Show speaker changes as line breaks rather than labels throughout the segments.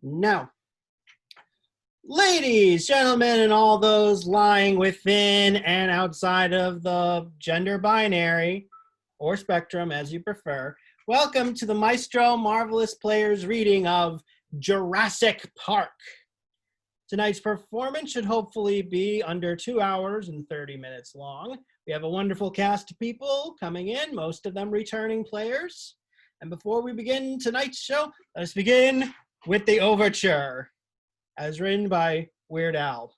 Now, ladies, gentlemen, and all those lying within and outside of the gender binary or spectrum, as you prefer, welcome to the Maestro Marvelous Players reading of Jurassic Park. Tonight's performance should hopefully be under 2 hours and 30 minutes long. We have a wonderful cast of people coming in, most of them returning players. And before we begin tonight's show, let us begin with the overture, as written by Weird Al.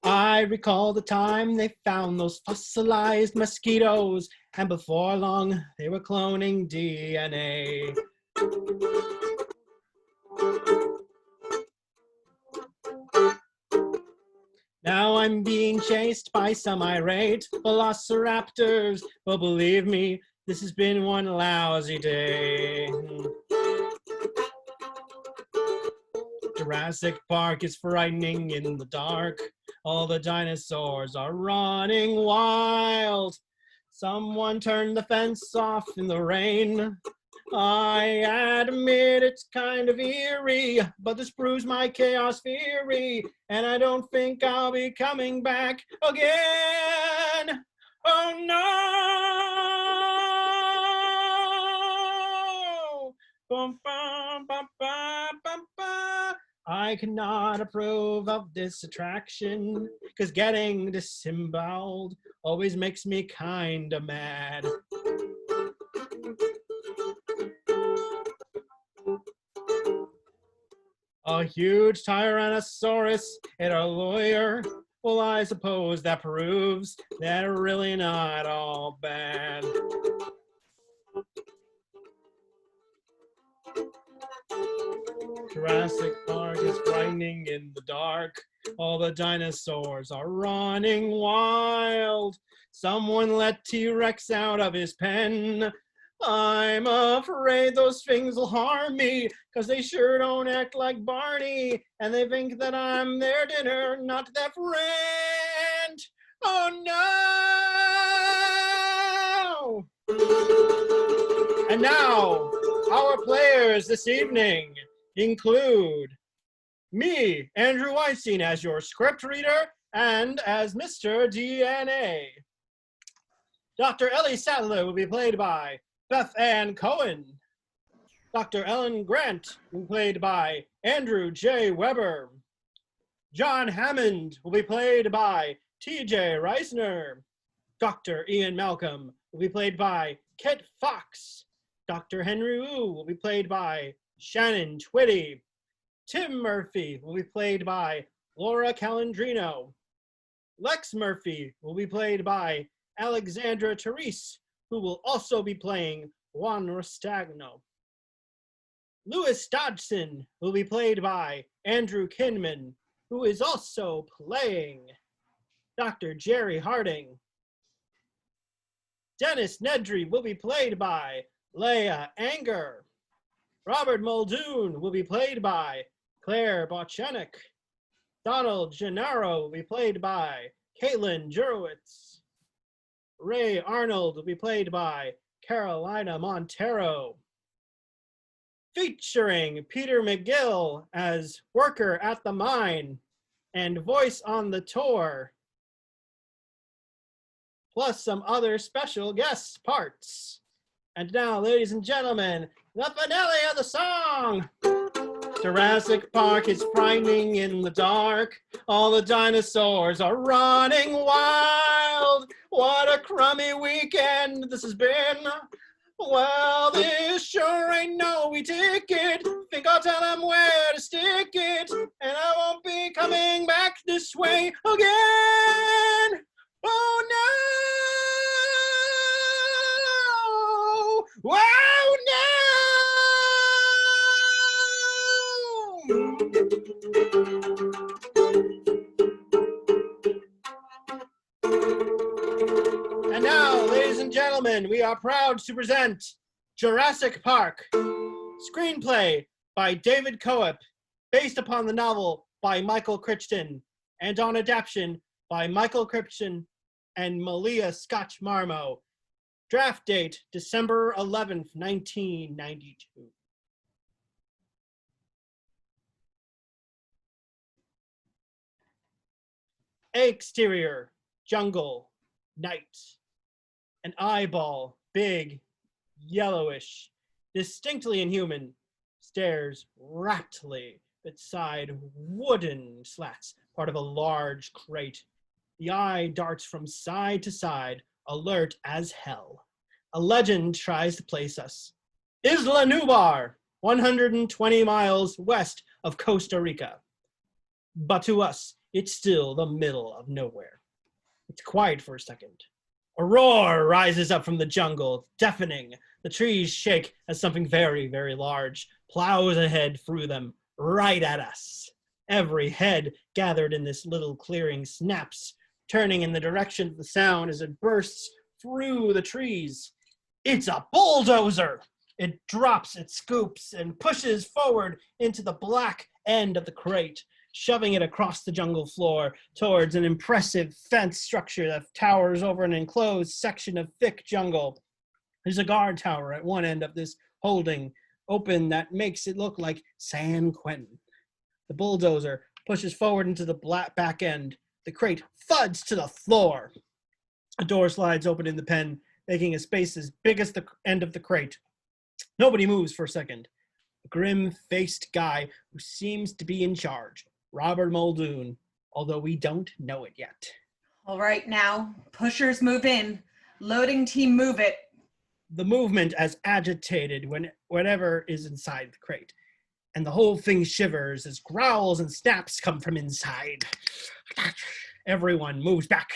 I recall the time they found those fossilized mosquitoes, and before long they were cloning DNA. Now I'm being chased by some irate velociraptors, but believe me, this has been one lousy day. Jurassic Park is frightening in the dark. All the dinosaurs are running wild. Someone turned the fence off in the rain. I admit it's kind of eerie, but this proves my chaos theory, and I don't think I'll be coming back again. Oh no! Bum, bum, bum, bum, bum, bum. I cannot approve of this attraction, cause getting disemboweled always makes me kinda mad. A huge Tyrannosaurus and a lawyer. Well, I suppose that proves they're really not all bad. Jurassic Park is frightening in the dark. All the dinosaurs are running wild. Someone let T-Rex out of his pen. I'm afraid those things will harm me, cause they sure don't act like Barney, and they think that I'm their dinner, not their friend. Oh no! And now, our players this evening include me, Andrew Weinstein, as your script reader and as Mr. DNA. Dr. Ellie Sattler will be played by Bethann Cohen. Dr. Ellen Grant will be played by Andrew J. Weber. John Hammond will be played by TJ Reissner. Dr. Ian Malcolm will be played by Kit Fox. Dr. Henry Wu will be played by Shannon Twitty. Tim Murphy will be played by Laura Calandrino. Lex Murphy will be played by Alexandra Therese, who will also be playing Juan Rostagno. Lewis Dodgson will be played by Andrew Kinman, who is also playing Dr. Gerry Harding. Dennis Nedry will be played by Leah Anger. Robert Muldoon will be played by Claire Bochenek. Donald Gennaro will be played by Caitlin Jurewicz. Ray Arnold will be played by Carolina Montero. Featuring Peter McGill as worker at the mine and voice on the tour, plus some other special guest parts. And now, ladies and gentlemen, the finale of the song. Jurassic Park is frightening in the dark. All the dinosaurs are running wild. What a crummy weekend this has been. Well, this sure ain't no ticket. Think I'll tell them where to stick it, and I won't be coming back this way again. Oh no! Oh no! And now, ladies and gentlemen, we are proud to present Jurassic Park, screenplay by David Coep, based upon the novel by Michael Crichton, and on adaptation by Michael Crichton and Malia Scotch Marmo. Draft date, December 11th, 1992. Exterior, jungle, night. An eyeball, big, yellowish, distinctly inhuman, stares raptly beside wooden slats, part of a large crate. The eye darts from side to side, alert as hell. A legend tries to place us. Isla Nubar, 120 miles west of Costa Rica. But to us, it's still the middle of nowhere. It's quiet for a second. A roar rises up from the jungle, deafening. The trees shake as something very, very large plows ahead through them, right at us. Every head gathered in this little clearing snaps, turning in the direction of the sound as it bursts through the trees. It's a bulldozer! It drops, it scoops, and pushes forward into the black end of the crate, shoving it across the jungle floor towards an impressive fence structure that towers over an enclosed section of thick jungle. There's a guard tower at one end of this holding, open, that makes it look like San Quentin. The bulldozer pushes forward into the black back end. The crate thuds to the floor. A door slides open in the pen, making a space as big as the end of the crate. Nobody moves for a second. A grim-faced guy who seems to be in charge, Robert Muldoon, although we don't know it yet.
All right, now, pushers move in. Loading team move it.
The movement as agitated when whatever is inside the crate, and the whole thing shivers as growls and snaps come from inside. Everyone moves back.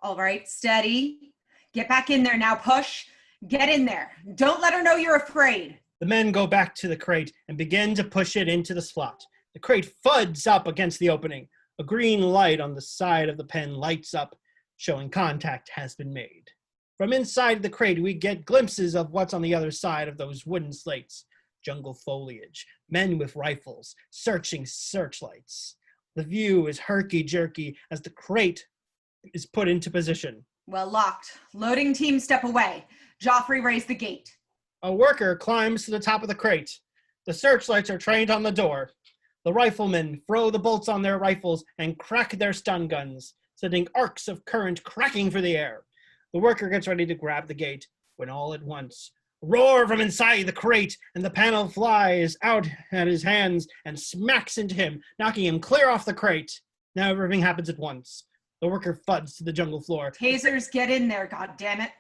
All right, steady. Get back in there now, push. Get in there. Don't let her know you're afraid.
The men go back to the crate and begin to push it into the slot. The crate thuds up against the opening. A green light on the side of the pen lights up, showing contact has been made. From inside the crate, we get glimpses of what's on the other side of those wooden slates. Jungle foliage, men with rifles, searching searchlights. The view is herky-jerky as the crate is put into position.
Well, locked. Loading team, step away. Joffrey, raise the gate.
A worker climbs to the top of the crate. The searchlights are trained on the door. The riflemen throw the bolts on their rifles and crack their stun guns, sending arcs of current cracking through the air. The worker gets ready to grab the gate, when all at once, roar from inside the crate, and the panel flies out at his hands and smacks into him, knocking him clear off the crate. Now everything happens at once. The worker thuds to the jungle floor.
Tasers, get in there, goddammit.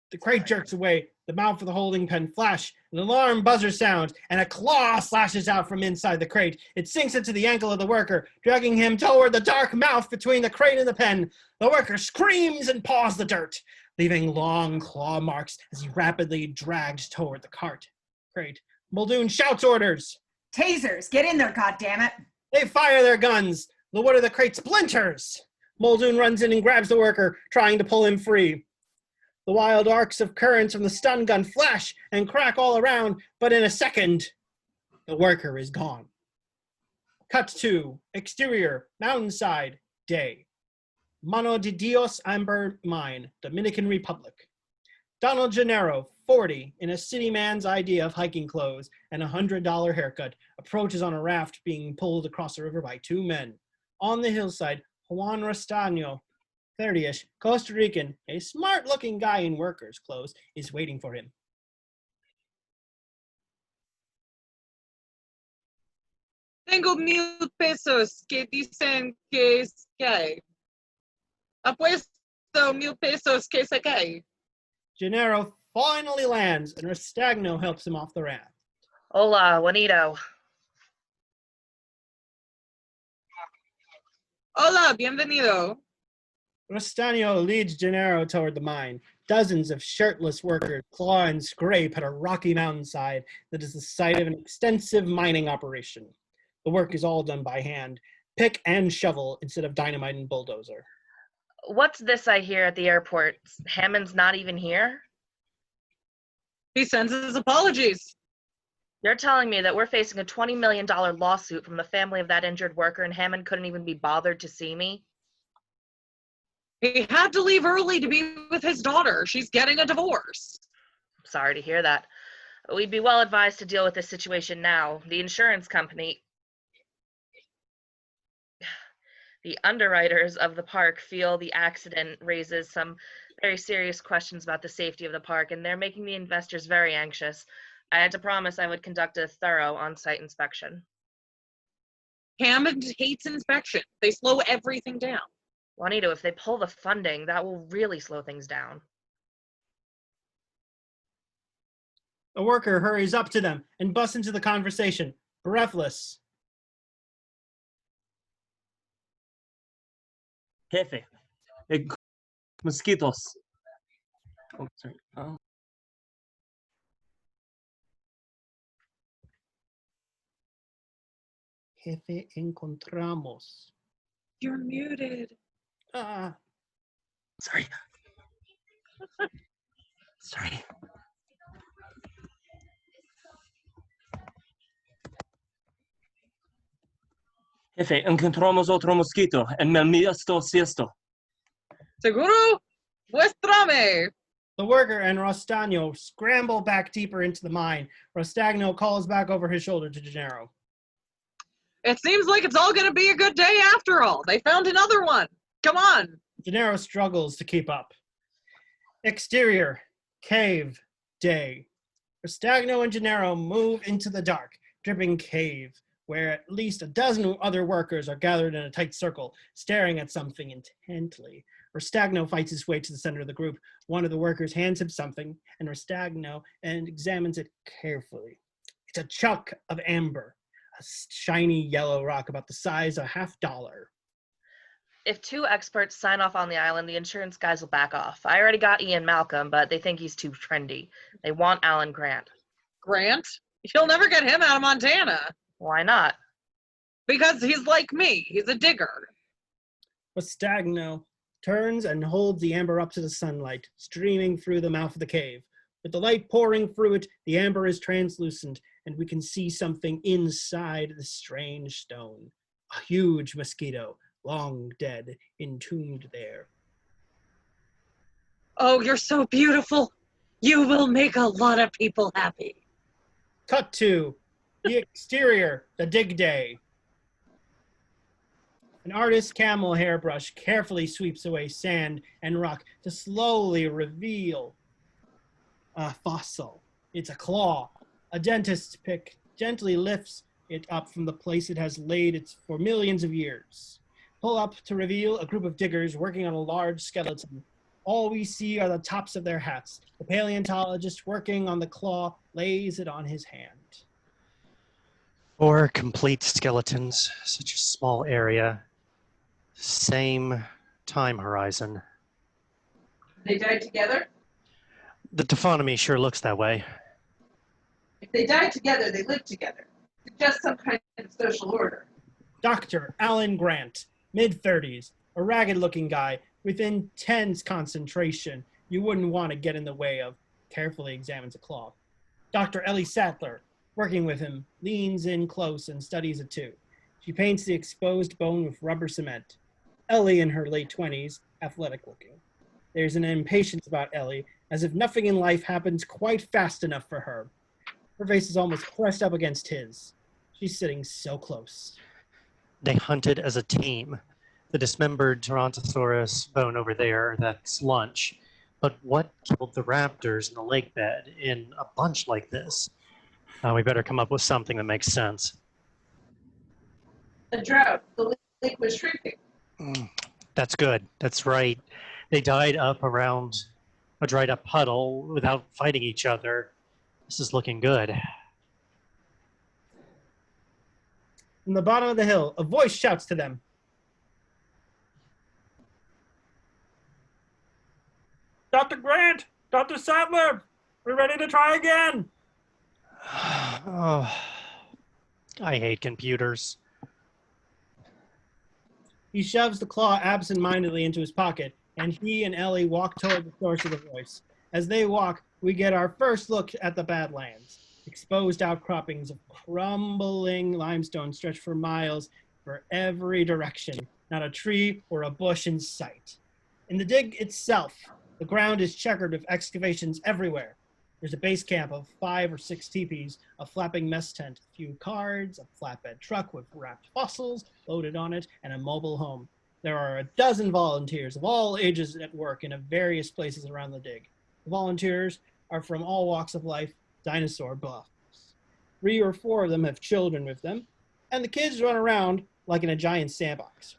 The crate jerks away, the mouth of the holding pen flash, an alarm buzzer sounds, and a claw slashes out from inside the crate. It sinks into the ankle of the worker, dragging him toward the dark mouth between the crate and the pen. The worker screams and paws the dirt, leaving long claw marks as he rapidly dragged toward the crate. Muldoon shouts orders.
Tasers, get in there, goddammit.
They fire their guns. The wood of the crate splinters. Muldoon runs in and grabs the worker, trying to pull him free. The wild arcs of currents from the stun gun flash and crack all around, but in a second, the worker is gone. Cut to exterior, mountainside, day. Mano de Dios Amber Mine, Dominican Republic. Donald Gennaro, 40, in a city man's idea of hiking clothes and a $100 haircut, approaches on a raft being pulled across the river by two men. On the hillside, Juan Rostagno, 30-ish, Costa Rican, a smart-looking guy in worker's clothes, is waiting for him.
Tengo 1,000 pesos que dicen que es gay. Apuesto 1,000 pesos que se cae.
Gennaro finally lands, and Rostagno helps him off the raft.
Hola, Juanito.
Hola, bienvenido.
Rostagno leads Gennaro toward the mine. Dozens of shirtless workers claw and scrape at a rocky mountainside that is the site of an extensive mining operation. The work is all done by hand, pick and shovel instead of dynamite and bulldozer.
What's this I hear at the airport? Hammond's not even here?
He sends his apologies.
You're telling me that we're facing a $20 million lawsuit from the family of that injured worker and Hammond couldn't even be bothered to see me?
He had to leave early to be with his daughter. She's getting a divorce.
Sorry to hear that. We'd be well advised to deal with this situation now. The insurance company, the underwriters of the park feel the accident raises some very serious questions about the safety of the park, and they're making the investors very anxious. I had to promise I would conduct a thorough on-site inspection.
Hammond hates inspection. They slow everything down.
Juanito, if they pull the funding, that will really slow things down.
A worker hurries up to them and busts into the conversation, breathless.
Jefe, mosquitoes. Oh, sorry.
Jefe, encontramos.
You're muted.
Sorry. Sorry. Jefe, encontramos otro mosquito en el miesto siesto.
Seguro? Muéstrame.
The worker and Rostagno scramble back deeper into the mine. Rostagno calls back over his shoulder to Gennaro.
It seems like it's all going to be a good day after all. They found another one. Come on.
Gennaro struggles to keep up. Exterior, cave, day. Rostagno and Gennaro move into the dark, dripping cave, where at least a dozen other workers are gathered in a tight circle, staring at something intently. Rostagno fights his way to the center of the group. One of the workers hands him something, and Rostagno examines it carefully. It's a chunk of amber, a shiny yellow rock about the size of $50.
If 2 experts sign off on the island, the insurance guys will back off. I already got Ian Malcolm, but they think he's too trendy. They want Alan Grant.
Grant? You'll never get him out of Montana.
Why not?
Because he's like me. He's a digger.
Rostagno turns and holds the amber up to the sunlight, streaming through the mouth of the cave. With the light pouring through it, the amber is translucent, and we can see something inside the strange stone. A huge mosquito, long dead, entombed there.
Oh, you're so beautiful. You will make a lot of people happy.
Cut to the exterior, the dig day. An artist's camel hairbrush carefully sweeps away sand and rock to slowly reveal a fossil. It's a claw. A dentist's pick gently lifts it up from the place it has laid it for millions of years. Pull up to reveal a group of diggers working on a large skeleton. All we see are the tops of their hats. The paleontologist working on the claw lays it on his hand.
4 complete skeletons, such a small area, same time horizon.
They died together?
The taphonomy sure looks that way.
If they died together, they lived together. Just some kind of social order.
Dr. Alan Grant, mid-30s, a ragged-looking guy with intense concentration you wouldn't want to get in the way of, carefully examines a claw. Dr. Ellie Sattler, working with him, leans in close and studies it too. She paints the exposed bone with rubber cement. Ellie, in her late 20s, athletic-looking. There's an impatience about Ellie, as if nothing in life happens quite fast enough for her. Her face is almost pressed up against his. She's sitting so close.
They hunted as a team. The dismembered Tyrannosaurus bone over there, that's lunch. But what killed the raptors in the lake bed in a bunch like this? We better come up with something that makes sense.
A drought. The lake was shrinking.
That's good. That's right. They died up around a dried up puddle without fighting each other. This is looking good.
From the bottom of the hill, a voice shouts to them. Dr. Grant! Dr. Sattler! We're ready to try again!
Oh, I hate computers.
He shoves the claw absent-mindedly into his pocket, and he and Ellie walk toward the source of the voice. As they walk, we get our first look at the Badlands. Exposed outcroppings of crumbling limestone stretch for miles for every direction. Not a tree or a bush in sight. In the dig itself, the ground is checkered with excavations everywhere. There's a base camp of 5 or 6 teepees, a flapping mess tent, a few cards, a flatbed truck with wrapped fossils loaded on it, and a mobile home. There are a dozen volunteers of all ages at work in various places around the dig. The volunteers are from all walks of life, dinosaur buffs. 3 or 4 of them have children with them, and the kids run around like in a giant sandbox.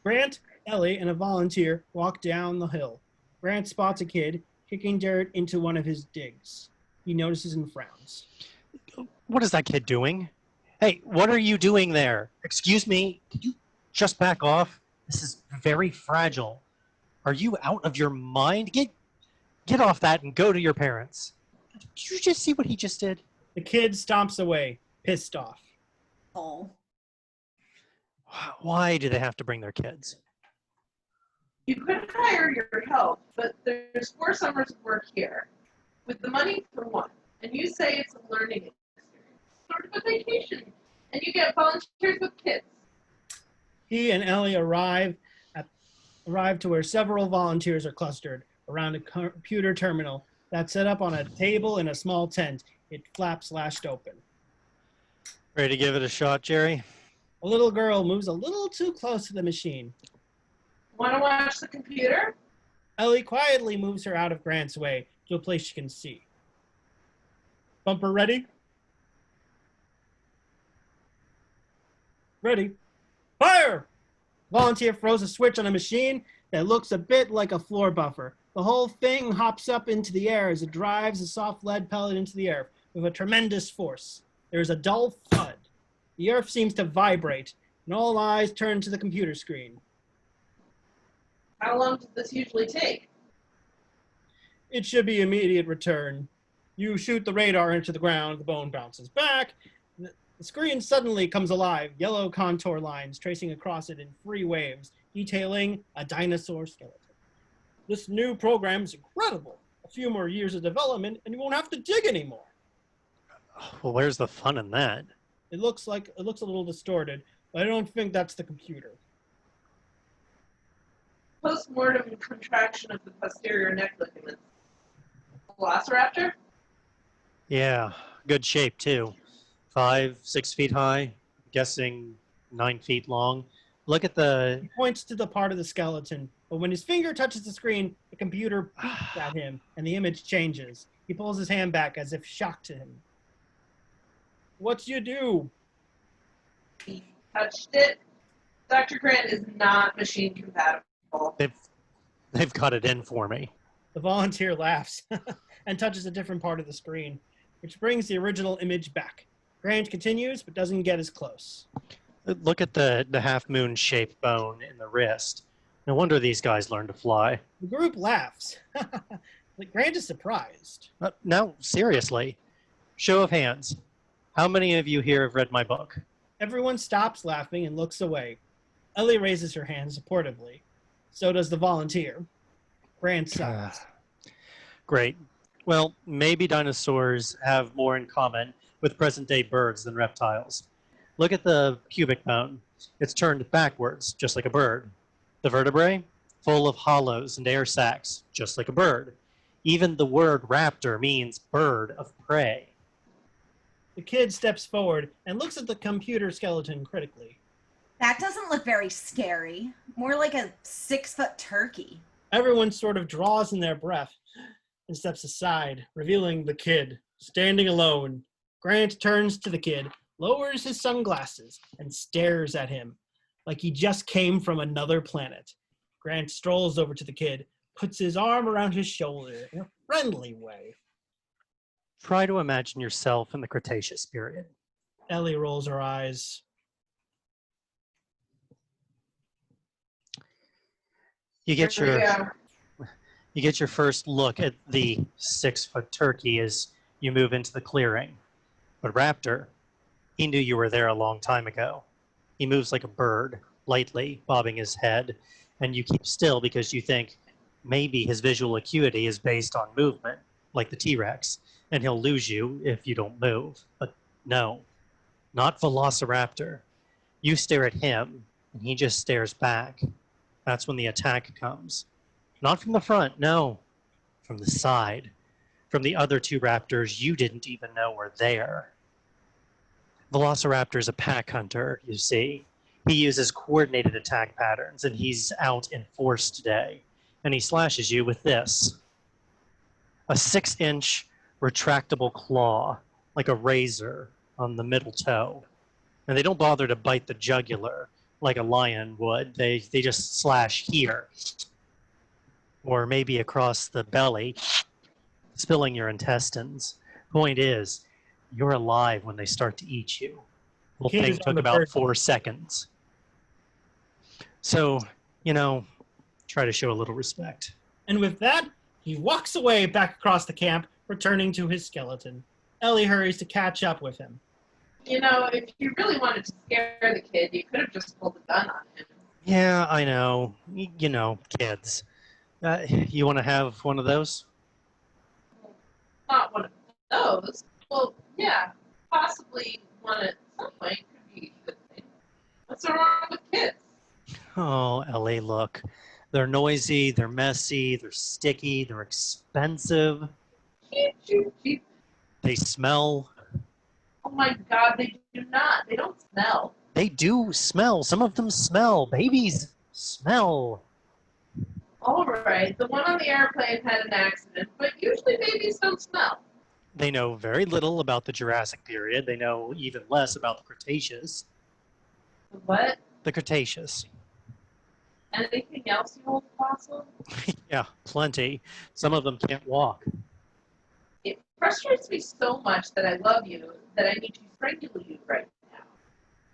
Grant, Ellie, and a volunteer walk down the hill. Grant spots a kid kicking dirt into one of his digs. He notices and frowns.
What is that kid doing? Hey, what are you doing there? Excuse me, could you just back off? This is very fragile. Are you out of your mind? Get off that and go to your parents. Did you just see what he just did?
The kid stomps away, pissed off.
Oh.
Why do they have to bring their kids?
You could hire your help, but there's 4 summers of work here, with the money for 1. And you say it's a learning experience, sort of a vacation, and you get volunteers with kids.
He and Ellie arrive to where several volunteers are clustered around a computer terminal that's set up on a table in a small tent. It flaps lashed open.
Ready to give it a shot, Gerry?
A little girl moves a little too close to the machine.
Want to watch the computer?
Ellie quietly moves her out of Grant's way to a place she can see. Bumper ready? Ready. Fire! Volunteer throws a switch on a machine that looks a bit like a floor buffer. The whole thing hops up into the air as it drives a soft lead pellet into the earth with a tremendous force. There is a dull thud. The earth seems to vibrate, and all eyes turn to the computer screen.
How long does this usually take?
It should be immediate return. You shoot the radar into the ground, the bone bounces back. The screen suddenly comes alive, yellow contour lines tracing across it in 3 waves, detailing a dinosaur skeleton. This new program is incredible. A few more years of development, and you won't have to dig anymore.
Well, where's the fun in that?
It looks a little distorted, but I don't think that's the computer.
Post-mortem contraction of the posterior neck ligaments. Velociraptor?
Yeah, good shape too. 5, 6 feet high, guessing 9 feet long. Look at the...
He points to the part of the skeleton, but when his finger touches the screen, the computer beeps at him, and the image changes. He pulls his hand back as if shocked to him. What's you do?
He touched it. Dr. Grant is not machine compatible.
They've got it in for me.
The volunteer laughs and touches a different part of the screen, which brings the original image back. Grant continues, but doesn't get as close.
Look at the half-moon shaped bone in the wrist. No wonder these guys learned to fly.
The group laughs. Grant is surprised.
No, seriously. Show of hands. How many of you here have read my book?
Everyone stops laughing and looks away. Ellie raises her hand supportively. So does the volunteer. Grant sighs.
Great. Well, maybe dinosaurs have more in common with present-day birds than reptiles. Look at the pubic bone. It's turned backwards, just like a bird. The vertebrae, full of hollows and air sacs, just like a bird. Even the word raptor means bird of prey.
The kid steps forward and looks at the computer skeleton critically.
That doesn't look very scary. More like a 6-foot turkey.
Everyone sort of draws in their breath and steps aside, revealing the kid, standing alone. Grant turns to the kid, lowers his sunglasses, and stares at him like he just came from another planet. Grant strolls over to the kid, puts his arm around his shoulder in a friendly way.
Try to imagine yourself in the Cretaceous period.
Ellie rolls her eyes.
You get your first look at the 6-foot turkey as you move into the clearing. But Raptor, he knew you were there a long time ago. He moves like a bird, lightly, bobbing his head, and you keep still because you think maybe his visual acuity is based on movement, like the T-Rex, and he'll lose you if you don't move. But no, not Velociraptor. You stare at him, and he just stares back. That's when the attack comes. Not from the front, no, from the side. from the other two raptors you didn't even know were there. Velociraptor is a pack hunter, you see. He uses coordinated attack patterns, and he's out in force today. And he slashes you with this. A 6-inch retractable claw, like a razor, on the middle toe. And they don't bother to bite the jugular like a lion would. They just slash here. Or maybe across the belly, spilling your intestines. Point is, you're alive when they start to eat you. The whole
King
thing
is on
took
the
about
bird.
4 seconds. So, you know, try to show a little respect.
And with that, he walks away back across the camp, returning to his skeleton. Ellie hurries to catch up with him.
You know, if you really wanted to scare the kid, you could have just pulled the gun on him.
Yeah, I know. You know, kids. You want to have one of those?
Not one of those. Well, yeah, possibly one at some point could be a good thing. What's wrong with kids?
Oh, Ellie, look. They're noisy, they're messy, they're sticky, they're expensive,
Cheep.
they smell.
Oh my God, they do not. They don't smell.
They do smell. Some of them smell. Babies smell.
All right, the one on the airplane had an accident, but usually babies don't smell.
They know very little about the Jurassic period. They know even less about the Cretaceous.
What?
The Cretaceous.
Anything else you hold fossil?
Yeah, plenty. Some of them can't walk.
It frustrates me so much that I love you that I need to strangle you right now.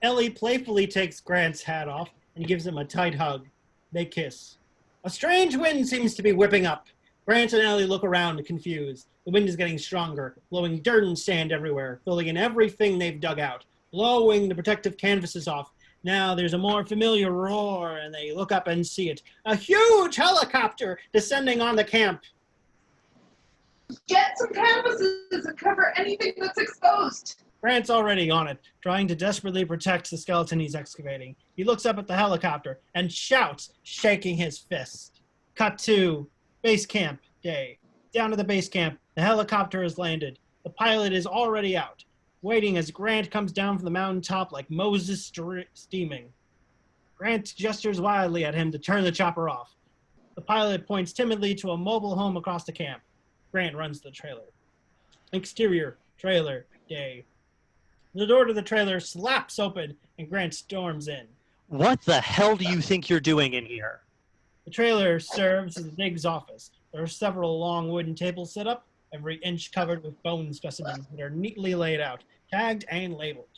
Ellie playfully takes Grant's hat off and gives him a tight hug. They kiss. A strange wind seems to be whipping up. Grant and Ellie look around, confused. The wind is getting stronger, blowing dirt and sand everywhere, filling in everything they've dug out, blowing the protective canvases off. Now there's a more familiar roar, and they look up and see it. A huge helicopter descending on the camp.
Get some canvases and cover anything that's exposed.
Grant's already on it, trying to desperately protect the skeleton he's excavating. He looks up at the helicopter and shouts, shaking his fist. Cut to base camp day. Down to the base camp, the helicopter has landed. The pilot is already out, waiting as Grant comes down from the mountaintop like Moses steaming. Grant gestures wildly at him to turn the chopper off. The pilot points timidly to a mobile home across the camp. Grant runs to the trailer. Exterior, trailer, day. The door to the trailer slaps open, and Grant storms in.
What the hell do you think you're doing in here?
The trailer serves as the dig's office. There are several long wooden tables set up, every inch covered with bone specimens that are neatly laid out, tagged and labeled.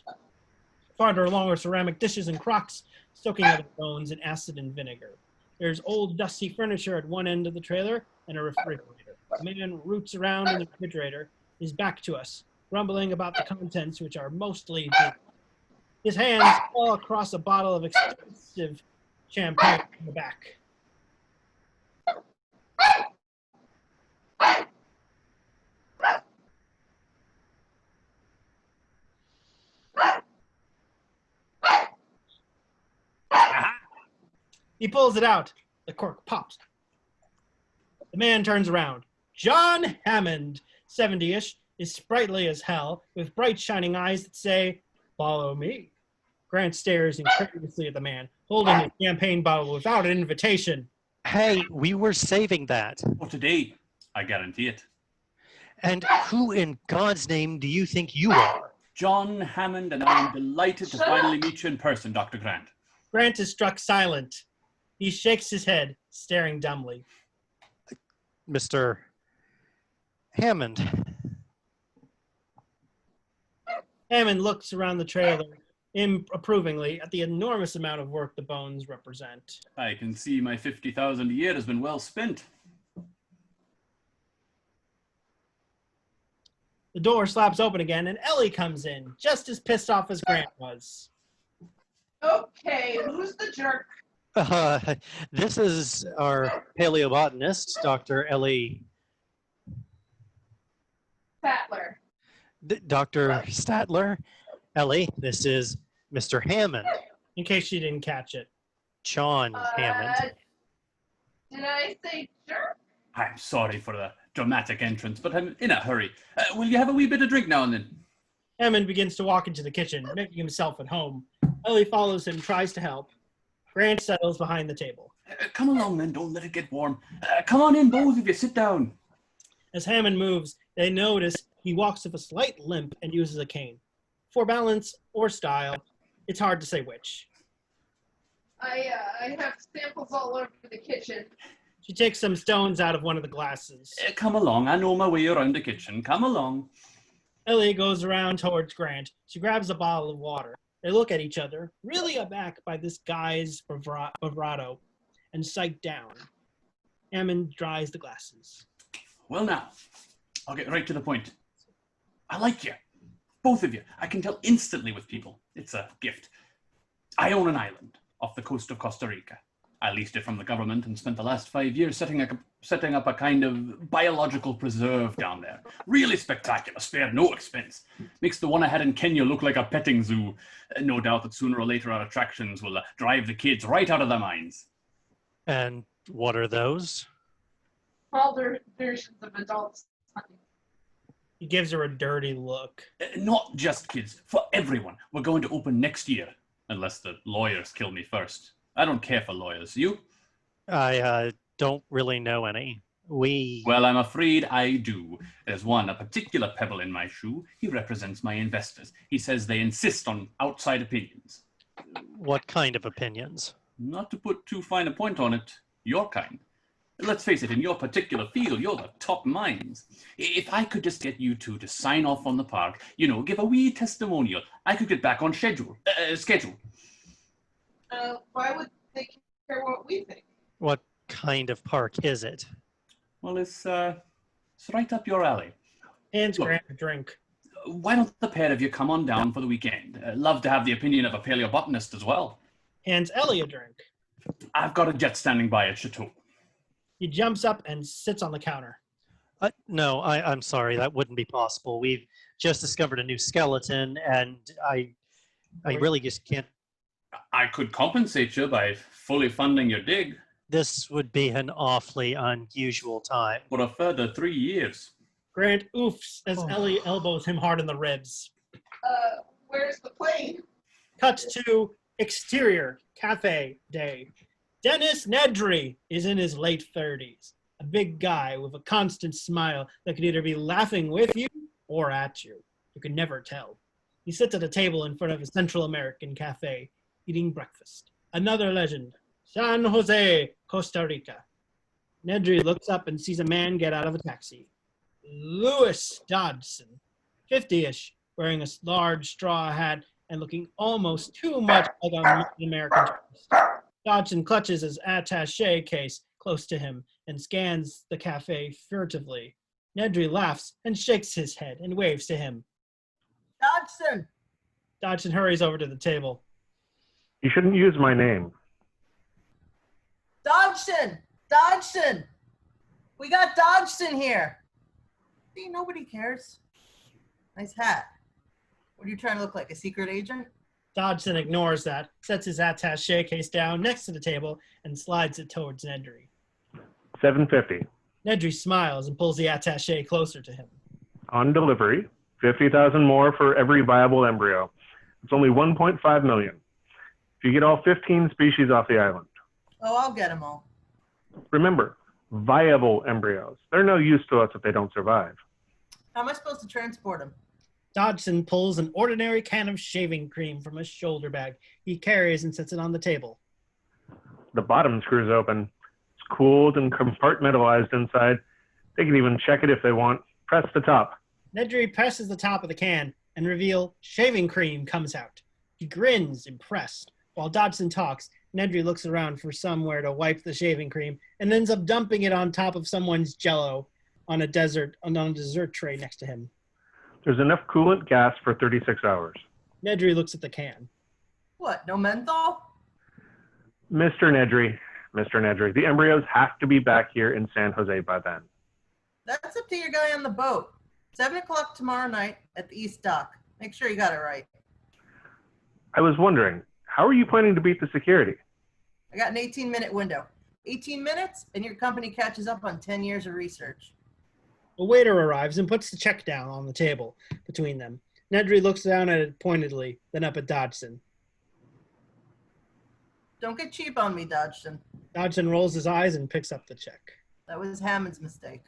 Farther along are ceramic dishes and crocks, soaking out the bones in acid and vinegar. There's old dusty furniture at one end of the trailer and a refrigerator. A man roots around in the refrigerator, his back to us, grumbling about the contents, which are mostly beer. His hands fall across a bottle of expensive champagne in the back. He pulls it out. The cork pops. The man turns around. John Hammond, 70-ish, is sprightly as hell, with bright shining eyes that say, "Follow me." Grant stares incredulously at the man, holding a champagne bottle without an invitation.
Hey, we were saving that.
For today, I guarantee it.
And who in God's name do you think you are?
John Hammond, and I am delighted to finally meet you in person, Dr. Grant.
Grant is struck silent. He shakes his head, staring dumbly.
Mr. Hammond.
Hammond looks around the trailer approvingly at the enormous amount of work the bones represent.
I can see my 50,000 a year has been well spent.
The door slaps open again, and Ellie comes in, just as pissed off as Grant was.
Okay, who's the jerk?
This is our paleobotanist, Dr. Ellie.
Sattler.
Dr. Sattler. Ellie, this is Mr. Hammond.
In case she didn't catch it.
John Hammond.
Did I say jerk?
I'm sorry for the dramatic entrance, but I'm in a hurry. Will you have a wee bit of drink now and then?
Hammond begins to walk into the kitchen, making himself at home. Ellie follows him, tries to help. Grant settles behind the table.
Come along then, don't let it get warm. Come on in, both of you, sit down.
As Hammond moves, they notice he walks with a slight limp and uses a cane. For balance or style, it's hard to say which.
I have samples all over the kitchen.
She takes some stones out of one of the glasses.
Come along, I know my way around the kitchen. Come along.
Ellie goes around towards Grant. She grabs a bottle of water. They look at each other, really aback by this guy's bravado, and sight down. Hammond dries the glasses.
Well now, I'll get right to the point. I like you. Both of you. I can tell instantly with people. It's a gift. I own an island off the coast of Costa Rica. I leased it from the government and spent the last 5 years setting up a kind of biological preserve down there. Really spectacular, spared no expense. Makes the one I had in Kenya look like a petting zoo. No doubt that sooner or later our attractions will drive the kids right out of their minds.
And what are those?
All their versions of adults.
He gives her a dirty look.
Not just kids, for everyone. We're going to open next year, unless the lawyers kill me first. I don't care for lawyers. You?
I don't really know any.
Well, I'm afraid I do. There's one, a particular pebble in my shoe. He represents my investors. He says they insist on outside opinions.
What kind of opinions?
Not to put too fine a point on it, your kind. Let's face it, in your particular field, you're the top minds. If I could just get you two to sign off on the park, give a wee testimonial, I could get back on schedule.
Why would they care what we think?
What kind of park is it?
Well, it's right up your alley.
Hands
Look,
Grant a drink.
Why don't the pair of you come on down for the weekend? Love to have the opinion of a paleobotanist as well.
Hands Ellie a drink.
I've got a jet standing by at Chateau.
He jumps up and sits on the counter.
No, I'm sorry, that wouldn't be possible. We've just discovered a new skeleton, and I really just can't.
I could compensate you by fully funding your dig.
This would be an awfully unusual time.
For a further 3 years.
Grant oofs as Ellie elbows him hard in the ribs.
Where's the plane?
Cut to exterior cafe day. Dennis Nedry is in his late 30s. A big guy with a constant smile that could either be laughing with you or at you. You can never tell. He sits at a table in front of a Central American cafe, eating breakfast. Another legend, San Jose, Costa Rica. Nedry looks up and sees a man get out of a taxi. Louis Dodgson, 50-ish, wearing a large straw hat and looking almost too much like an American tourist. Dodgson clutches his attaché case close to him and scans the cafe furtively. Nedry laughs and shakes his head and waves to him.
Dodgson!
Dodgson hurries over to the table.
You shouldn't use my name.
Dodgson! Dodgson! We got Dodgson here. See, nobody cares. Nice hat. What are you trying to look like, a secret agent?
Dodgson ignores that, sets his attaché case down next to the table, and slides it towards Nedry.
$750.
Nedry smiles and pulls the attaché closer to him.
On delivery, 50,000 more for every viable embryo. It's only 1.5 million. If you get all 15 species off the island.
Oh, I'll get them all.
Remember, viable embryos. They're no use to us if they don't survive.
How am I supposed to transport them?
Dodgson pulls an ordinary can of shaving cream from a shoulder bag he carries and sets it on the table.
The bottom screws open. It's cooled and compartmentalized inside. They can even check it if they want. Press the top.
Nedry presses the top of the can and reveal shaving cream comes out. He grins, impressed. While Dodgson talks, Nedry looks around for somewhere to wipe the shaving cream and ends up dumping it on top of someone's Jell-O on a dessert tray next to him.
There's enough coolant gas for 36 hours.
Nedry looks at the can.
What, no menthol?
Mr. Nedry, the embryos have to be back here in San Jose by then.
That's up to your guy on the boat. 7 o'clock tomorrow night at the East Dock. Make sure you got it right.
I was wondering, how are you planning to beat the security?
I got an 18-minute window. 18 minutes, and your company catches up on 10 years of research.
A waiter arrives and puts the check down on the table between them. Nedry looks down at it pointedly, then up at Dodgson.
Don't get cheap on me, Dodgson.
Dodgson rolls his eyes and picks up the check.
That was Hammond's mistake.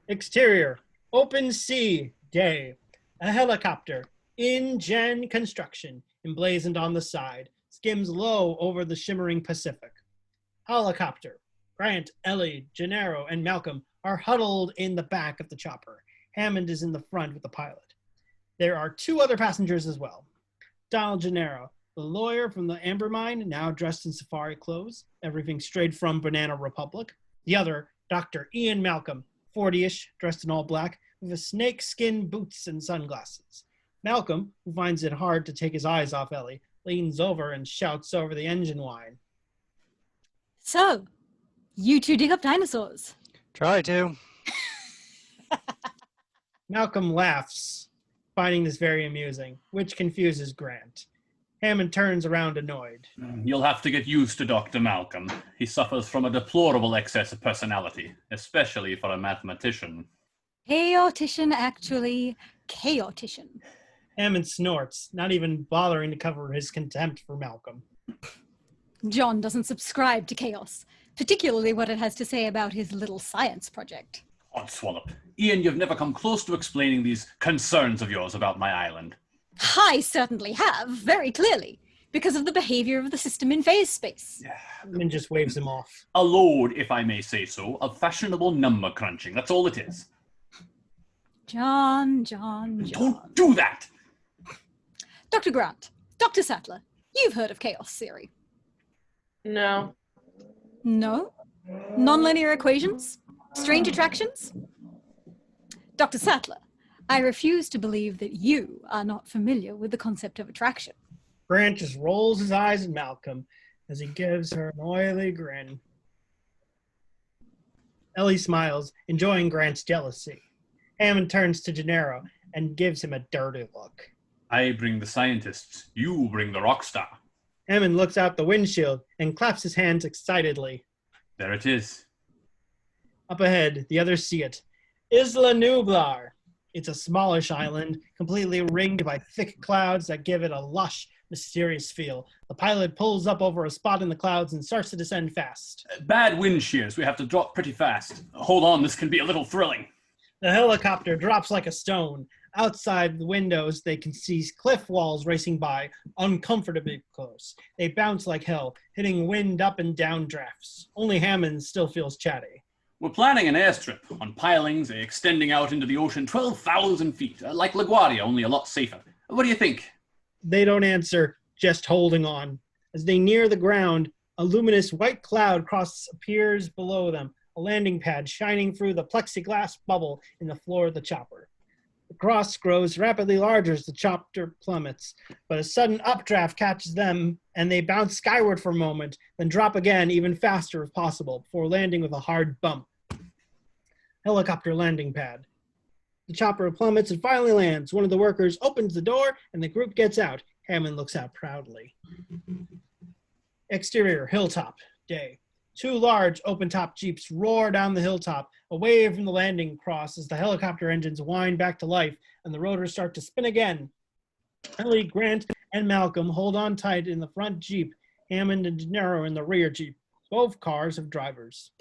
Exterior, open sea, day. A helicopter, in-gen construction, emblazoned on the side, skims low over the shimmering Pacific. Helicopter, Grant, Ellie, Gennaro, and Malcolm are huddled in the back of the chopper. Hammond is in the front with the pilot. There are 2 other passengers as well. Donald Gennaro, the lawyer from the Amber Mine, now dressed in safari clothes, everything straight from Banana Republic. The other, Dr. Ian Malcolm, 40-ish, dressed in all black, with snakeskin boots and sunglasses. Malcolm, who finds it hard to take his eyes off Ellie, leans over and shouts over the engine whine.
So, you 2 dig up dinosaurs?
Try to.
Malcolm laughs, finding this very amusing, which confuses Grant. Hammond turns around annoyed.
You'll have to get used to Dr. Malcolm. He suffers from a deplorable excess of personality, especially for a mathematician.
Chaotician, actually. Chaotician.
Hammond snorts, not even bothering to cover his contempt for Malcolm.
John doesn't subscribe to chaos, particularly what it has to say about his little science project.
Oddswallop. Ian, you've never come close to explaining these concerns of yours about my island.
I certainly have, very clearly, because of the behavior of the system in phase space.
And just waves him off.
A load, if I may say so, of fashionable number crunching. That's all it is.
John.
Don't do that!
Dr. Grant, Dr. Sattler, you've heard of chaos theory.
No.
No? Nonlinear equations? Strange attractions? Dr. Sattler, I refuse to believe that you are not familiar with the concept of attraction.
Grant just rolls his eyes at Malcolm as he gives her an oily grin. Ellie smiles, enjoying Grant's jealousy. Hammond turns to Gennaro and gives him a dirty look.
I bring the scientists. You bring the rock star.
Hammond looks out the windshield and claps his hands excitedly.
There it is.
Up ahead, the others see it. Isla Nublar. It's a smallish island, completely ringed by thick clouds that give it a lush, mysterious feel. The pilot pulls up over a spot in the clouds and starts to descend fast.
Bad wind shears. We have to drop pretty fast. Hold on, this can be a little thrilling.
The helicopter drops like a stone. Outside the windows, they can see cliff walls racing by, uncomfortably close. They bounce like hell, hitting wind up and down drafts. Only Hammond still feels chatty.
We're planning an airstrip on pilings extending out into the ocean 12,000 feet, like LaGuardia, only a lot safer. What do you think?
They don't answer, just holding on. As they near the ground, a luminous white cloud cross appears below them, a landing pad shining through the plexiglass bubble in the floor of the chopper. The cross grows rapidly larger as the chopper plummets, but a sudden updraft catches them, and they bounce skyward for a moment, then drop again even faster if possible, before landing with a hard bump. Helicopter landing pad. The chopper plummets and finally lands. One of the workers opens the door, and the group gets out. Hammond looks out proudly. Exterior, hilltop, day. 2 large open-top jeeps roar down the hilltop, away from the landing cross as the helicopter engines whine back to life and the rotors start to spin again. Ellie, Grant, and Malcolm hold on tight in the front jeep, Hammond and Gennaro in the rear jeep. Both cars have drivers.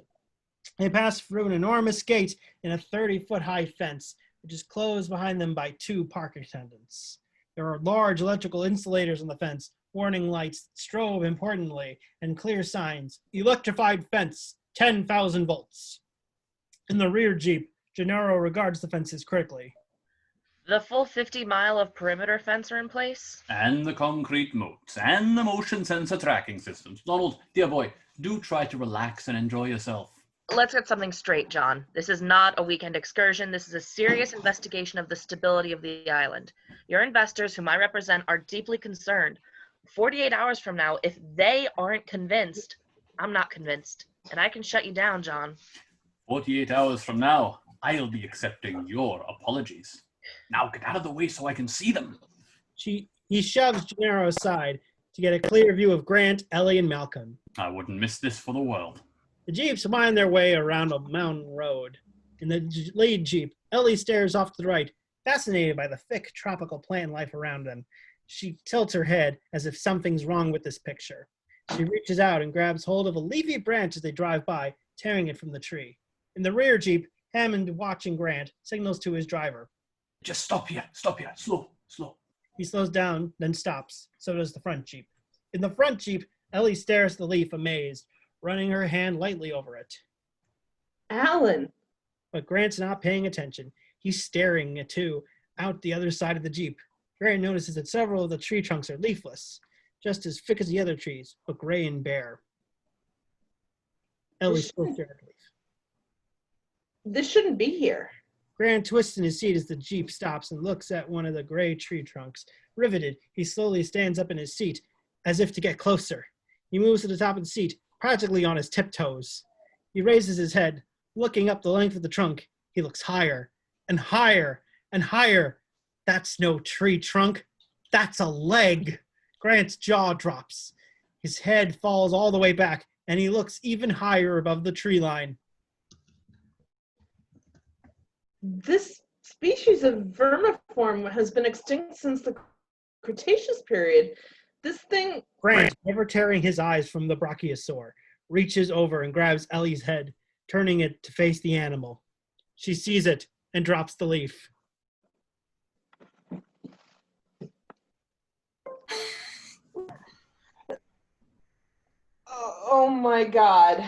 They pass through an enormous gate in a 30-foot-high fence, which is closed behind them by 2 park attendants. There are large electrical insulators on the fence, warning lights, strobe importantly, and clear signs. Electrified fence, 10,000 volts. In the rear jeep, Gennaro regards the fences critically.
The full 50-mile of perimeter fence are in place?
And the concrete moats, and the motion sensor tracking systems. Donald, dear boy, do try to relax and enjoy yourself.
Let's get something straight, John. This is not a weekend excursion. This is a serious investigation of the stability of the island. Your investors, whom I represent, are deeply concerned. 48 hours from now, if they aren't convinced, I'm not convinced. And I can shut you down, John.
48 hours from now, I'll be accepting your apologies. Now get out of the way so I can see them.
He shoves Gennaro aside to get a clear view of Grant, Ellie, and Malcolm.
I wouldn't miss this for the world.
The jeeps wind their way around a mountain road. In the lead Jeep, Ellie stares off to the right, fascinated by the thick tropical plant life around them. She tilts her head as if something's wrong with this picture. She reaches out and grabs hold of a leafy branch as they drive by, tearing it from the tree. In the rear Jeep, Hammond, watching Grant, signals to his driver.
Just stop here, slow.
He slows down, then stops. So does the front Jeep. In the front Jeep, Ellie stares at the leaf, amazed, running her hand lightly over it.
Alan.
But Grant's not paying attention. He's staring at out the other side of the Jeep. Grant notices that several of the tree trunks are leafless, just as thick as the other trees, but gray and bare. Ellie still stares at the leaf.
This shouldn't be here.
Grant twists in his seat as the Jeep stops and looks at one of the gray tree trunks. Riveted, he slowly stands up in his seat, as if to get closer. He moves to the top of the seat, practically on his tiptoes. He raises his head, looking up the length of the trunk. He looks higher and higher and higher. That's no tree trunk. That's a leg. Grant's jaw drops. His head falls all the way back, and he looks even higher above the tree line.
This species of vermiform has been extinct since the Cretaceous period. This thing...
Grant, never tearing his eyes from the brachiosaur, reaches over and grabs Ellie's head, turning it to face the animal. She sees it and drops the leaf.
Oh my God.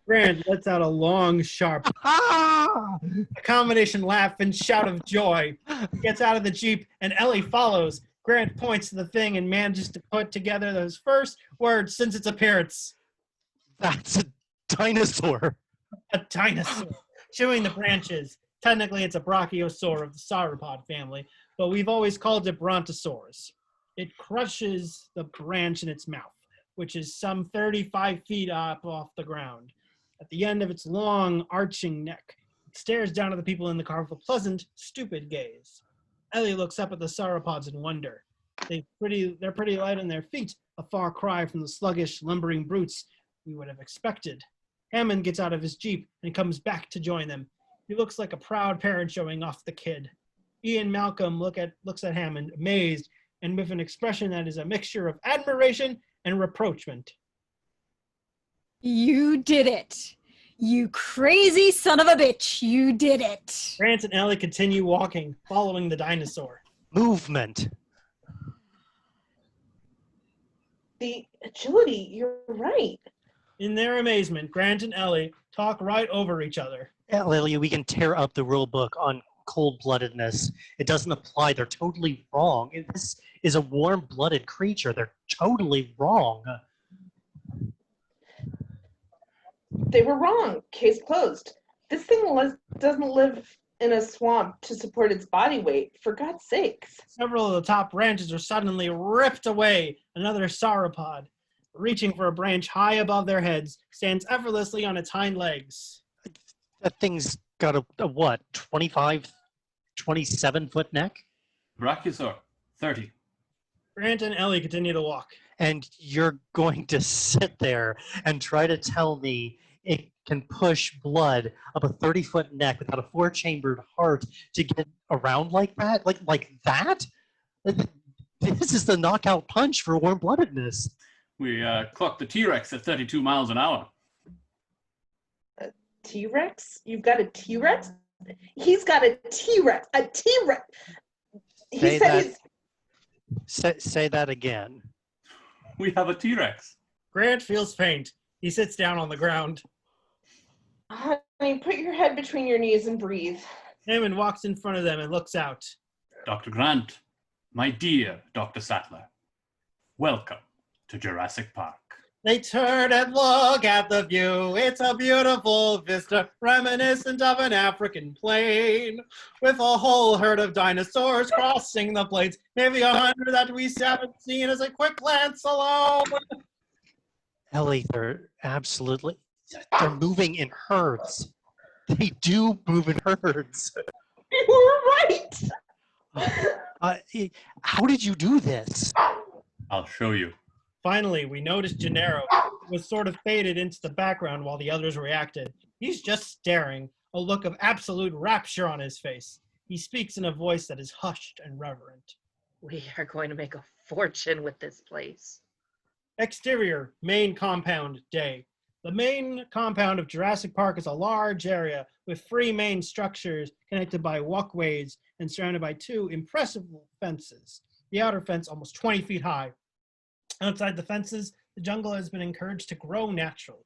Grant lets out a long, sharp, a combination laugh and shout of joy. He gets out of the Jeep and Ellie follows. Grant points to the thing and manages to put together those first words since its appearance.
That's a dinosaur.
A dinosaur, chewing the branches. Technically, it's a brachiosaur of the sauropod family, but we've always called it brontosaurus. It crushes the branch in its mouth, which is some 35 feet up off the ground. At the end of its long, arching neck, it stares down at the people in the car with a pleasant, stupid gaze. Ellie looks up at the sauropods in wonder. They're pretty light on their feet, a far cry from the sluggish, lumbering brutes we would have expected. Hammond gets out of his Jeep and comes back to join them. He looks like a proud parent showing off the kid. Ian Malcolm looks at Hammond, amazed, and with an expression that is a mixture of admiration and reproachment.
You did it. You crazy son of a bitch. You did it.
Grant and Ellie continue walking, following the dinosaur.
Movement.
The agility, you're right.
In their amazement, Grant and Ellie talk right over each other.
Lily, we can tear up the rule book on cold-bloodedness. It doesn't apply. They're totally wrong. This is a warm-blooded creature. They're totally wrong.
They were wrong. Case closed. This thing doesn't live in a swamp to support its body weight, for God's sakes.
Several of the top branches are suddenly ripped away. Another sauropod, reaching for a branch high above their heads, stands effortlessly on its hind legs.
That thing's got a what, 25, 27-foot neck?
Brachiosaur, 30.
Grant and Ellie continue to walk.
And you're going to sit there and try to tell me it can push blood up a 30-foot neck without a 4-chambered heart to get around like that? Like that? This is the knockout punch for warm-bloodedness.
We clocked the T-Rex at 32 miles an hour.
A T-Rex? You've got a T-Rex? He's got a T-Rex. A T-Rex.
Say that again.
We have a T-Rex.
Grant feels faint. He sits down on the ground.
Honey, put your head between your knees and breathe.
Hammond walks in front of them and looks out.
Dr. Grant, my dear Dr. Sattler, welcome to Jurassic Park.
They turn and look at the view. It's a beautiful vista, reminiscent of an African plain, with a whole herd of dinosaurs crossing the plains. Maybe 100 that we haven't seen as a quick glance alone.
Ellie, they're moving in herds. They do move in herds.
You were right.
How did you do this?
I'll show you.
Finally, we noticed Gennaro was sort of faded into the background while the others reacted. He's just staring, a look of absolute rapture on his face. He speaks in a voice that is hushed and reverent.
We are going to make a fortune with this place.
Exterior, main compound, day. The main compound of Jurassic Park is a large area with 3 main structures connected by walkways and surrounded by 2 impressive fences. The outer fence almost 20 feet high. Outside the fences, the jungle has been encouraged to grow naturally.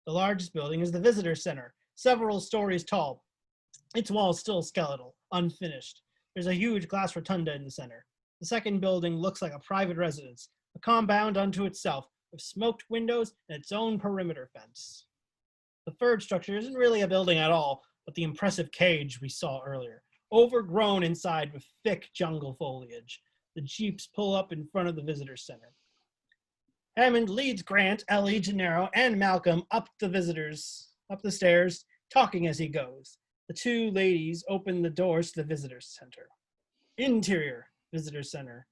The largest building is the visitor center, several stories tall. Its walls still skeletal, unfinished. There's a huge glass rotunda in the center. The second building looks like a private residence, a compound unto itself, with smoked windows and its own perimeter fence. The third structure isn't really a building at all, but the impressive cage we saw earlier, overgrown inside with thick jungle foliage. The jeeps pull up in front of the visitor center. Hammond leads Grant, Ellie, Gennaro, and Malcolm up the stairs, talking as he goes. The 2 ladies open the doors to the visitor center. Interior, visitor center.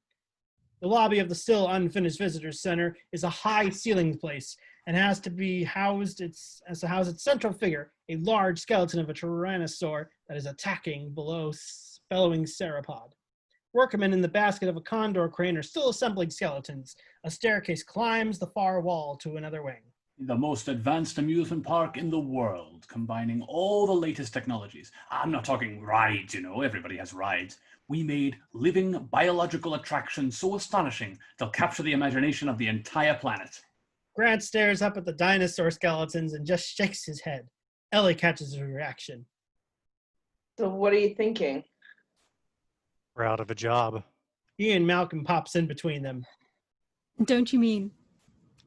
The lobby of the still unfinished visitor center is a high-ceilinged place and has to house its central figure, a large skeleton of a tyrannosaur that is attacking below bellowing sauropod. Workmen in the basket of a condor crane are still assembling skeletons. A staircase climbs the far wall to another wing.
The most advanced amusement park in the world, combining all the latest technologies. I'm not talking rides, everybody has rides. We made living biological attractions so astonishing they'll capture the imagination of the entire planet.
Grant stares up at the dinosaur skeletons and just shakes his head. Ellie catches his reaction.
So what are you thinking?
We're out of a job.
Ian Malcolm pops in between them.
Don't you mean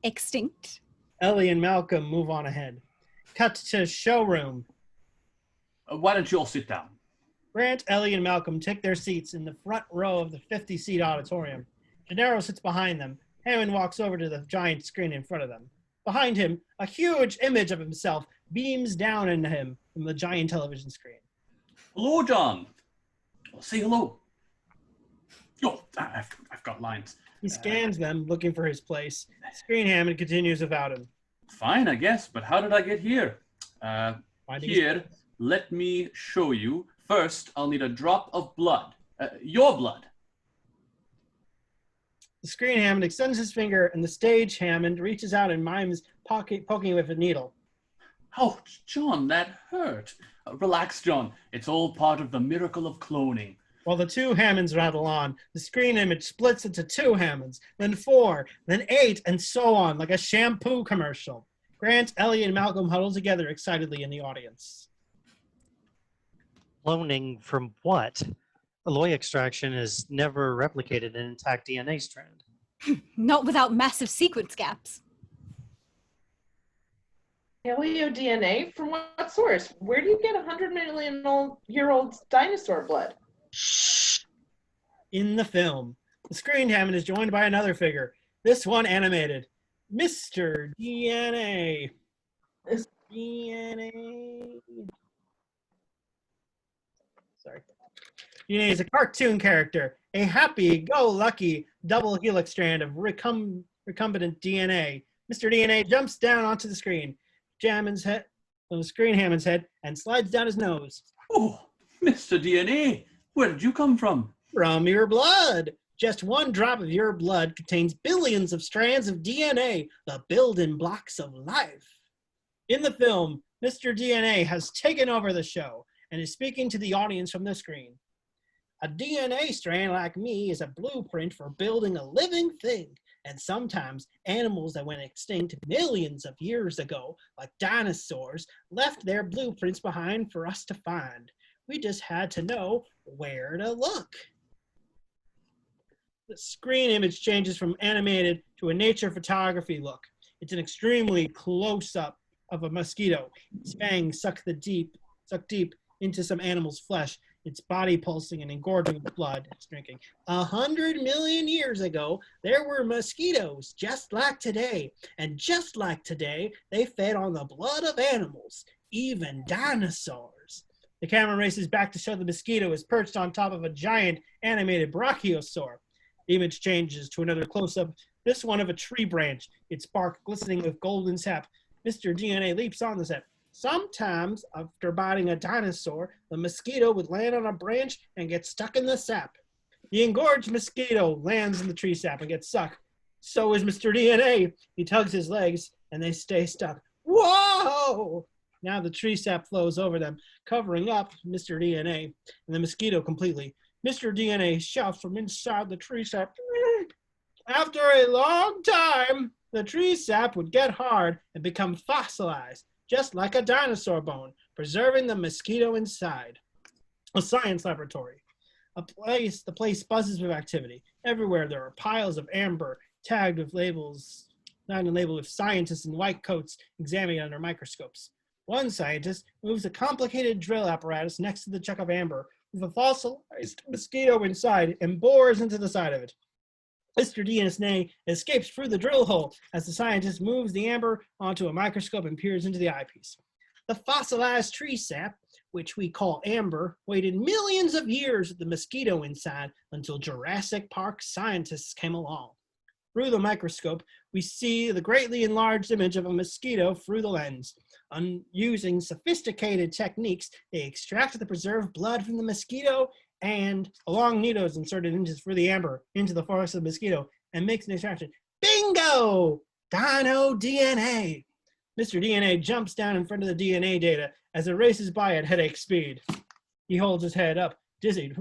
extinct?
Ellie and Malcolm move on ahead. Cut to showroom.
Why don't you all sit down?
Grant, Ellie, and Malcolm take their seats in the front row of the 50-seat auditorium. Gennaro sits behind them. Hammond walks over to the giant screen in front of them. Behind him, a huge image of himself beams down into him from the giant television screen.
Hello, John. Say hello. Oh, I've got lines.
He scans them, looking for his place. Screen Hammond continues without him.
Fine, I guess, but how did I get here? Here, let me show you. First, I'll need a drop of blood. Your blood.
The screen Hammond extends his finger, and the stage Hammond reaches out and mimes poking with a needle.
Oh, John, that hurt. Relax, John. It's all part of the miracle of cloning.
While the 2 Hammonds rattle on, the screen image splits into 2 Hammonds, then 4, then 8, and so on, like a shampoo commercial. Grant, Ellie, and Malcolm huddle together excitedly in the audience.
Cloning from what? Alloy extraction is never replicated an intact DNA strand.
Not without massive sequence gaps.
Paleo DNA? From what source? Where do you get 100-million-year-old dinosaur blood?
Shh.
In the film, the screen Hammond is joined by another figure, this one animated. Mr. DNA. DNA. Sorry. DNA is a cartoon character, a happy-go-lucky double helix strand of recombinant DNA. Mr. DNA jumps down onto the screen, Hammond's head, on the screen Hammond's head, and slides down his nose.
Oh, Mr. DNA, where did you come from?
From your blood. Just one drop of your blood contains billions of strands of DNA, the building blocks of life. In the film, Mr. DNA has taken over the show and is speaking to the audience from the screen. A DNA strand like me is a blueprint for building a living thing, and sometimes animals that went extinct millions of years ago, like dinosaurs, left their blueprints behind for us to find. We just had to know where to look. The screen image changes from animated to a nature photography look. It's an extremely close-up of a mosquito. Its fangs suck deep into some animal's flesh, its body pulsing and engorging with blood. It's drinking. 100 million years ago, there were mosquitoes just like today. And just like today, they fed on the blood of animals, even dinosaurs. The camera races back to show the mosquito is perched on top of a giant animated brachiosaur. The image changes to another close-up, this one of a tree branch, its bark glistening with golden sap. Mr. DNA leaps on the set. Sometimes, after biting a dinosaur, the mosquito would land on a branch and get stuck in the sap. The engorged mosquito lands in the tree sap and gets stuck. So is Mr. DNA. He tugs his legs, and they stay stuck. Whoa! Now the tree sap flows over them, covering up Mr. DNA and the mosquito completely. Mr. DNA shouts from inside the tree sap. After a long time, the tree sap would get hard and become fossilized, just like a dinosaur bone, preserving the mosquito inside. A science laboratory. The place buzzes with activity. Everywhere there are piles of amber tagged with labels, not labeled with scientists in white coats examining under microscopes. One scientist moves a complicated drill apparatus next to the chunk of amber with a fossilized mosquito inside and bores into the side of it. Mr. DNA escapes through the drill hole as the scientist moves the amber onto a microscope and peers into the eyepiece. The fossilized tree sap, which we call amber, waited millions of years with the mosquito inside until Jurassic Park scientists came along. Through the microscope, we see the greatly enlarged image of a mosquito through the lens. Using sophisticated techniques, they extracted the preserved blood from the mosquito and a long needle is inserted through the amber into the forest of the mosquito and makes an extraction. Bingo! Dino DNA! Mr. DNA jumps down in front of the DNA data as it races by at headache speed. He holds his head up, dizzy.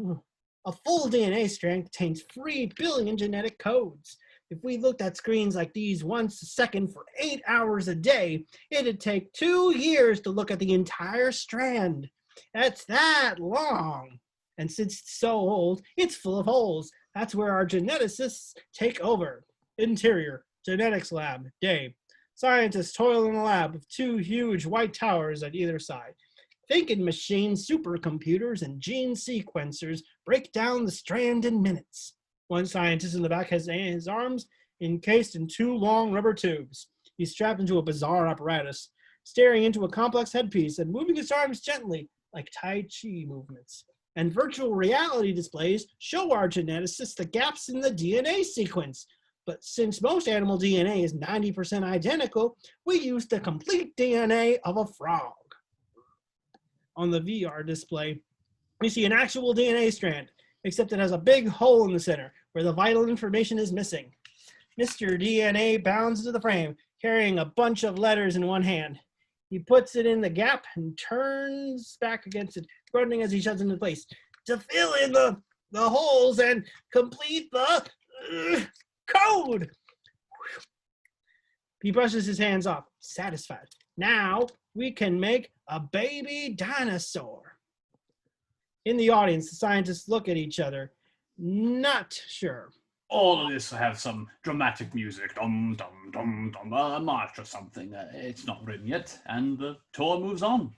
A full DNA strand contains 3 billion genetic codes. If we looked at screens like these once a second for 8 hours a day, it'd take 2 years to look at the entire strand. That's that long. And since it's so old, it's full of holes. That's where our geneticists take over. Interior, genetics lab, day. Scientists toil in a lab with 2 huge white towers at either side. Thinking machines, supercomputers, and gene sequencers break down the strand in minutes. One scientist in the back has his arms encased in 2 long rubber tubes. He's strapped into a bizarre apparatus, staring into a complex headpiece and moving his arms gently like Tai Chi movements. And virtual reality displays show our geneticists the gaps in the DNA sequence. But since most animal DNA is 90% identical, we use the complete DNA of a frog. On the VR display, we see an actual DNA strand, except it has a big hole in the center where the vital information is missing. Mr. DNA bounds into the frame, carrying a bunch of letters in one hand. He puts it in the gap and turns back against it, grunting as he shoves it into place to fill in the holes and complete the code. He brushes his hands off, satisfied. Now we can make a baby dinosaur. In the audience, the scientists look at each other, not sure.
All of this will have some dramatic music, dum dum dum dum, a march or something. It's not written yet, and the tour moves on.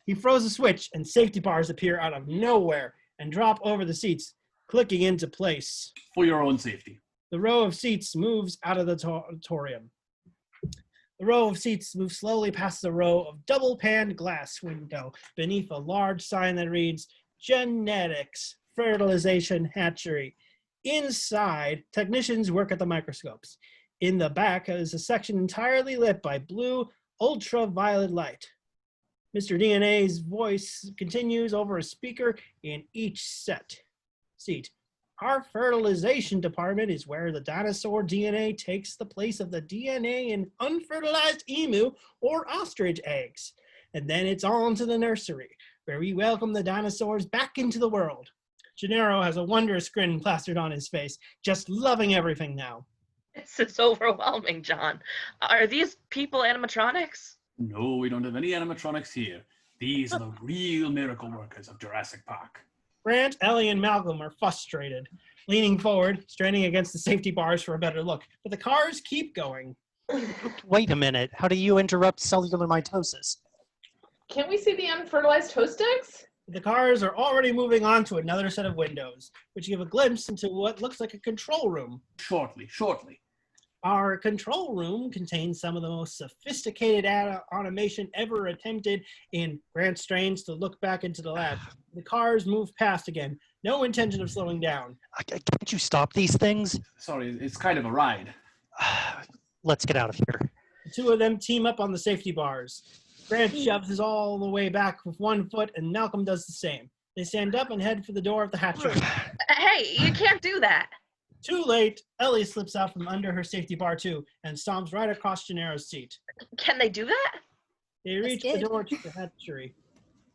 He throws a switch, and safety bars appear out of nowhere and drop over the seats, clicking into place.
For your own safety.
The row of seats moves out of the auditorium. The row of seats moves slowly past the row of double-paned glass window beneath a large sign that reads, Genetics, Fertilization Hatchery. Inside, technicians work at the microscopes. In the back is a section entirely lit by blue, ultraviolet light. Mr. DNA's voice continues over a speaker in each seat. Our fertilization department is where the dinosaur DNA takes the place of the DNA in unfertilized emu or ostrich eggs. And then it's on to the nursery, where we welcome the dinosaurs back into the world. Gennaro has a wondrous grin plastered on his face, just loving everything now.
It's overwhelming, John. Are these people animatronics?
No, we don't have any animatronics here. These are the real miracle workers of Jurassic Park.
Grant, Ellie, and Malcolm are frustrated, leaning forward, straining against the safety bars for a better look. But the cars keep going.
Wait a minute. How do you interrupt cellular mitosis?
Can we see the unfertilized host eggs?
The cars are already moving on to another set of windows, which give a glimpse into what looks like a control room.
Shortly.
Our control room contains some of the most sophisticated automation ever attempted in Grant strains to look back into the lab. The cars move past again. No intention of slowing down.
Can't you stop these things?
Sorry, it's kind of a ride.
Let's get out of here.
The two of them team up on the safety bars. Grant shoves his all the way back with one foot, and Malcolm does the same. They stand up and head for the door of the hatchery.
Hey, you can't do that.
Too late, Ellie slips out from under her safety bar too and stomps right across Gennaro's seat.
Can they do that?
They reach the door to the hatchery.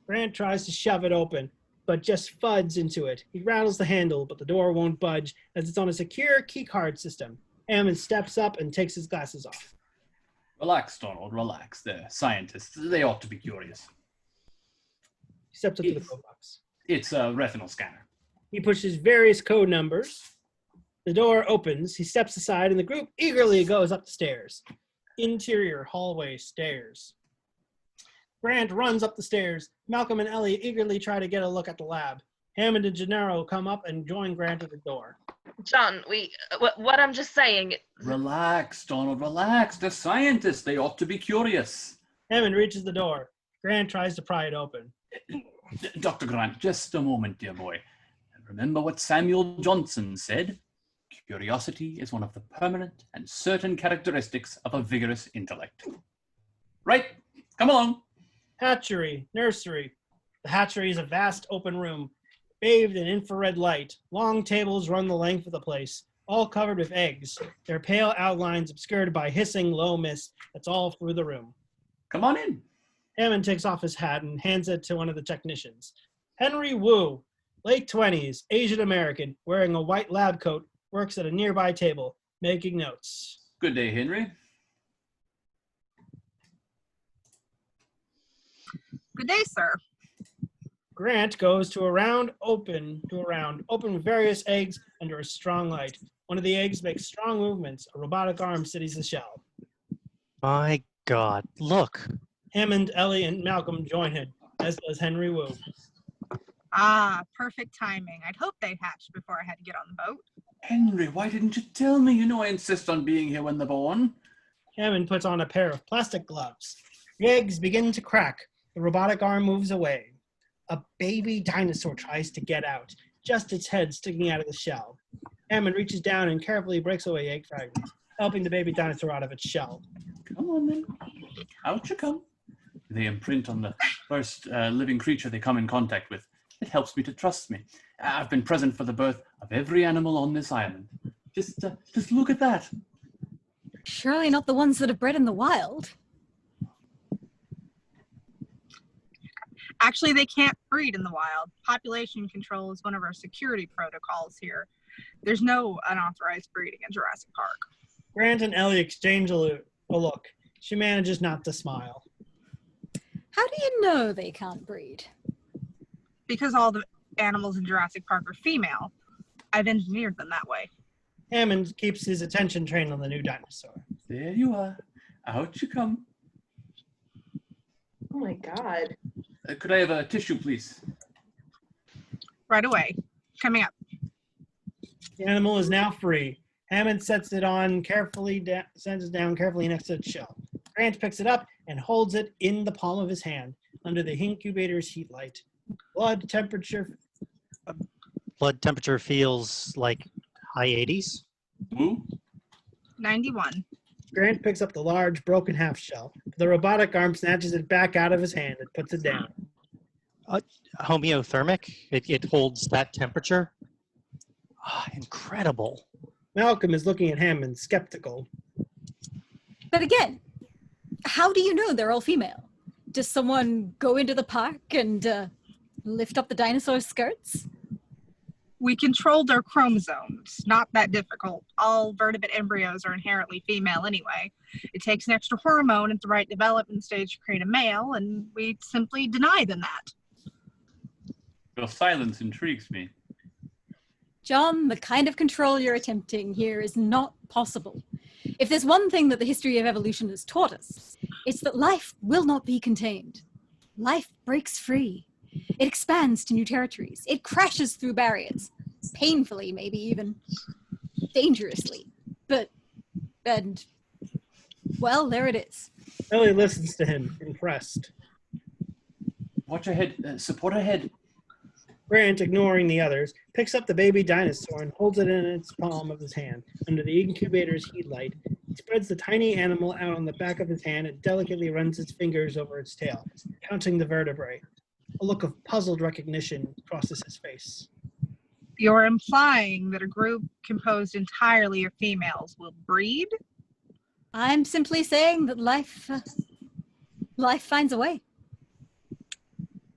Grant tries to shove it open, but just fuds into it. He rattles the handle, but the door won't budge as it's on a secure keycard system. Hammond steps up and takes his glasses off.
Relax, Donald, relax. They're scientists. They ought to be curious.
He steps up to the code box.
It's a retinal scanner.
He pushes various code numbers. The door opens. He steps aside, and the group eagerly goes up the stairs. Interior hallway stairs. Grant runs up the stairs. Malcolm and Ellie eagerly try to get a look at the lab. Hammond and Gennaro come up and join Grant at the door.
John, what I'm just saying...
Relax, Donald, relax. They're scientists. They ought to be curious.
Hammond reaches the door. Grant tries to pry it open.
Dr. Grant, just a moment, dear boy. Remember what Samuel Johnson said? Curiosity is one of the permanent and certain characteristics of a vigorous intellect. Right, come along.
Hatchery, nursery. The hatchery is a vast open room, bathed in infrared light. Long tables run the length of the place, all covered with eggs, their pale outlines obscured by hissing low mist that's all through the room.
Come on in.
Hammond takes off his hat and hands it to one of the technicians. Henry Wu, late 20s, Asian American, wearing a white lab coat, works at a nearby table, making notes.
Good day, Henry.
Good day, sir.
Grant goes to a round open with various eggs under a strong light. One of the eggs makes strong movements. A robotic arm steadies the shell.
My God, look.
Hammond, Ellie, and Malcolm join him, as does Henry Wu.
Ah, perfect timing. I'd hoped they hatched before I had to get on the boat.
Henry, why didn't you tell me? You know I insist on being here when they're born.
Hammond puts on a pair of plastic gloves. The eggs begin to crack. The robotic arm moves away. A baby dinosaur tries to get out, just its head sticking out of the shell. Hammond reaches down and carefully breaks away egg fragments, helping the baby dinosaur out of its shell.
Come on, then. Out you come. They imprint on the first living creature they come in contact with. It helps me to trust me. I've been present for the birth of every animal on this island. Just look at that.
Surely not the ones that are bred in the wild.
Actually, they can't breed in the wild. Population control is one of our security protocols here. There's no unauthorized breeding in Jurassic Park.
Grant and Ellie exchange a look. She manages not to smile.
How do you know they can't breed?
Because all the animals in Jurassic Park are female. I've engineered them that way.
Hammond keeps his attention trained on the new dinosaur.
There you are. Out you come.
Oh my God.
Could I have a tissue, please?
Right away. Coming up.
The animal is now free. Hammond sets it down carefully next to its shell. Grant picks it up and holds it in the palm of his hand under the incubator's heat light. Blood temperature
feels like high 80s.
Woo?
91.
Grant picks up the large broken half shell. The robotic arm snatches it back out of his hand and puts it down.
Homeothermic? It holds that temperature? Incredible.
Malcolm is looking at Hammond, skeptical.
But again, how do you know they're all female? Does someone go into the park and lift up the dinosaur skirts?
We controlled their chromosomes. Not that difficult. All vertebrate embryos are inherently female anyway. It takes an extra hormone at the right development stage to create a male, and we simply deny them that.
Your silence intrigues me.
John, the kind of control you're attempting here is not possible. If there's one thing that the history of evolution has taught us, it's that life will not be contained. Life breaks free. It expands to new territories. It crashes through barriers. Painfully, maybe even. Dangerously. Well, there it is.
Ellie listens to him, impressed.
Watch her head. Support her head.
Grant, ignoring the others, picks up the baby dinosaur and holds it in its palm of his hand under the incubator's heat light. He spreads the tiny animal out on the back of his hand and delicately runs its fingers over its tail, counting the vertebrae. A look of puzzled recognition crosses his face.
You're implying that a group composed entirely of females will breed?
I'm simply saying that life finds a way.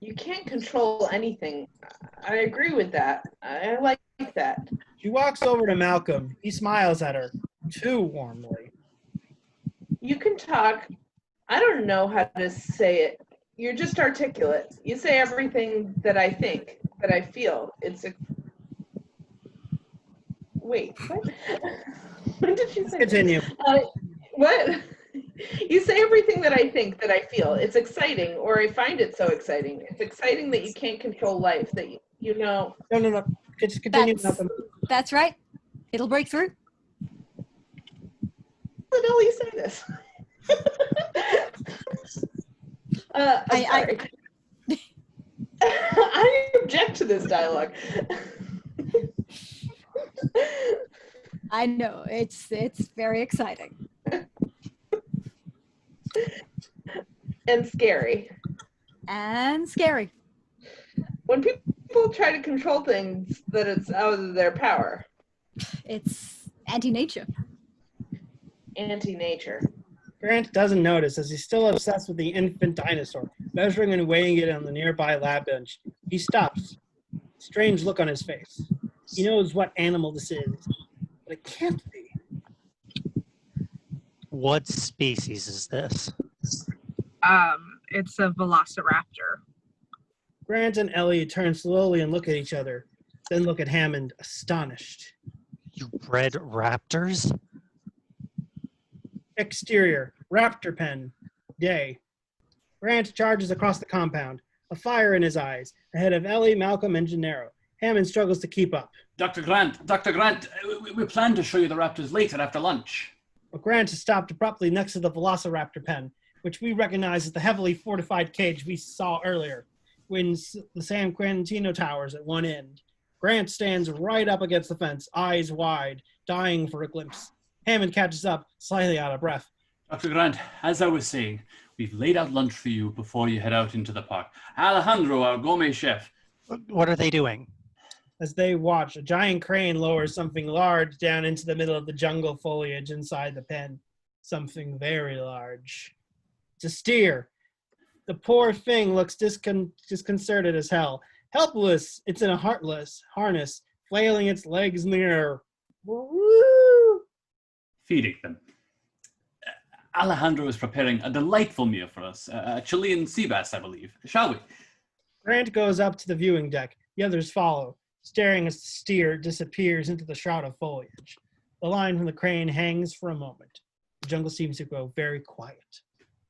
You can't control anything. I agree with that. I like that.
She walks over to Malcolm. He smiles at her, too warmly.
You can talk. I don't know how to say it. You're just articulate. You say everything that I think, that I feel. Wait, what? What did you say?
Continue.
What? You say everything that I think, that I feel. It's exciting, or I find it so exciting. It's exciting that you can't control life, that you know.
No. Just continue.
That's right. It'll break through.
Did Ellie say this? I'm sorry. I object to this dialogue.
I know, it's very exciting.
And scary.
And scary.
When people try to control things that it's out of their power.
It's anti-nature.
Anti-nature.
Grant doesn't notice as he's still obsessed with the infant dinosaur, measuring and weighing it on the nearby lab bench. He stops. Strange look on his face. He knows what animal this is, but it can't be.
What species is this?
It's a velociraptor.
Grant and Ellie turn slowly and look at each other, then look at Hammond, astonished.
You bred raptors?
Exterior, raptor pen, day. Grant charges across the compound, a fire in his eyes, ahead of Ellie, Malcolm, and Gennaro. Hammond struggles to keep up.
Dr. Grant, we plan to show you the raptors later after lunch.
But Grant is stopped abruptly next to the velociraptor pen, which we recognize as the heavily fortified cage we saw earlier, when the San Quintino Towers at one end. Grant stands right up against the fence, eyes wide, dying for a glimpse. Hammond catches up, slightly out of breath.
Dr. Grant, as I was saying, we've laid out lunch for you before you head out into the park. Alejandro, our gourmet chef.
What are they doing?
As they watch, a giant crane lowers something large down into the middle of the jungle foliage inside the pen. Something very large. It's a steer. The poor thing looks disconcerted as hell. Helpless, it's in a heartless harness, flailing its legs in the air. Woo!
Feeding them. Alejandro is preparing a delightful meal for us, a Chilean sea bass, I believe. Shall we?
Grant goes up to the viewing deck. The others follow, staring as the steer disappears into the shroud of foliage. The line from the crane hangs for a moment. The jungle seems to grow very quiet.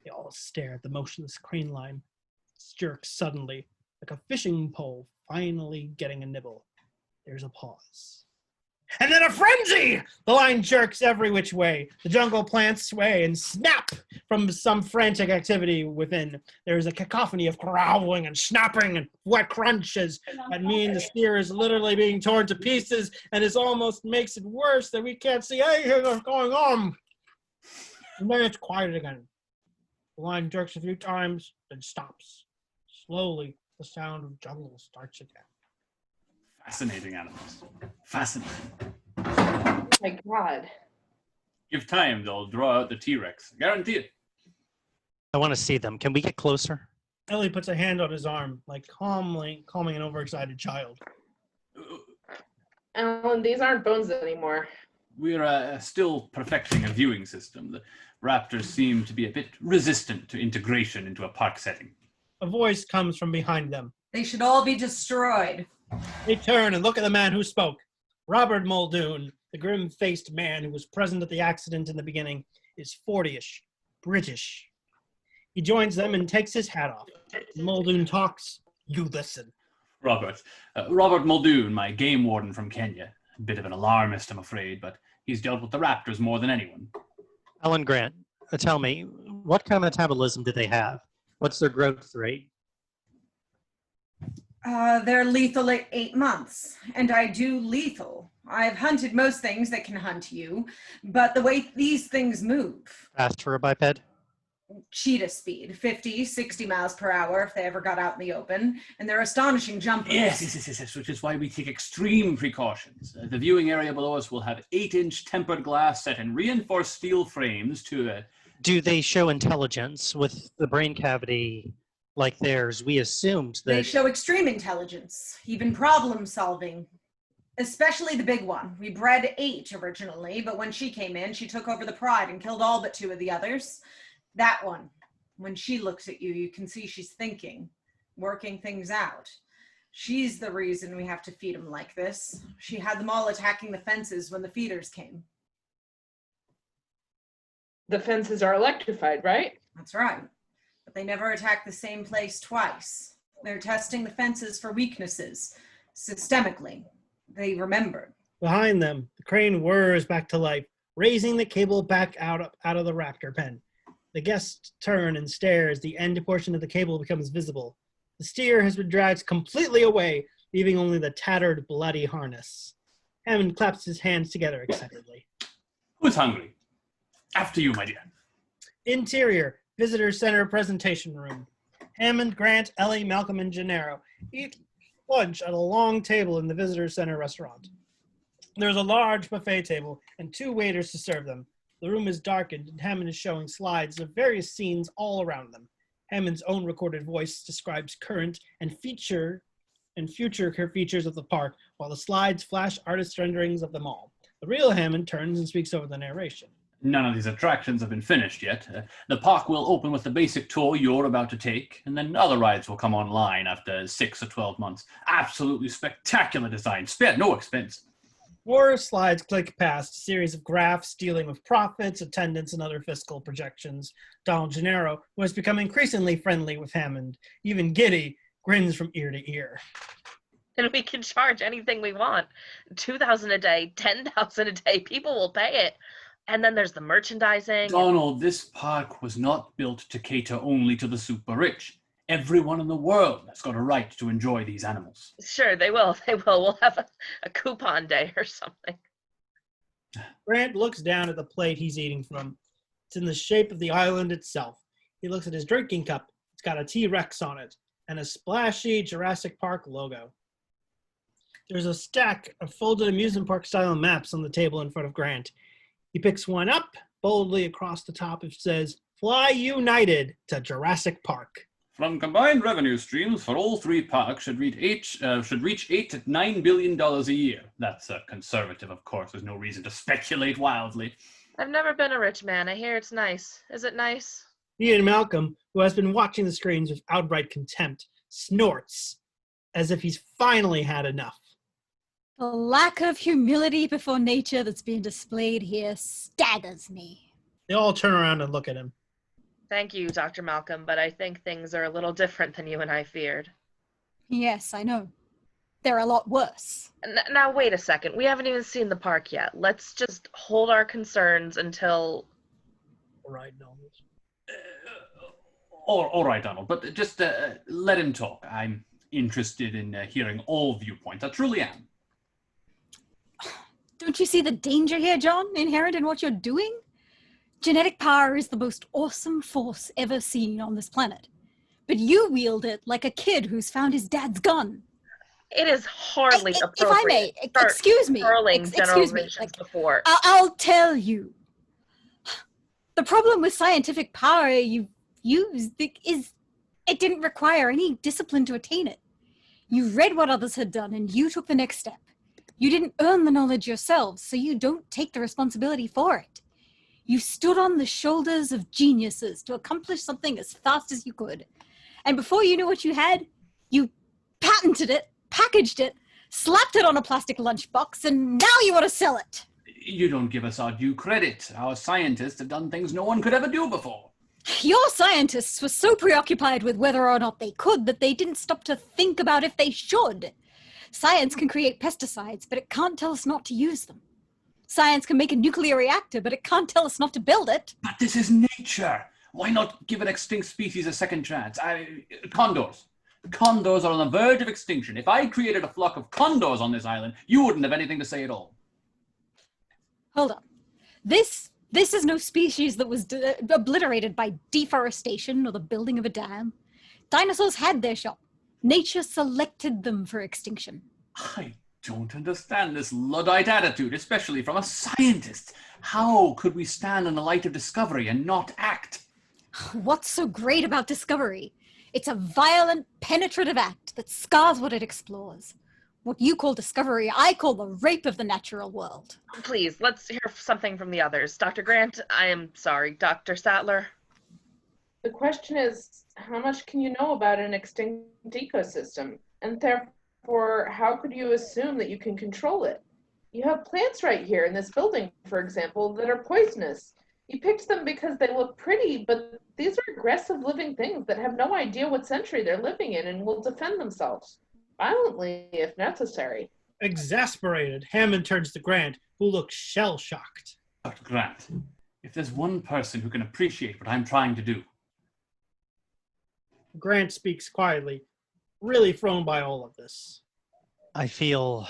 They all stare at the motionless crane line. It jerks suddenly, like a fishing pole finally getting a nibble. There's a pause. And then a frenzy! The line jerks every which way. The jungle plants sway and snap from some frantic activity within. There is a cacophony of growling and snapping and wet crunches that mean the steer is literally being torn to pieces, and it almost makes it worse that we can't see anything that's going on. And then it's quiet again. The line jerks a few times, then stops. Slowly, the sound of jungle starts again.
Fascinating animals. Fascinating.
Oh my God.
Give time, they'll draw out the T-Rex. Guarantee it.
I want to see them. Can we get closer?
Ellie puts a hand on his arm, like calming an overexcited child.
Alan, these aren't bones anymore.
We're still perfecting a viewing system. The raptors seem to be a bit resistant to integration into a park setting.
A voice comes from behind them.
They should all be destroyed.
They turn and look at the man who spoke. Robert Muldoon, the grim-faced man who was present at the accident in the beginning, is 40-ish, British. He joins them and takes his hat off. Muldoon talks. You listen.
Robert Muldoon, my game warden from Kenya. A bit of an alarmist, I'm afraid, but he's dealt with the raptors more than anyone.
Alan Grant, tell me, what kind of metabolism do they have? What's their growth rate?
They're lethal at 8 months, and I do lethal. I've hunted most things that can hunt you, but the way these things move,
Fast for a biped?
cheetah speed, 50, 60 miles per hour if they ever got out in the open, and they're astonishing jumpers.
Yes, which is why we take extreme precautions. The viewing area below us will have 8-inch tempered glass set in reinforced steel frames to...
Do they show intelligence with the brain cavity like theirs? We assumed that...
They show extreme intelligence, even problem solving, especially the big one. We bred 8 originally, but when she came in, she took over the pride and killed all but 2 of the others. That one, when she looks at you, you can see she's thinking, working things out. She's the reason we have to feed them like this. She had them all attacking the fences when the feeders came.
The fences are electrified, right?
That's right. But they never attack the same place twice. They're testing the fences for weaknesses, systemically. They remembered.
Behind them, the crane whirs back to life, raising the cable back out of the raptor pen. The guests turn and stare as the end portion of the cable becomes visible. The steer has been dragged completely away, leaving only the tattered, bloody harness. Hammond claps his hands together excitedly.
Who's hungry? After you, my dear.
Interior, visitor center presentation room. Hammond, Grant, Ellie, Malcolm, and Gennaro eat lunch at a long table in the visitor center restaurant. There's a large buffet table and 2 waiters to serve them. The room is darkened, and Hammond is showing slides of various scenes all around them. Hammond's own recorded voice describes current and future features of the park, while the slides flash artist renderings of them all. The real Hammond turns and speaks over the narration.
None of these attractions have been finished yet. The park will open with the basic tour you're about to take, and then other rides will come online after 6 or 12 months. Absolutely spectacular design, spared no expense.
4 slides click past a series of graphs dealing with profits, attendance, and other fiscal projections. Donald Gennaro, who has become increasingly friendly with Hammond, even giddy, grins from ear to ear.
And we can charge anything we want. $2,000 a day, $10,000 a day. People will pay it. And then there's the merchandising.
Donald, this park was not built to cater only to the super rich. Everyone in the world has got a right to enjoy these animals.
Sure, they will. They will. We'll have a coupon day or something.
Grant looks down at the plate he's eating from. It's in the shape of the island itself. He looks at his drinking cup. It's got a T-Rex on it and a splashy Jurassic Park logo. There's a stack of folded amusement park style maps on the table in front of Grant. He picks one up. Boldly across the top it says, "Fly United to Jurassic Park."
From combined revenue streams for all 3 parks should reach $8 to $9 billion a year. That's conservative, of course. There's no reason to speculate wildly.
I've never been a rich man. I hear it's nice. Is it nice?
He and Malcolm, who has been watching the screens with outright contempt, snorts as if he's finally had enough.
The lack of humility before nature that's being displayed here staggers me.
They all turn around and look at him.
Thank you, Dr. Malcolm, but I think things are a little different than you and I feared.
Yes, I know. They're a lot worse.
Now, wait a second. We haven't even seen the park yet. Let's just hold our concerns until...
All right, Donald.
All right, Donald, but just let him talk. I'm interested in hearing all viewpoints. I truly am.
Don't you see the danger here, John, inherent in what you're doing? Genetic power is the most awesome force ever seen on this planet. But you wield it like a kid who's found his dad's gun.
It is hardly appropriate.
If I may, excuse me.
Excuse me. Before.
I'll tell you. The problem with scientific power you've used is it didn't require any discipline to attain it. You read what others had done and you took the next step. You didn't earn the knowledge yourselves, so you don't take the responsibility for it. You stood on the shoulders of geniuses to accomplish something as fast as you could. And before you knew what you had, you patented it, packaged it, slapped it on a plastic lunchbox, and now you want to sell it.
You don't give us our due credit. Our scientists have done things no one could ever do before.
Your scientists were so preoccupied with whether or not they could that they didn't stop to think about if they should. Science can create pesticides, but it can't tell us not to use them. Science can make a nuclear reactor, but it can't tell us not to build it.
But this is nature. Why not give an extinct species a second chance? Condors. Condors are on the verge of extinction. If I created a flock of condors on this island, you wouldn't have anything to say at all.
Hold on. This is no species that was obliterated by deforestation or the building of a dam. Dinosaurs had their shot. Nature selected them for extinction.
I don't understand this Luddite attitude, especially from a scientist. How could we stand in the light of discovery and not act?
What's so great about discovery? It's a violent, penetrative act that scars what it explores. What you call discovery, I call the rape of the natural world.
Please, let's hear something from the others. Dr. Grant, I am sorry. Dr. Sattler?
The question is, how much can you know about an extinct ecosystem? And therefore, how could you assume that you can control it? You have plants right here in this building, for example, that are poisonous. You picked them because they look pretty, but these are aggressive living things that have no idea what century they're living in and will defend themselves. Violently, if necessary.
Exasperated, Hammond turns to Grant, who looks shell-shocked.
Dr. Grant, if there's one person who can appreciate what I'm trying to do.
Grant speaks quietly, really thrown by all of this.
I feel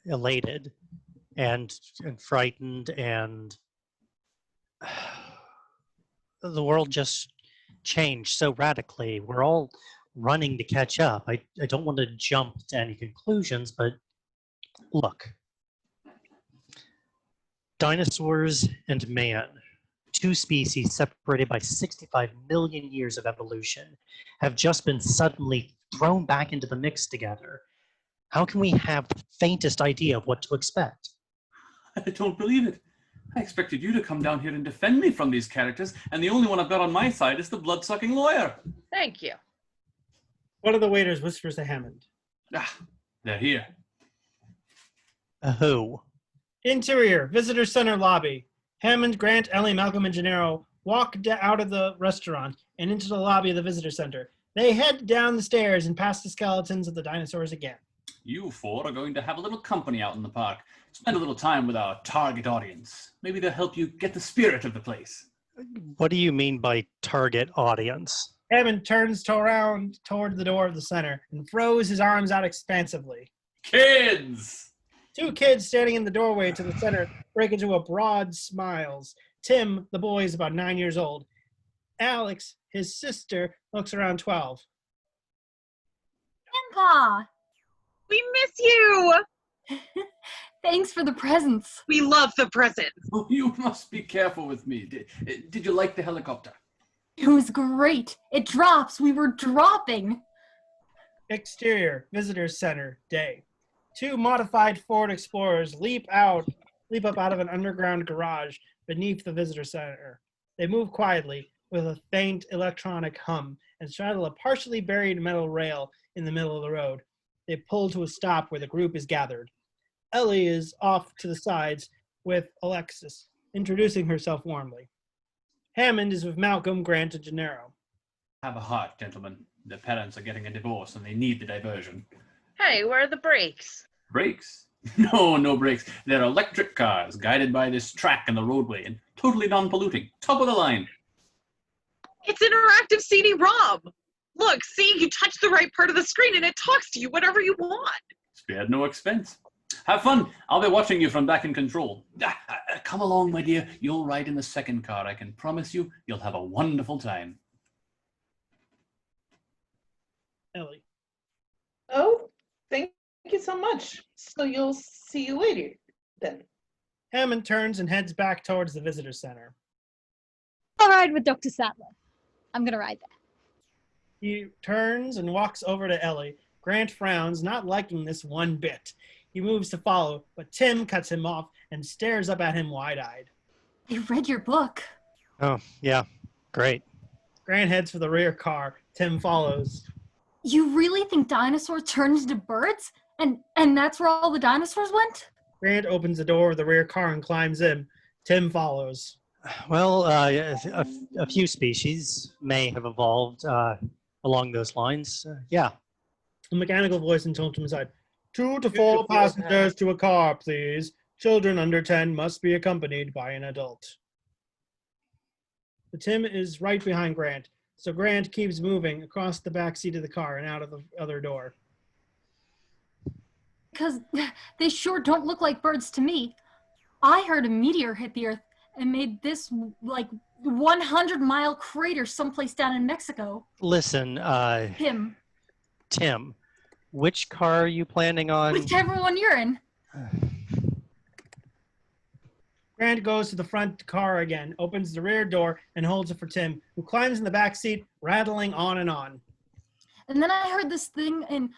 elated and frightened, and the world just changed so radically. We're all running to catch up. I don't want to jump to any conclusions, but look. Dinosaurs and man, two species separated by 65 million years of evolution, have just been suddenly thrown back into the mix together. How can we have the faintest idea of what to expect?
I don't believe it. I expected you to come down here and defend me from these characters, and the only one I've got on my side is the blood-sucking lawyer.
Thank you.
One of the waiters whispers to Hammond.
Ah, they're here.
Who?
Interior, visitor center lobby. Hammond, Grant, Ellie, Malcolm, and Gennaro walk out of the restaurant and into the lobby of the visitor center. They head down the stairs and past the skeletons of the dinosaurs again.
You four are going to have a little company out in the park. Spend a little time with our target audience. Maybe they'll help you get the spirit of the place.
What do you mean by target audience?
Hammond turns around toward the door of the center and throws his arms out expansively.
Kids!
Two kids standing in the doorway to the center break into a broad smiles. Tim, the boy, is about 9 years old. Alex, his sister, looks around 12.
Grandpa!
We miss you!
Thanks for the presents.
We love the presents.
Oh, you must be careful with me. Did you like the helicopter?
It was great. It drops. We were dropping.
Exterior, Visitors Center, day. Two modified Ford Explorers leap up out of an underground garage beneath the visitor center. They move quietly with a faint electronic hum and straddle a partially buried metal rail in the middle of the road. They pull to a stop where the group is gathered. Ellie is off to the sides with Alexis, introducing herself warmly. Hammond is with Malcolm, Grant, and Gennaro.
Have a heart, gentlemen. Their parents are getting a divorce and they need the diversion.
Hey, where are the brakes?
Brakes? No brakes. They're electric cars guided by this track in the roadway and totally non-polluting. Top of the line.
It's interactive CD-ROM. Look, see, you touch the right part of the screen and it talks to you whatever you want.
Spared no expense. Have fun. I'll be watching you from back in control. Come along, my dear. You'll ride in the second car. I can promise you, you'll have a wonderful time.
Ellie.
Oh, thank you so much. So you'll see you later, then.
Hammond turns and heads back towards the visitor center.
I'll ride with Dr. Sattler. I'm going to ride there.
He turns and walks over to Ellie. Grant frowns, not liking this one bit. He moves to follow, but Tim cuts him off and stares up at him wide-eyed.
I read your book.
Oh, yeah. Great.
Grant heads for the rear car. Tim follows.
You really think dinosaurs turned into birds? And that's where all the dinosaurs went?
Grant opens the door of the rear car and climbs in. Tim follows.
Well, a few species may have evolved along those lines. Yeah.
A mechanical voice intoned from inside. 2 to 4 passengers to a car, please. Children under 10 must be accompanied by an adult. The Tim is right behind Grant, so Grant keeps moving across the back seat of the car and out of the other door.
Because they sure don't look like birds to me. I heard a meteor hit the Earth and made this, like, 100-mile crater someplace down in Mexico.
Listen, Tim, which car are you planning on?
Whichever one you're in.
Grant goes to the front car again, opens the rear door, and holds it for Tim, who climbs in the back seat, rattling on and on.
And then I heard this thing in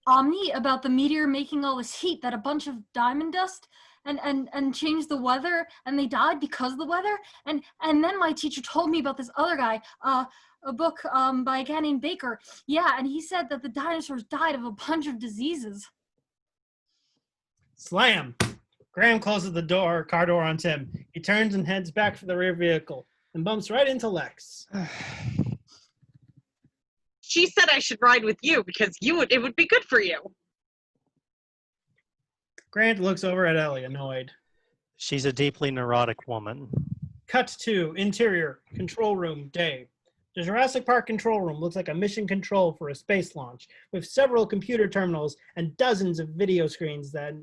Omni about the meteor making all this heat, that a bunch of diamond dust and changed the weather, and they died because of the weather. And then my teacher told me about this other guy, a book by a guy named Baker. Yeah, and he said that the dinosaurs died of a bunch of diseases.
Slam! Graham closes the car door on Tim. He turns and heads back for the rear vehicle and bumps right into Lex.
She said I should ride with you because it would be good for you.
Grant looks over at Ellie, annoyed.
She's a deeply neurotic woman.
Cut to interior, control room, day. The Jurassic Park control room looks like a mission control for a space launch, with several computer terminals and dozens of video screens that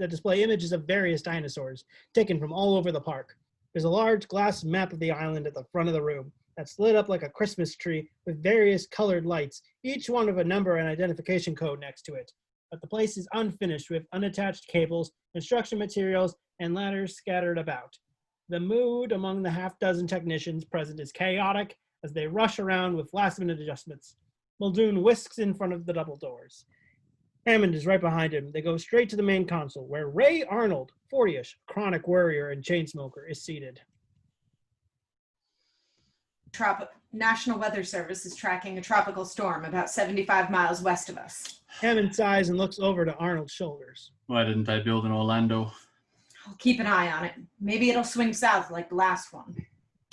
display images of various dinosaurs taken from all over the park. There's a large glass map of the island at the front of the room that's lit up like a Christmas tree with various colored lights, each one with a number and identification code next to it. But the place is unfinished with unattached cables, construction materials, and ladders scattered about. The mood among the half-dozen technicians present is chaotic as they rush around with last-minute adjustments. Muldoon whisks in front of the double doors. Hammond is right behind him. They go straight to the main console, where Ray Arnold, 40-ish, chronic worrier and chain smoker, is seated.
National Weather Service is tracking a tropical storm about 75 miles west of us.
Hammond sighs and looks over to Arnold's shoulders.
Why didn't I build in Orlando?
I'll keep an eye on it. Maybe it'll swing south like the last one.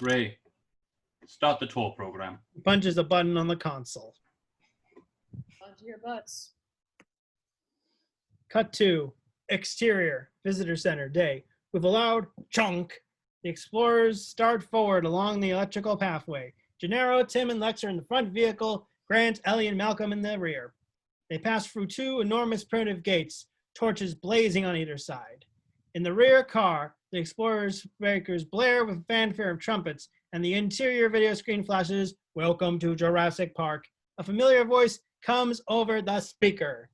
Ray, start the tour program.
He punches a button on the console.
Onto your butts.
Cut to exterior, visitor center, day. With a loud chunk, the explorers start forward along the electrical pathway. Gennaro, Tim, and Lex are in the front vehicle, Grant, Ellie, and Malcolm in the rear. They pass through two enormous primitive gates, torches blazing on either side. In the rear car, the explorers' breakers blare with fanfare of trumpets, and the interior video screen flashes, "Welcome to Jurassic Park." A familiar voice comes over the speaker.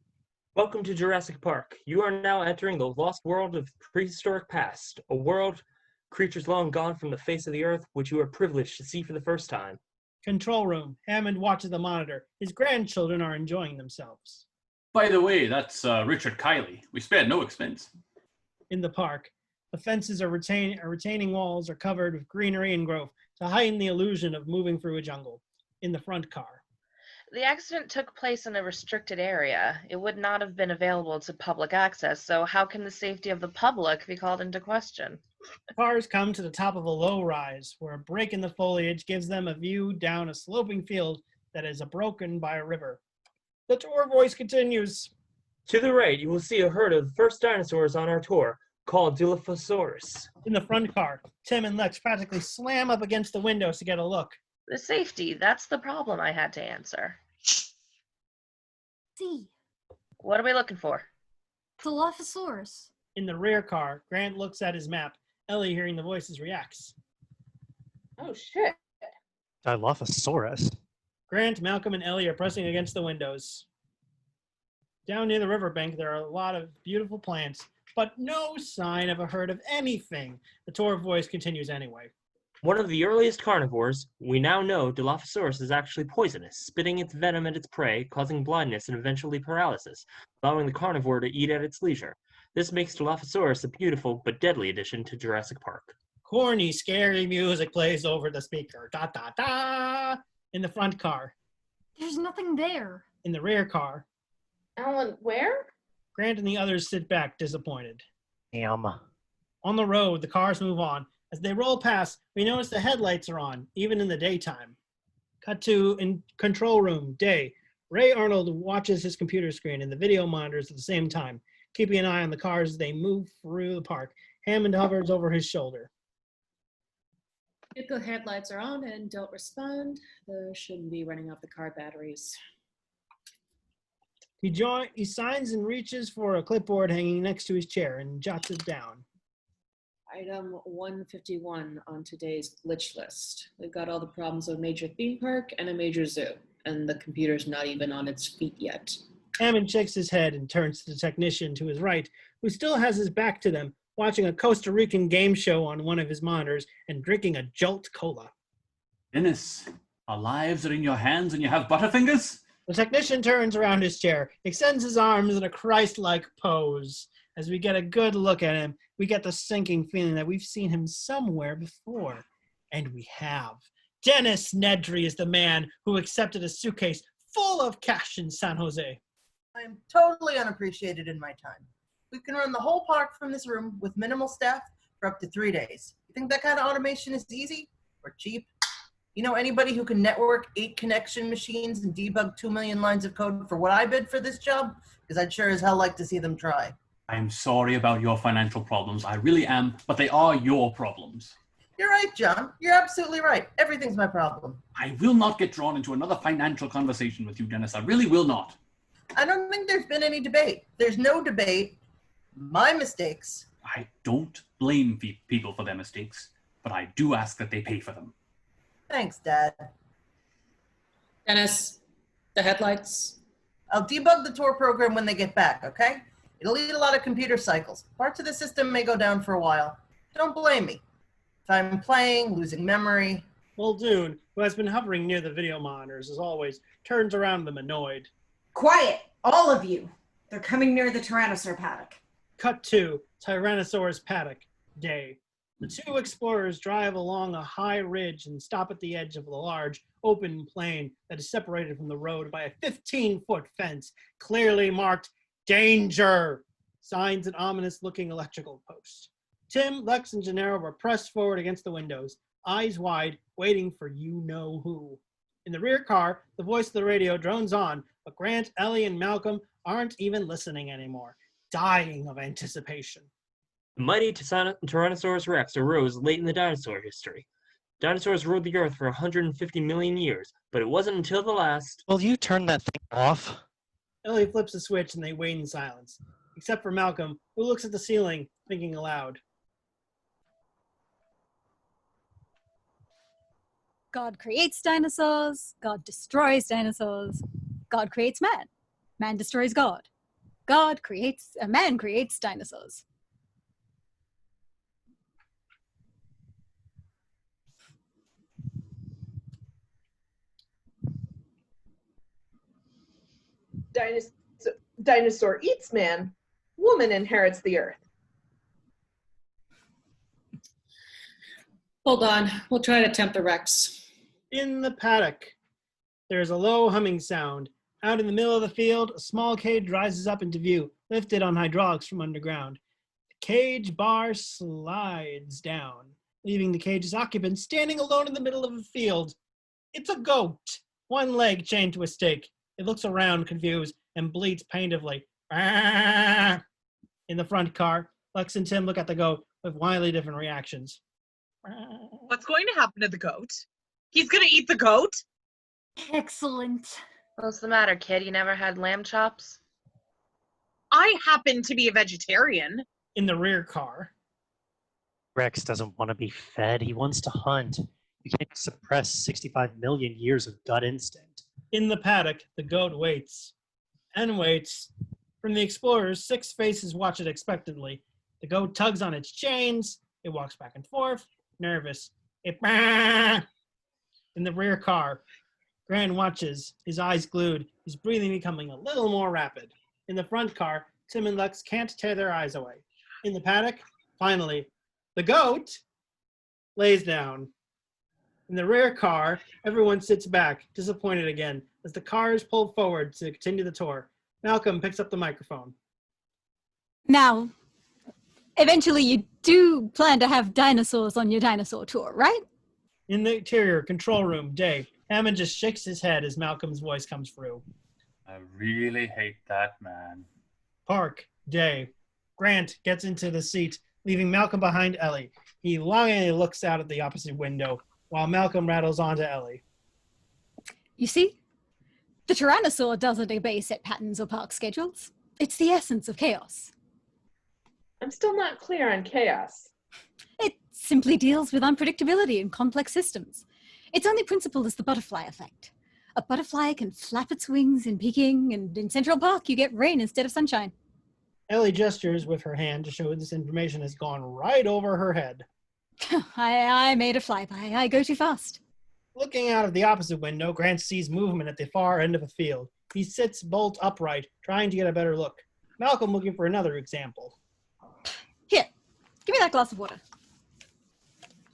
Welcome to Jurassic Park. You are now entering the lost world of prehistoric past, a world, creatures long gone from the face of the earth, which you are privileged to see for the first time.
Control room. Hammond watches the monitor. His grandchildren are enjoying themselves.
By the way, that's Richard Kiley. We spared no expense.
In the park, the fences are retaining walls are covered with greenery and growth to heighten the illusion of moving through a jungle. In the front car.
The accident took place in a restricted area. It would not have been available to public access, so how can the safety of the public be called into question?
Cars come to the top of a low rise, where a break in the foliage gives them a view down a sloping field that is broken by a river. The tour voice continues.
To the right, you will see a herd of the first dinosaurs on our tour, called Dilophosaurus.
In the front car, Tim and Lex practically slam up against the windows to get a look.
The safety, that's the problem I had to answer.
See.
What are we looking for?
Dilophosaurus.
In the rear car, Grant looks at his map. Ellie, hearing the voices, reacts.
Oh, shit.
Dilophosaurus?
Grant, Malcolm, and Ellie are pressing against the windows. Down near the riverbank, there are a lot of beautiful plants, but no sign of a herd of anything. The tour voice continues anyway.
One of the earliest carnivores, we now know Dilophosaurus is actually poisonous, spitting its venom at its prey, causing blindness and eventually paralysis, allowing the carnivore to eat at its leisure. This makes Dilophosaurus a beautiful but deadly addition to Jurassic Park.
Corny, scary music plays over the speaker. Da da da! In the front car.
There's nothing there.
In the rear car.
Alan, where?
Grant and the others sit back, disappointed.
Damn.
On the road, the cars move on. As they roll past, we notice the headlights are on, even in the daytime. Cut to in control room, day. Ray Arnold watches his computer screen and the video monitors at the same time, keeping an eye on the cars as they move through the park. Hammond hovers over his shoulder.
If the headlights are on and don't respond, they shouldn't be running off the car batteries.
He signs and reaches for a clipboard hanging next to his chair and jots it down.
Item 151 on today's glitch list. We've got all the problems of a major theme park and a major zoo, and the computer's not even on its feet yet.
Hammond shakes his head and turns to the technician to his right, who still has his back to them, watching a Costa Rican game show on one of his monitors and drinking a Jolt Cola.
Dennis, our lives are in your hands and you have butterfingers?
The technician turns around his chair, extends his arms in a Christ-like pose. As we get a good look at him, we get the sinking feeling that we've seen him somewhere before. And we have. Dennis Nedry is the man who accepted a suitcase full of cash in San Jose.
I am totally unappreciated in my time. We can run the whole park from this room with minimal staff for up to 3 days. You think that kind of automation is easy or cheap? You know anybody who can network 8 connection machines and debug 2 million lines of code for what I bid for this job? Because I'd sure as hell like to see them try.
I'm sorry about your financial problems. I really am, but they are your problems.
You're right, John. You're absolutely right. Everything's my problem.
I will not get drawn into another financial conversation with you, Dennis. I really will not.
I don't think there's been any debate. There's no debate. My mistakes.
I don't blame people for their mistakes, but I do ask that they pay for them.
Thanks, Dad.
Dennis, the headlights.
I'll debug the tour program when they get back, okay? It'll eat a lot of computer cycles. Parts of the system may go down for a while. Don't blame me. If I'm playing, losing memory.
Muldoon, who has been hovering near the video monitors as always, turns around them annoyed.
Quiet, all of you. They're coming near the Tyrannosaur paddock.
Cut to Tyrannosaurus paddock, day. The two explorers drive along a high ridge and stop at the edge of the large, open plain that is separated from the road by a 15-foot fence, clearly marked Danger! Signs and ominous-looking electrical posts. Tim, Lex, and Gennaro were pressed forward against the windows, eyes wide, waiting for you-know-who. In the rear car, the voice of the radio drones on, but Grant, Ellie, and Malcolm aren't even listening anymore, dying of anticipation.
The mighty Tyrannosaurus rex arose late in the dinosaur history. Dinosaurs ruled the earth for 150 million years, but it wasn't until the last...
Will you turn that thing off?
Ellie flips a switch and they wait in silence, except for Malcolm, who looks at the ceiling, thinking aloud.
God creates dinosaurs. God destroys dinosaurs. God creates man. Man destroys God. Man creates dinosaurs.
Dinosaur eats man. Woman inherits the earth.
Hold on, we'll try to tempt the Rex.
In the paddock, there is a low humming sound. Out in the middle of the field, a small cage rises up into view, lifted on hydraulics from underground. The cage bar slides down, leaving the cage's occupant standing alone in the middle of the field. It's a goat, one leg chained to a stake. It looks around, confused, and bleats plaintively. Ah! In the front car, Lex and Tim look at the goat with wildly different reactions.
What's going to happen to the goat? He's going to eat the goat?
Excellent.
What's the matter, kid? You never had lamb chops?
I happen to be a vegetarian.
In the rear car,
Rex doesn't want to be fed. He wants to hunt. You can't suppress 65 million years of gut instinct.
in the paddock, the goat waits and waits. From the explorers, 6 faces watch it expectantly. The goat tugs on its chains. It walks back and forth, nervous. It in the rear car. Grant watches, his eyes glued, his breathing becoming a little more rapid. In the front car, Tim and Lex can't tear their eyes away. In the paddock, finally, the goat lays down. In the rear car, everyone sits back, disappointed again, as the car is pulled forward to continue the tour. Malcolm picks up the microphone.
Now, eventually you do plan to have dinosaurs on your dinosaur tour, right?
In the interior control room, Day. Hammond just shakes his head as Malcolm's voice comes through.
I really hate that man.
Park, Day. Grant gets into the seat, leaving Malcolm behind Ellie. He longingly looks out at the opposite window, while Malcolm rattles on to Ellie.
You see, the Tyrannosaur doesn't obey set patterns or park schedules. It's the essence of chaos.
I'm still not clear on chaos.
It simply deals with unpredictability in complex systems. Its only principle is the butterfly effect. A butterfly can flap its wings in Peking, and in Central Park you get rain instead of sunshine.
Ellie gestures with her hand to show this information has gone right over her head.
I made a flyby. I go too fast.
Looking out of the opposite window, Grant sees movement at the far end of the field. He sits bolt upright, trying to get a better look. Malcolm looking for another example.
Here, give me that glass of water.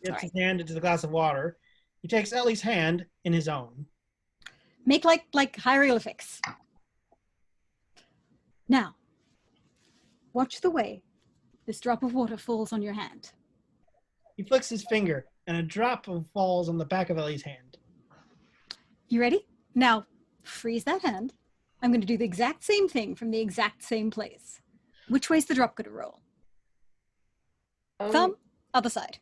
He gets his hand into the glass of water. He takes Ellie's hand in his own.
Make like hieroglyphics. Now, watch the way this drop of water falls on your hand.
He flicks his finger, and a drop falls on the back of Ellie's hand.
You ready? Now, freeze that hand. I'm going to do the exact same thing from the exact same place. Which way's the drop going to roll? Thumb, other side.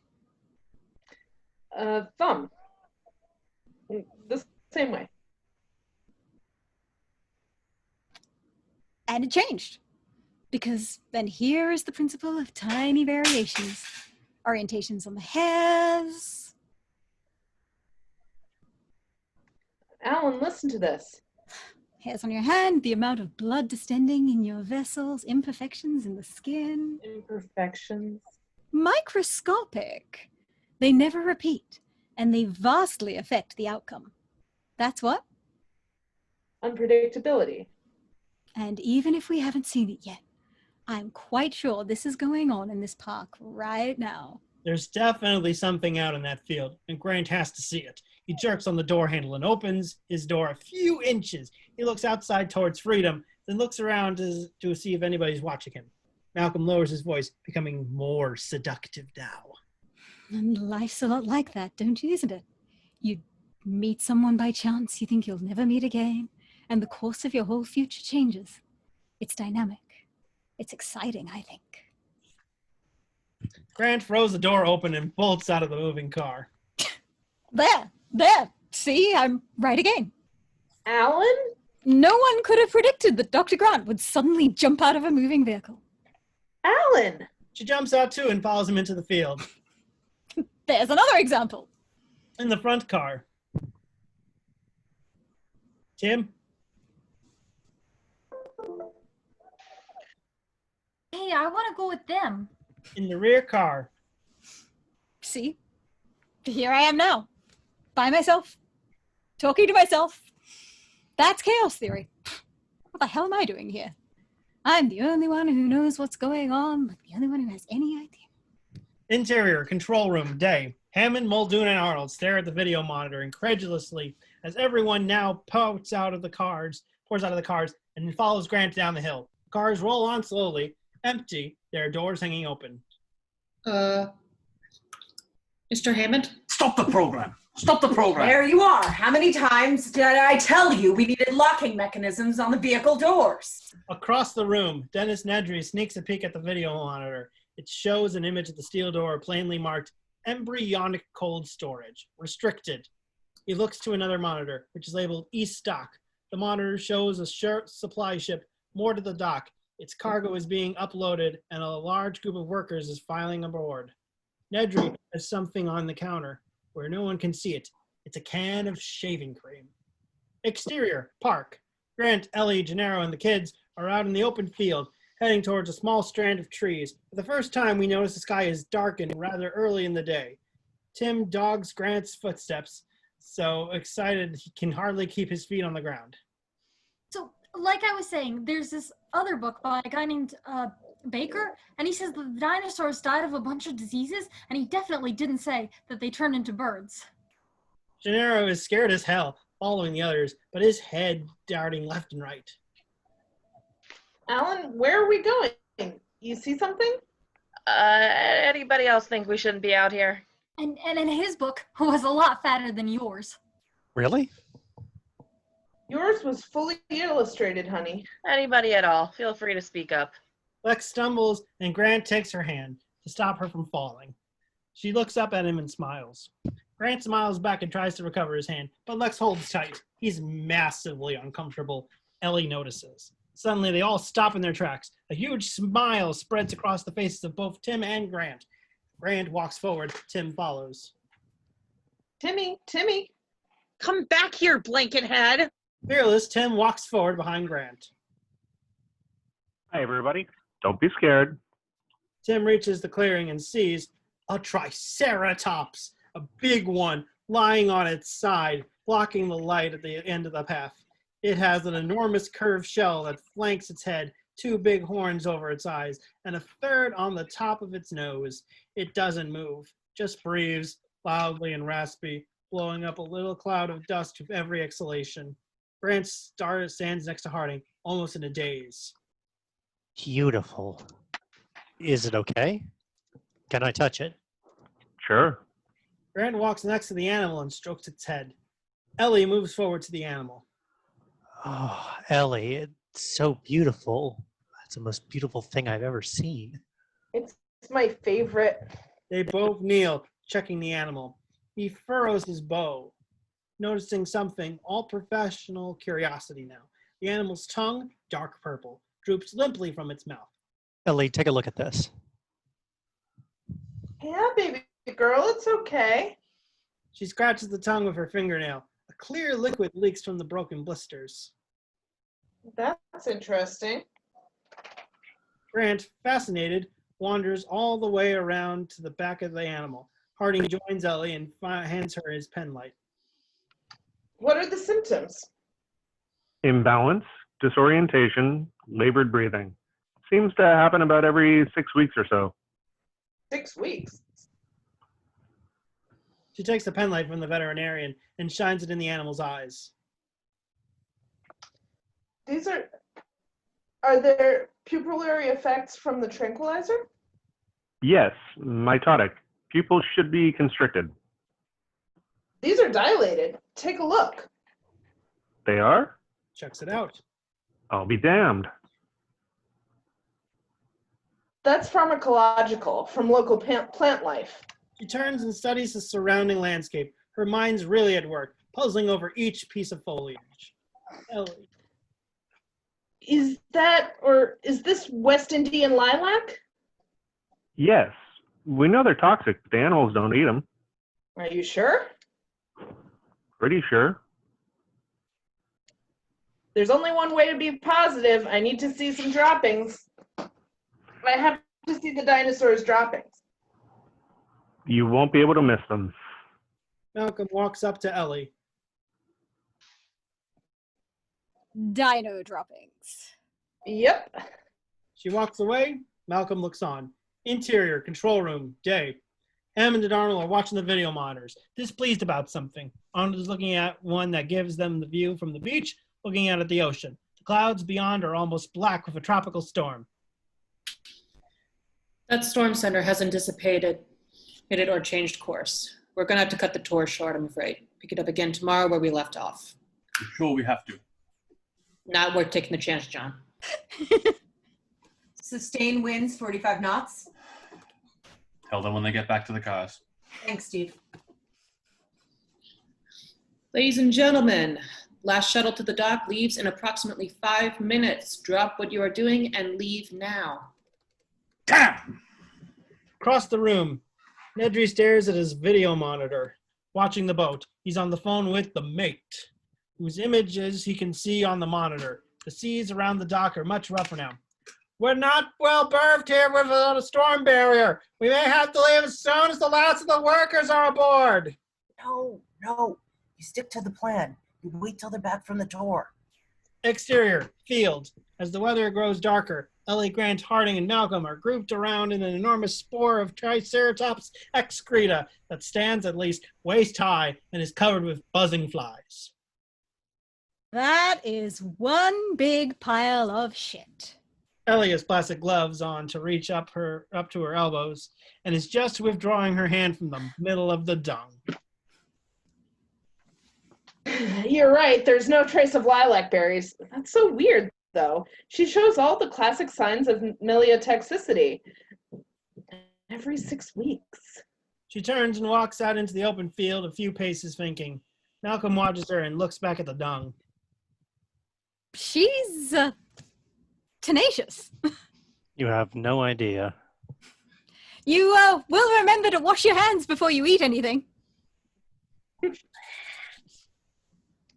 Thumb. The same way.
And it changed. Because then here is the principle of tiny variations. Orientations on the hairs.
Alan, listen to this.
Hairs on your hand, the amount of blood distending in your vessels, imperfections in the skin.
Imperfections.
Microscopic. They never repeat, and they vastly affect the outcome. That's what?
Unpredictability.
And even if we haven't seen it yet, I'm quite sure this is going on in this park right now.
There's definitely something out in that field, and Grant has to see it. He jerks on the door handle and opens his door a few inches. He looks outside towards freedom, then looks around to see if anybody's watching him. Malcolm lowers his voice, becoming more seductive now.
And life's a lot like that, don't you, isn't it? You meet someone by chance you think you'll never meet again, and the course of your whole future changes. It's dynamic. It's exciting, I think.
Grant throws the door open and bolts out of the moving car.
There. See, I'm right again.
Alan?
No one could have predicted that Dr. Grant would suddenly jump out of a moving vehicle.
Alan!
She jumps out too and follows him into the field.
There's another example.
In the front car. Tim?
Hey, I want to go with them.
In the rear car.
See? Here I am now. By myself. Talking to myself. That's chaos theory. What the hell am I doing here? I'm the only one who knows what's going on, but the only one who has any idea.
Interior, control room, day. Hammond, Muldoon, and Arnold stare at the video monitor incredulously as everyone now pours out of the cars, and then follows Grant down the hill. Cars roll on slowly, empty, their doors hanging open.
Mr. Hammond?
Stop the program! Stop the program!
There you are. How many times did I tell you we needed locking mechanisms on the vehicle doors?
Across the room, Dennis Nedry sneaks a peek at the video monitor. It shows an image of the steel door plainly marked embryonic cold storage, restricted. He looks to another monitor, which is labeled East Stock. The monitor shows a supply ship moored to the dock. Its cargo is being uploaded, and a large group of workers is filing aboard. Nedry has something on the counter where no one can see it. It's a can of shaving cream. Exterior, park. Grant, Ellie, Gennaro, and the kids are out in the open field, heading towards a small strand of trees. For the first time, we notice the sky is darkened rather early in the day. Tim dogs Grant's footsteps, so excited he can hardly keep his feet on the ground.
So, like I was saying, there's this other book by a guy named Baker, and he says the dinosaurs died of a bunch of diseases, and he definitely didn't say that they turned into birds.
Gennaro is scared as hell, following the others, but his head darting left and right.
Alan, where are we going? You see something?
Anybody else think we shouldn't be out here?
And his book was a lot fatter than yours.
Really?
Yours was fully illustrated, honey.
Anybody at all, feel free to speak up.
Lex stumbles, and Grant takes her hand to stop her from falling. She looks up at him and smiles. Grant smiles back and tries to recover his hand, but Lex holds tight. He's massively uncomfortable. Ellie notices. Suddenly, they all stop in their tracks. A huge smile spreads across the faces of both Tim and Grant. Grant walks forward. Tim follows.
Timmy, come back here, blanket head.
Fearless, Tim walks forward behind Grant.
Hi, everybody. Don't be scared.
Tim reaches the clearing and sees a triceratops, a big one, lying on its side, blocking the light at the end of the path. It has an enormous curved shell that flanks its head, 2 big horns over its eyes, and a third on the top of its nose. It doesn't move, just breathes, loudly and raspy, blowing up a little cloud of dust with every exhalation. Grant stands next to Harding, almost in a daze.
Beautiful. Is it okay? Can I touch it?
Sure.
Grant walks next to the animal and strokes its head. Ellie moves forward to the animal.
Oh, Ellie, it's so beautiful. That's the most beautiful thing I've ever seen.
It's my favorite.
They both kneel, checking the animal. He furrows his bow, noticing something, all professional curiosity now. The animal's tongue, dark purple, droops limply from its mouth.
Ellie, take a look at this.
Yeah, baby girl, it's okay.
She scratches the tongue with her fingernail. A clear liquid leaks from the broken blisters.
That's interesting.
Grant, fascinated, wanders all the way around to the back of the animal. Harding joins Ellie and hands her his penlight.
What are the symptoms?
Imbalance, disorientation, labored breathing. Seems to happen about every 6 weeks or so.
6 weeks.
She takes the penlight from the veterinarian and shines it in the animal's eyes.
Are there pupillary effects from the tranquilizer?
Yes, mitotic. Pupils should be constricted.
These are dilated. Take a look.
They are?
Checks it out.
I'll be damned.
That's pharmacological from local plant life.
She turns and studies the surrounding landscape. Her mind's really at work, puzzling over each piece of foliage. Ellie.
Is this West Indian lilac?
Yes. We know they're toxic, but the animals don't eat them.
Are you sure?
Pretty sure.
There's only one way to be positive. I need to see some droppings. I have to see the dinosaurs' droppings.
You won't be able to miss them.
Malcolm walks up to Ellie.
Dino droppings.
Yep.
She walks away. Malcolm looks on. Interior, control room, day. Hammond and Arnold are watching the video monitors, displeased about something. Arnold is looking at one that gives them the view from the beach, looking out at the ocean. The clouds beyond are almost black with a tropical storm.
That storm center hasn't dissipated or changed course. We're going to have to cut the tour short, I'm afraid. Pick it up again tomorrow where we left off.
I'm sure we have to.
Not worth taking the chance, John.
Sustained winds, 45 knots.
Tell them when they get back to the cars.
Thanks, Steve.
Ladies and gentlemen, last shuttle to the dock leaves in approximately 5 minutes. Drop what you are doing and leave now.
Damn!
Across the room, Nedry stares at his video monitor, watching the boat. He's on the phone with the mate, whose images he can see on the monitor. The seas around the dock are much rougher now. We're not well berthed here without a storm barrier. We may have to leave as soon as the last of the workers are aboard.
No. You stick to the plan. You wait till they're back from the tour.
Exterior, field. As the weather grows darker, Ellie, Grant, Harding, and Malcolm are grouped around in an enormous spore of Triceratops excreta that stands at least waist high and is covered with buzzing flies.
That is one big pile of shit.
Ellie has plastic gloves on to reach up to her elbows and is just withdrawing her hand from the middle of the dung.
You're right. There's no trace of lilac berries. That's so weird, though. She shows all the classic signs of miliotoxicity. Every 6 weeks.
She turns and walks out into the open field a few paces thinking. Malcolm watches her and looks back at the dung.
She's tenacious.
You have no idea.
You will remember to wash your hands before you eat anything.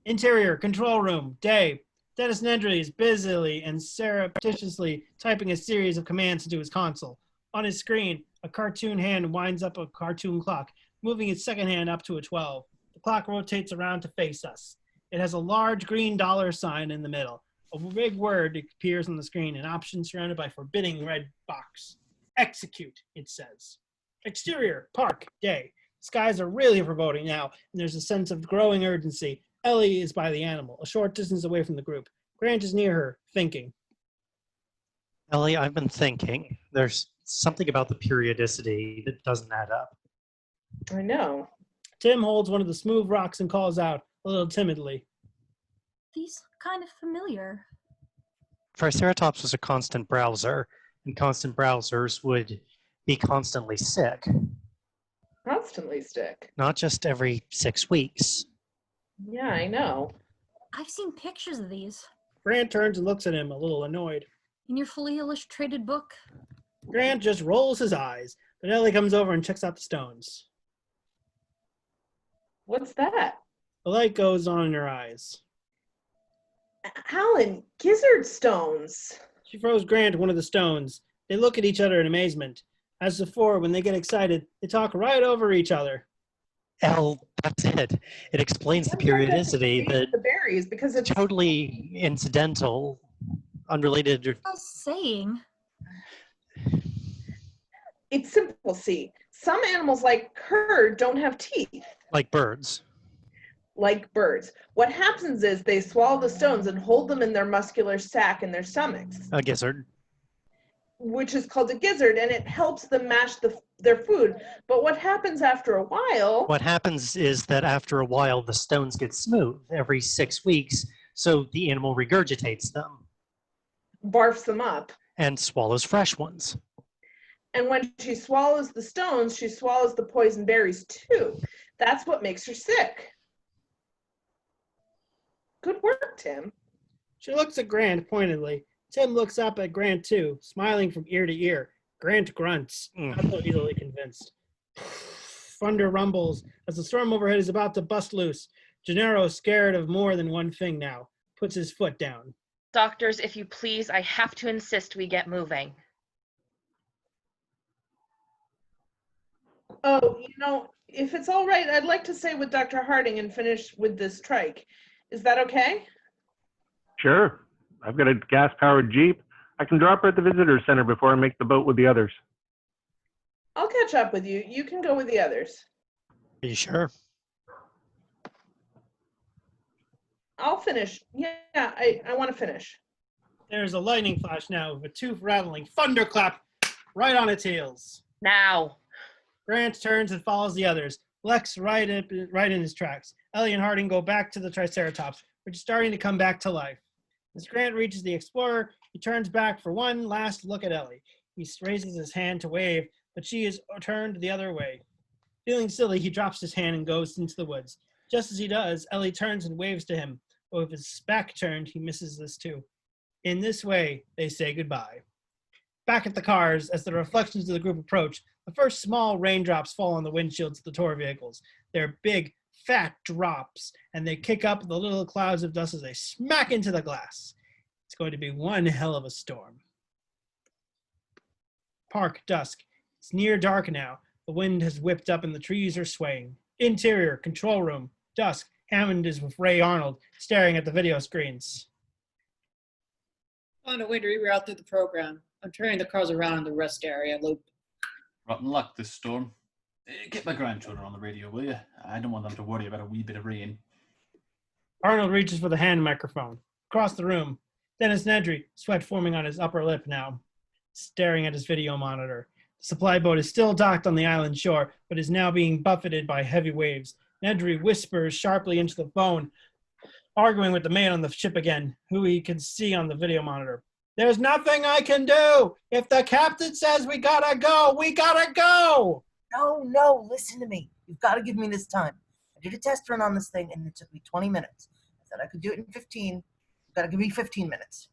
Interior, control room, day. Dennis Nedry is busily and surreptitiously typing a series of commands into his console. On his screen, a cartoon hand winds up a cartoon clock, moving its second hand up to a 12. The clock rotates around to face us. It has a large green dollar sign in the middle. A big word appears on the screen, an option surrounded by forbidding red box. Execute, it says. Exterior, park, day. Skies are really foreboding now, and there's a sense of growing urgency. Ellie is by the animal, a short distance away from the group. Grant is near her, thinking.
Ellie, I've been thinking. There's something about the periodicity that doesn't add up.
I know.
Tim holds one of the smooth rocks and calls out, a little timidly.
These kind of familiar.
Triceratops was a constant browser, and constant browsers would be constantly sick.
Constantly sick.
Not just every 6 weeks.
Yeah, I know.
I've seen pictures of these.
Grant turns and looks at him, a little annoyed.
In your fully illustrated book?
Grant just rolls his eyes, but Ellie comes over and checks out the stones.
What's that?
The light goes on in her eyes.
Alan, gizzard stones.
She throws Grant one of the stones. They look at each other in amazement. As before, when they get excited, they talk right over each other.
That's it. It explains the periodicity that
the berries because it's
totally incidental, unrelated.
I was saying.
It's simple, see. Some animals like herd don't have teeth.
Like birds.
Like birds. What happens is they swallow the stones and hold them in their muscular sac in their stomachs.
A gizzard.
Which is called a gizzard, and it helps them mash their food. But what happens after a while...
What happens is that after a while, the stones get smooth every 6 weeks, so the animal regurgitates them.
Barfs them up.
And swallows fresh ones.
And when she swallows the stones, she swallows the poison berries too. That's what makes her sick. Good work, Tim.
She looks at Grant pointedly. Tim looks up at Grant too, smiling from ear to ear. Grant grunts, not so easily convinced. Thunder rumbles as the storm overhead is about to bust loose. Gennaro, scared of more than one thing now, puts his foot down.
Doctors, if you please, I have to insist we get moving.
Oh, if it's all right, I'd like to stay with Dr. Harding and finish with this trike. Is that okay?
Sure. I've got a gas-powered Jeep. I can drop her at the visitor center before I make the boat with the others.
I'll catch up with you. You can go with the others.
Are you sure?
I'll finish. Yeah, I want to finish.
There's a lightning flash now with a tooth-rattling thunderclap right on its heels.
Now.
Grant turns and follows the others. Lex right in his tracks. Ellie and Harding go back to the Triceratops, which is starting to come back to life. As Grant reaches the Explorer, he turns back for one last look at Ellie. He raises his hand to wave, but she is turned the other way. Feeling silly, he drops his hand and goes into the woods. Just as he does, Ellie turns and waves to him, but with his back turned, he misses this too. In this way, they say goodbye. Back at the cars, as the reflections of the group approach, the first small raindrops fall on the windshields of the tour vehicles. They're big, fat drops, and they kick up the little clouds of dust as they smack into the glass. It's going to be one hell of a storm. Park, dusk. It's near dark now. The wind has whipped up and the trees are swaying. Interior, control room, dusk. Hammond is with Ray Arnold, staring at the video screens.
On a way to reroute through the program. I'm turning the cars around in the rest area loop.
Rotten luck this storm. Get my grandchildren on the radio, will you? I don't want them to worry about a wee bit of rain.
Arnold reaches for the hand microphone. Across the room, Dennis Nedry, sweat forming on his upper lip now, staring at his video monitor. The supply boat is still docked on the island shore, but is now being buffeted by heavy waves. Nedry whispers sharply into the phone, arguing with the man on the ship again, who he can see on the video monitor. There's nothing I can do. If the captain says we gotta go, we gotta go.
No, listen to me. You've got to give me this time. I did a test run on this thing, and it took me 20 minutes. I said I could do it in 15. You've got to give me 15 minutes.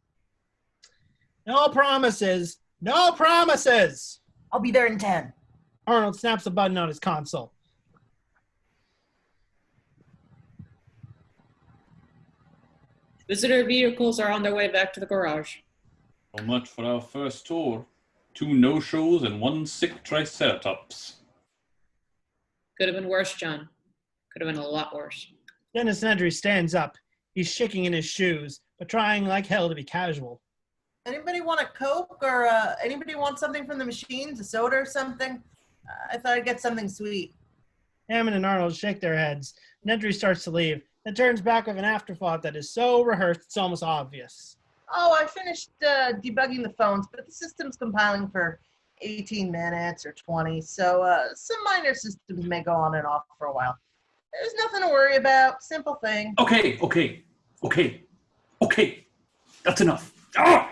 No promises. No promises.
I'll be there in 10.
Arnold snaps a button on his console.
Visitor vehicles are on their way back to the garage.
So much for our first tour. 2 no-shows and 1 sick triceratops.
Could have been worse, John. Could have been a lot worse.
Dennis Nedry stands up. He's shaking in his shoes, but trying like hell to be casual.
Anybody want a Coke or anybody want something from the machines, a soda or something? I thought I'd get something sweet.
Hammond and Arnold shake their heads. Nedry starts to leave, then turns back with an afterthought that is so rehearsed it's almost obvious.
Oh, I finished debugging the phones, but the system's compiling for 18 minutes or 20, so some minor systems may go on and off for a while. There's nothing to worry about. Simple thing.
Okay. That's enough. Ah!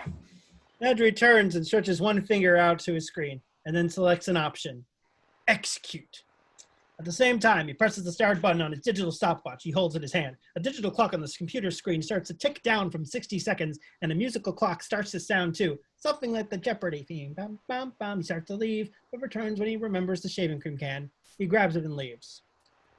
Nedry turns and stretches one finger out to his screen, and then selects an option. Execute. At the same time, he presses the start button on his digital stopwatch he holds in his hand. A digital clock on the computer screen starts to tick down from 60 seconds, and a musical clock starts to sound too. Something like the Jeopardy theme. Bum, bum, bum. He starts to leave, but returns when he remembers the shaving cream can. He grabs it and leaves.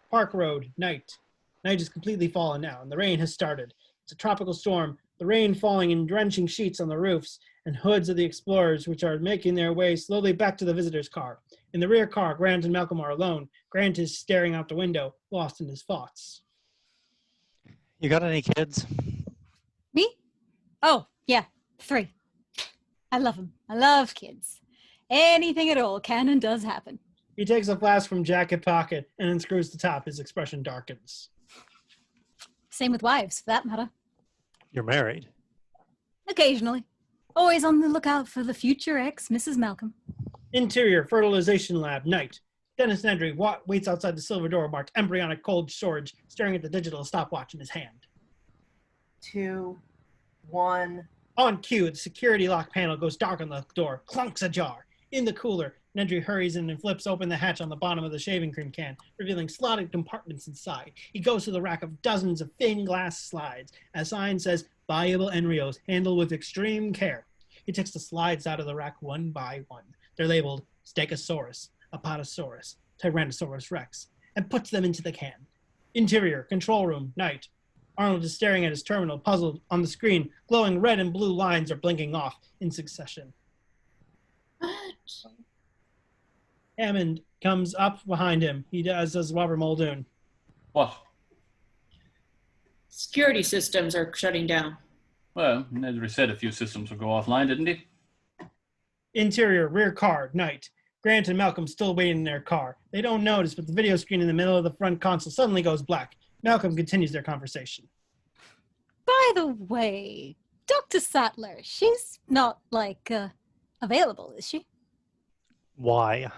Park Road, night. Night is completely fallen now, and the rain has started. It's a tropical storm, the rain falling in drenching sheets on the roofs and hoods of the explorers, which are making their way slowly back to the visitor's car. In the rear car, Grant and Malcolm are alone. Grant is staring out the window, lost in his thoughts.
You got any kids?
Me? Oh, yeah, 3. I love them. I love kids. Anything at all can and does happen.
He takes a flask from jacket pocket and unscrews the top. His expression darkens.
Same with wives, for that matter.
You're married.
Occasionally. Always on the lookout for the future ex, Mrs. Malcolm.
Interior fertilization lab, night. Dennis Nedry waits outside the silver door marked embryonic cold storage, staring at the digital stopwatch in his hand.
2, 1.
On cue, the security lock panel goes dark on the door, clunks ajar. In the cooler, Nedry hurries in and flips open the hatch on the bottom of the shaving cream can, revealing slotted compartments inside. He goes to the rack of dozens of thin glass slides. A sign says, valuable embryos, handled with extreme care. He takes the slides out of the rack one by one. They're labeled Stegosaurus, Apatosaurus, Tyrannosaurus Rex, and puts them into the can. Interior, control room, night. Arnold is staring at his terminal, puzzled. On the screen, glowing red and blue lines are blinking off in succession.
What?
Hammond comes up behind him. He does Robert Muldoon.
What?
Security systems are shutting down.
Well, Nedry said a few systems would go offline, didn't he?
Interior, rear car, night. Grant and Malcolm still waiting in their car. They don't notice, but the video screen in the middle of the front console suddenly goes black. Malcolm continues their conversation.
By the way, Dr. Sattler, she's not, available, is she?
Why?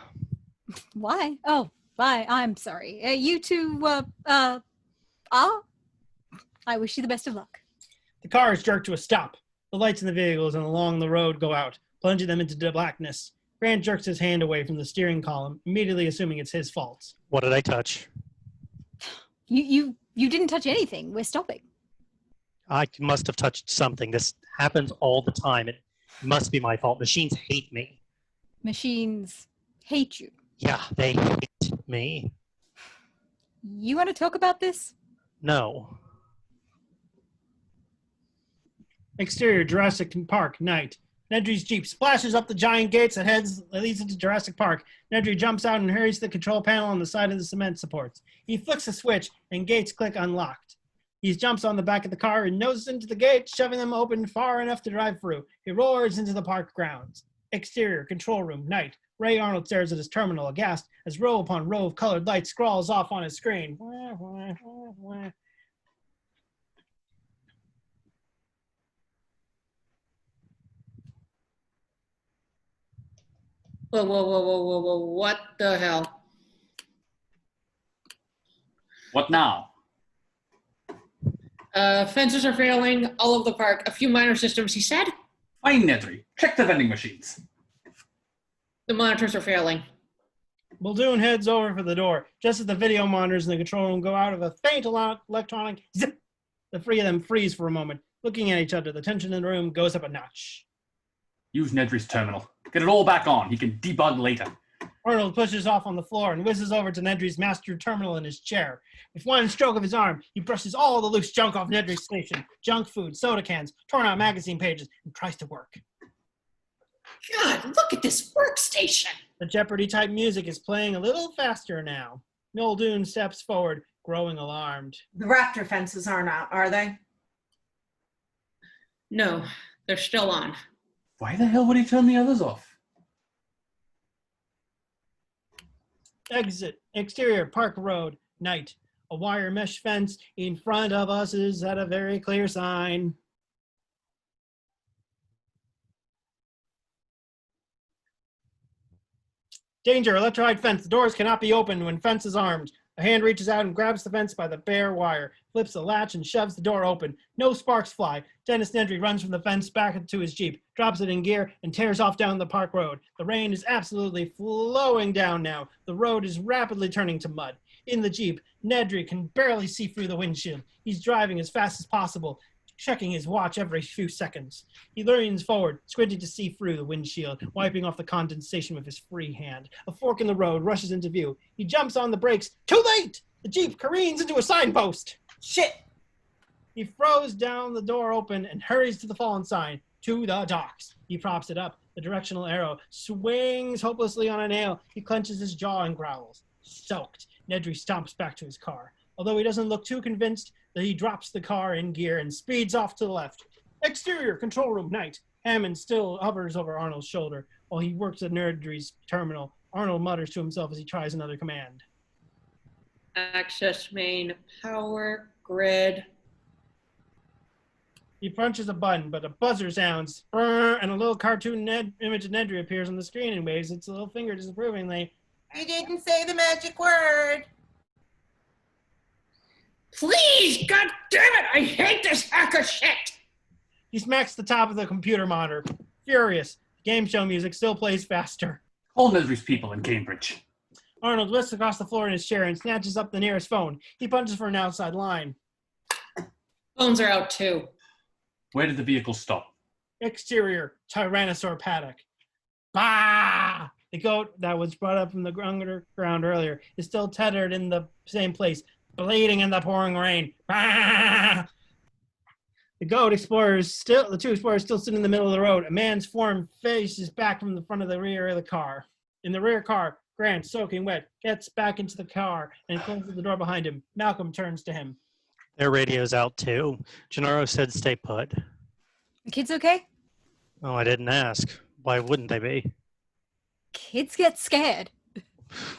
Why? Oh, why? I'm sorry. You two, I wish you the best of luck.
The car is jerked to a stop. The lights in the vehicles and along the road go out, plunging them into the blackness. Grant jerks his hand away from the steering column, immediately assuming it's his fault.
What did I touch?
You didn't touch anything. We're stopping.
I must have touched something. This happens all the time. It must be my fault. Machines hate me.
Machines hate you.
Yeah, they hate me.
You want to talk about this?
No.
Exterior, Jurassic Park, night. Nedry's Jeep splashes up the giant gates that leads into Jurassic Park. Nedry jumps out and hurries to the control panel on the side of the cement supports. He flicks a switch and gates click unlocked. He jumps on the back of the car and noses into the gate, shoving them open far enough to drive through. He roars into the park grounds. Exterior, control room, night. Ray Arnold stares at his terminal aghast as row upon row of colored lights scrawls off on his screen.
Whoa, what the hell?
What now?
Fences are failing all over the park. A few minor systems, he said?
Fine, Nedry. Check the vending machines.
The monitors are failing.
Muldoon heads over for the door, just as the video monitors in the control room go out of a faint electronic zip. The three of them freeze for a moment, looking at each other. The tension in the room goes up a notch.
Use Nedry's terminal. Get it all back on. He can debug later.
Arnold pushes off on the floor and whizzes over to Nedry's master terminal in his chair. With one stroke of his arm, he brushes all the loose junk off Nedry's station. Junk food, soda cans, torn out magazine pages, and tries to work.
God, look at this workstation.
The Jeopardy-type music is playing a little faster now. Muldoon steps forward, growing alarmed.
The raptor fences aren't out, are they?
No, they're still on.
Why the hell would he turn the others off?
Exit. Exterior, Park Road. Night. A wire mesh fence in front of us is at a very clear sign. Danger, electrified fence. The doors cannot be opened when fence is armed. A hand reaches out and grabs the fence by the bare wire, flips the latch and shoves the door open. No sparks fly. Dennis Nedry runs from the fence back into his Jeep, drops it in gear, and tears off down the park road. The rain is absolutely flowing down now. The road is rapidly turning to mud. In the Jeep, Nedry can barely see through the windshield. He's driving as fast as possible, checking his watch every few seconds. He leans forward, squinting to see through the windshield, wiping off the condensation with his free hand. A fork in the road rushes into view. He jumps on the brakes. Too late! The Jeep careens into a signpost. Shit! He throws down the door open and hurries to the fallen sign. To the docks. He props it up. The directional arrow swings hopelessly on a nail. He clenches his jaw and growls. Soaked. Nedry stomps back to his car. Although he doesn't look too convinced, that he drops the car in gear and speeds off to the left. Exterior, control room, night. Hammond still hovers over Arnold's shoulder while he works at Nedry's terminal. Arnold mutters to himself as he tries another command.
Access main, power, grid.
He punches a button, but a buzzer sounds, and a little cartoon image of Nedry appears on the screen and waves its little finger disapprovingly.
You didn't say the magic word.
Please, God damn it, I hate this hacker shit!
He smacks the top of the computer monitor. Furious. Game show music still plays faster.
All Nedry's people in Cambridge.
Arnold whisks across the floor in his chair and snatches up the nearest phone. He punches for an outside line.
Phones are out too.
Where did the vehicle stop?
Exterior, Tyrannosaur paddock. Bah! The goat that was brought up from the underground earlier is still tethered in the same place, bleeding in the pouring rain. Bah! The two explorers still sit in the middle of the road. A man's form faces back from the front of the rear of the car. In the rear car, Grant, soaking wet, gets back into the car and closes the door behind him. Malcolm turns to him.
Their radio's out too. Gennaro said stay put.
The kids okay?
Oh, I didn't ask. Why wouldn't they be?
Kids get scared.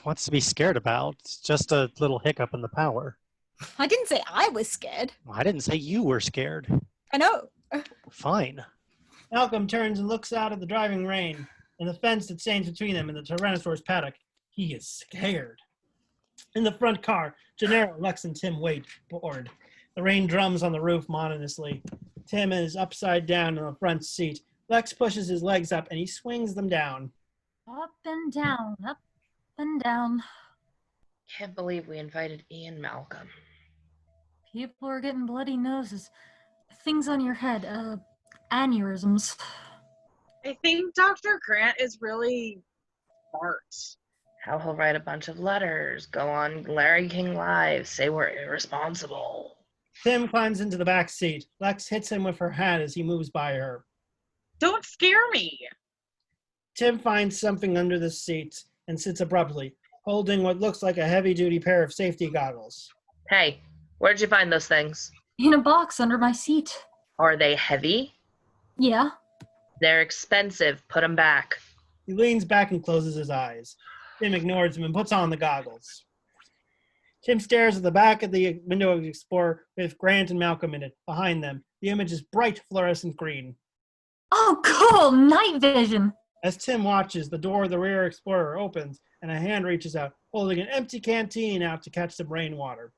What's to be scared about? It's just a little hiccup in the power.
I didn't say I was scared.
I didn't say you were scared.
I know.
Fine.
Malcolm turns and looks out at the driving rain and the fence that stands between them and the Tyrannosaurus paddock. He is scared. In the front car, Gennaro, Lex, and Tim wait, bored. The rain drums on the roof monotonously. Tim is upside down in the front seat. Lex pushes his legs up and he swings them down.
Up and down, up and down.
Can't believe we invited Ian Malcolm.
People are getting bloody noses. Things on your head, aneurysms.
I think Dr. Grant is really smart.
How he'll write a bunch of letters, go on Larry King Live, say we're irresponsible.
Tim climbs into the back seat. Lex hits him with her hat as he moves by her.
Don't scare me.
Tim finds something under the seat and sits abruptly, holding what looks like a heavy-duty pair of safety goggles.
Hey, where'd you find those things?
In a box under my seat.
Are they heavy?
Yeah.
They're expensive. Put them back.
He leans back and closes his eyes. Tim ignores him and puts on the goggles. Tim stares at the back of the window of the Explorer with Grant and Malcolm in it. Behind them, the image is bright fluorescent green.
Oh, cool! Night vision!
As Tim watches, the door of the rear Explorer opens and a hand reaches out, holding an empty canteen out to catch some rainwater.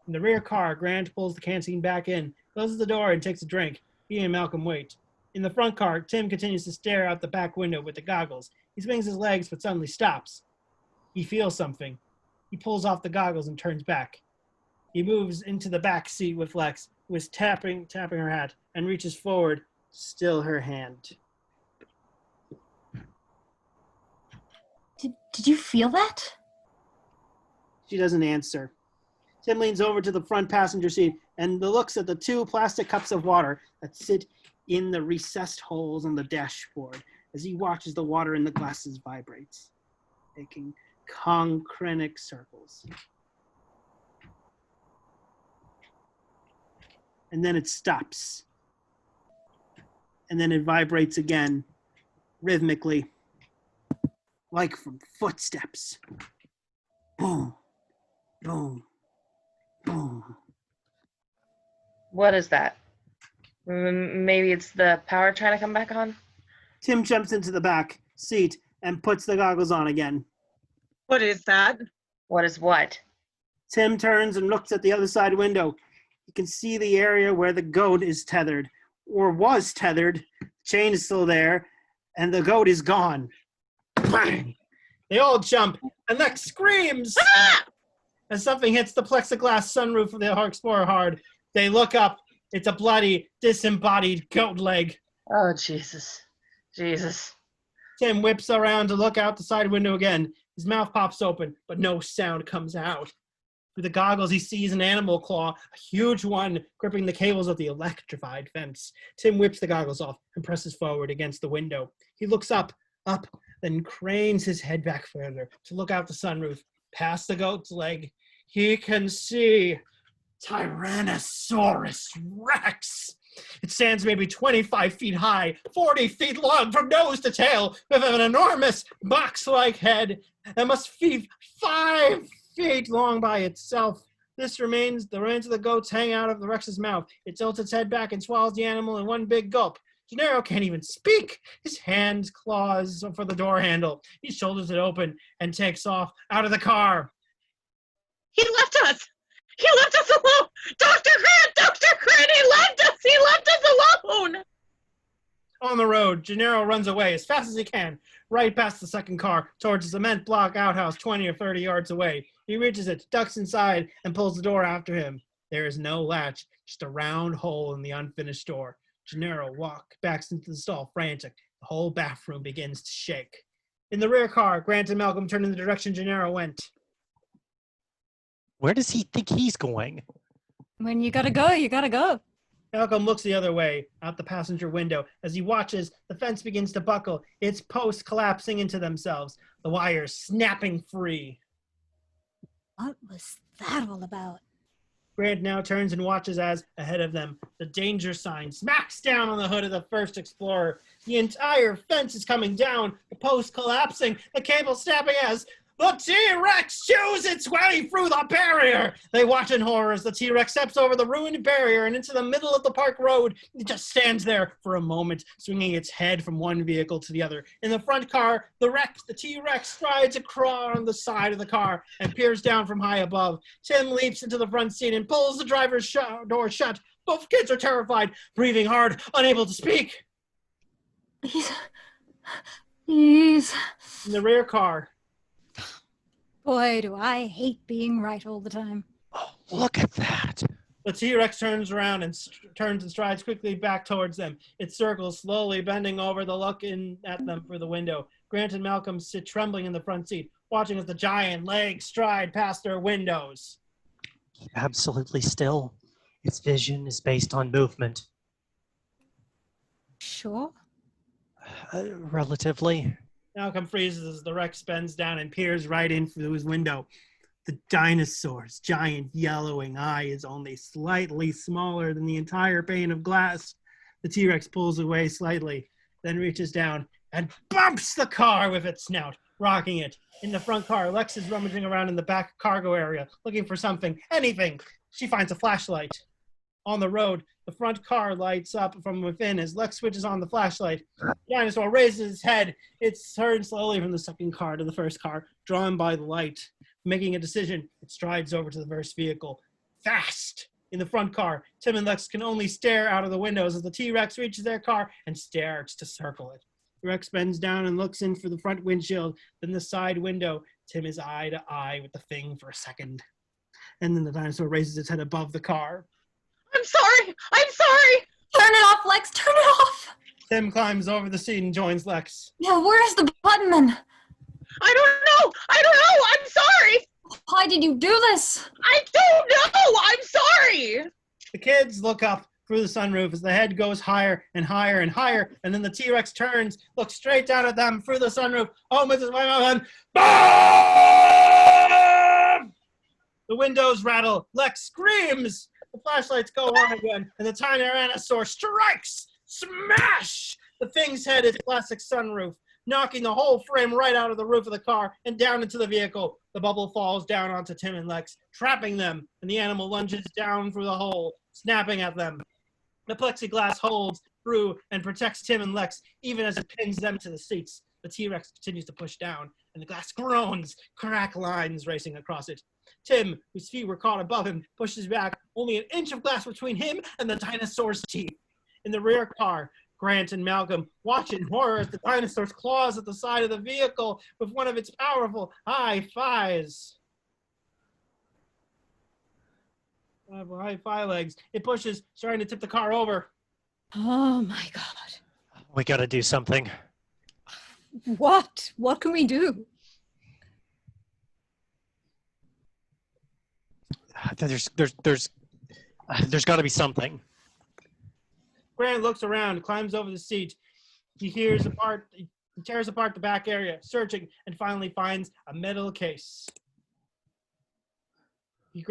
In the rear car, Grant pulls the canteen back in, closes the door, and takes a drink. He and Malcolm wait. In the front car, Tim continues to stare out the back window with the goggles. He swings his legs, but suddenly stops. He feels something. He pulls off the goggles and turns back. He moves into the back seat with Lex, who is tapping her hat, and reaches forward, still her hand.
Did you feel that?
She doesn't answer. Tim leans over to the front passenger seat and looks at the 2 plastic cups of water that sit in the recessed holes on the dashboard as he watches the water in the glasses vibrates, making concentric circles. And then it stops. And then it vibrates again, rhythmically, like from footsteps. Boom, boom, boom.
What is that? Maybe it's the power trying to come back on?
Tim jumps into the back seat and puts the goggles on again.
What is that?
What is what?
Tim turns and looks at the other side window. You can see the area where the goat is tethered, or was tethered. The chain is still there, and the goat is gone. Bang! They all jump, and Lex screams as something hits the plexiglass sunroof of the Explorer hard. They look up. It's a bloody, disembodied goat leg.
Oh, Jesus. Jesus.
Tim whips around to look out the side window again. His mouth pops open, but no sound comes out. Through the goggles, he sees an animal claw, a huge one, gripping the cables of the electrified fence. Tim whips the goggles off and presses forward against the window. He looks up, then cranes his head back further to look out the sunroof. Past the goat's leg, he can see Tyrannosaurus Rex. It stands maybe 25 feet high, 40 feet long from nose to tail, with an enormous box-like head that must be 5 feet long by itself. The remains of the goats hang out of the Rex's mouth. It tilts its head back and swallows the animal in one big gulp. Gennaro can't even speak. His hand claws for the door handle. He shoulders it open and takes off out of the car.
He left us! He left us alone! Dr. Grant, he left us! He left us alone!
On the road, Gennaro runs away as fast as he can, right past the second car, towards a cement block outhouse 20 or 30 yards away. He reaches it, ducks inside, and pulls the door after him. There is no latch, just a round hole in the unfinished door. Gennaro backs into the stall, frantic. The whole bathroom begins to shake. In the rear car, Grant and Malcolm turn in the direction Gennaro went.
Where does he think he's going?
When you gotta go, you gotta go.
Malcolm looks the other way, out the passenger window. As he watches, the fence begins to buckle, its posts collapsing into themselves, the wires snapping free.
What was that all about?
Grant now turns and watches as, ahead of them, the danger sign smacks down on the hood of the first Explorer. The entire fence is coming down, the post collapsing, the cable snapping as the T-Rex chews its way through the barrier. They watch in horror as the T-Rex steps over the ruined barrier and into the middle of the park road. It just stands there for a moment, swinging its head from one vehicle to the other. In the front car, the T-Rex strides across on the side of the car and peers down from high above. Tim leaps into the front seat and pulls the driver's door shut. Both kids are terrified, breathing hard, unable to speak.
Please.
In the rear car,
Boy, do I hate being right all the time.
Oh, look at that.
the T-Rex turns around and turns and strides quickly back towards them. It circles slowly, bending over to look in at them through the window. Grant and Malcolm sit trembling in the front seat, watching as the giant legs stride past their windows.
Keep absolutely still. Its vision is based on movement.
Sure.
Relatively.
Malcolm freezes as the Rex bends down and peers right in through his window. The dinosaur's giant yellowing eye is only slightly smaller than the entire pane of glass. The T-Rex pulls away slightly, then reaches down and bumps the car with its snout, rocking it. In the front car, Lex is rummaging around in the back cargo area, looking for something, anything. She finds a flashlight. On the road, the front car lights up from within as Lex switches on the flashlight. The dinosaur raises its head. It turns slowly from the second car to the first car, drawn by the light. Making a decision, it strides over to the first vehicle. Fast! In the front car, Tim and Lex can only stare out of the windows as the T-Rex reaches their car and starts to circle it. Rex bends down and looks in for the front windshield, then the side window. Tim is eye to eye with the thing for a second. And then the dinosaur raises its head above the car.
I'm sorry! I'm sorry!
Turn it off, Lex! Turn it off!
Tim climbs over the seat and joins Lex.
Yeah, where's the button then?
I don't know. I'm sorry.
Why did you do this?
I don't know. I'm sorry.
The kids look up through the sunroof as the head goes higher and higher and higher, and then the T-Rex turns, looks straight down at them through the sunroof. Oh, Mrs. Weinstein! BOOM! The windows rattle. Lex screams. The flashlights go on again, and the tiny Tyrannosaur strikes. Smash! The thing's head is classic sunroof, knocking the whole frame right out of the roof of the car and down into the vehicle. The bubble falls down onto Tim and Lex, trapping them, and the animal lunges down through the hole, snapping at them. The plexiglass holds through and protects Tim and Lex, even as it pins them to the seats. The T-Rex continues to push down, and the glass groans, crack lines racing across it. Tim, whose feet were caught above him, pushes back, only an inch of glass between him and the dinosaur's teeth. In the rear car, Grant and Malcolm watch in horror as the dinosaur's claws at the side of the vehicle with one of its powerful high thighs. High thigh legs. It pushes, starting to tip the car over.
Oh my God.
We gotta do something.
What? What can we do?
There's gotta be something.
Grant looks around, climbs over the seat. He tears apart the back area, searching, and finally finds a metal case. He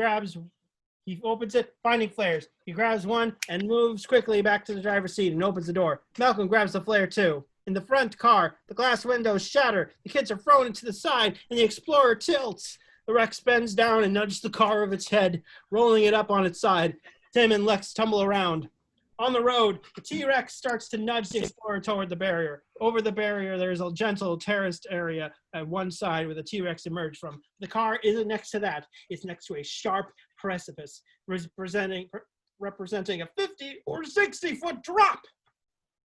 opens it, finding flares. He grabs one and moves quickly back to the driver's seat and opens the door. Malcolm grabs the flare too. In the front car, the glass windows shatter. The kids are thrown into the side, and the Explorer tilts. The Rex bends down and nudges the car of its head, rolling it up on its side. Tim and Lex tumble around. On the road, the T-Rex starts to nudge the Explorer toward the barrier. Over the barrier, there's a gentle terraced area at one side where the T-Rex emerged from. The car isn't next to that. It's next to a sharp precipice, representing a 50 or 60-foot drop.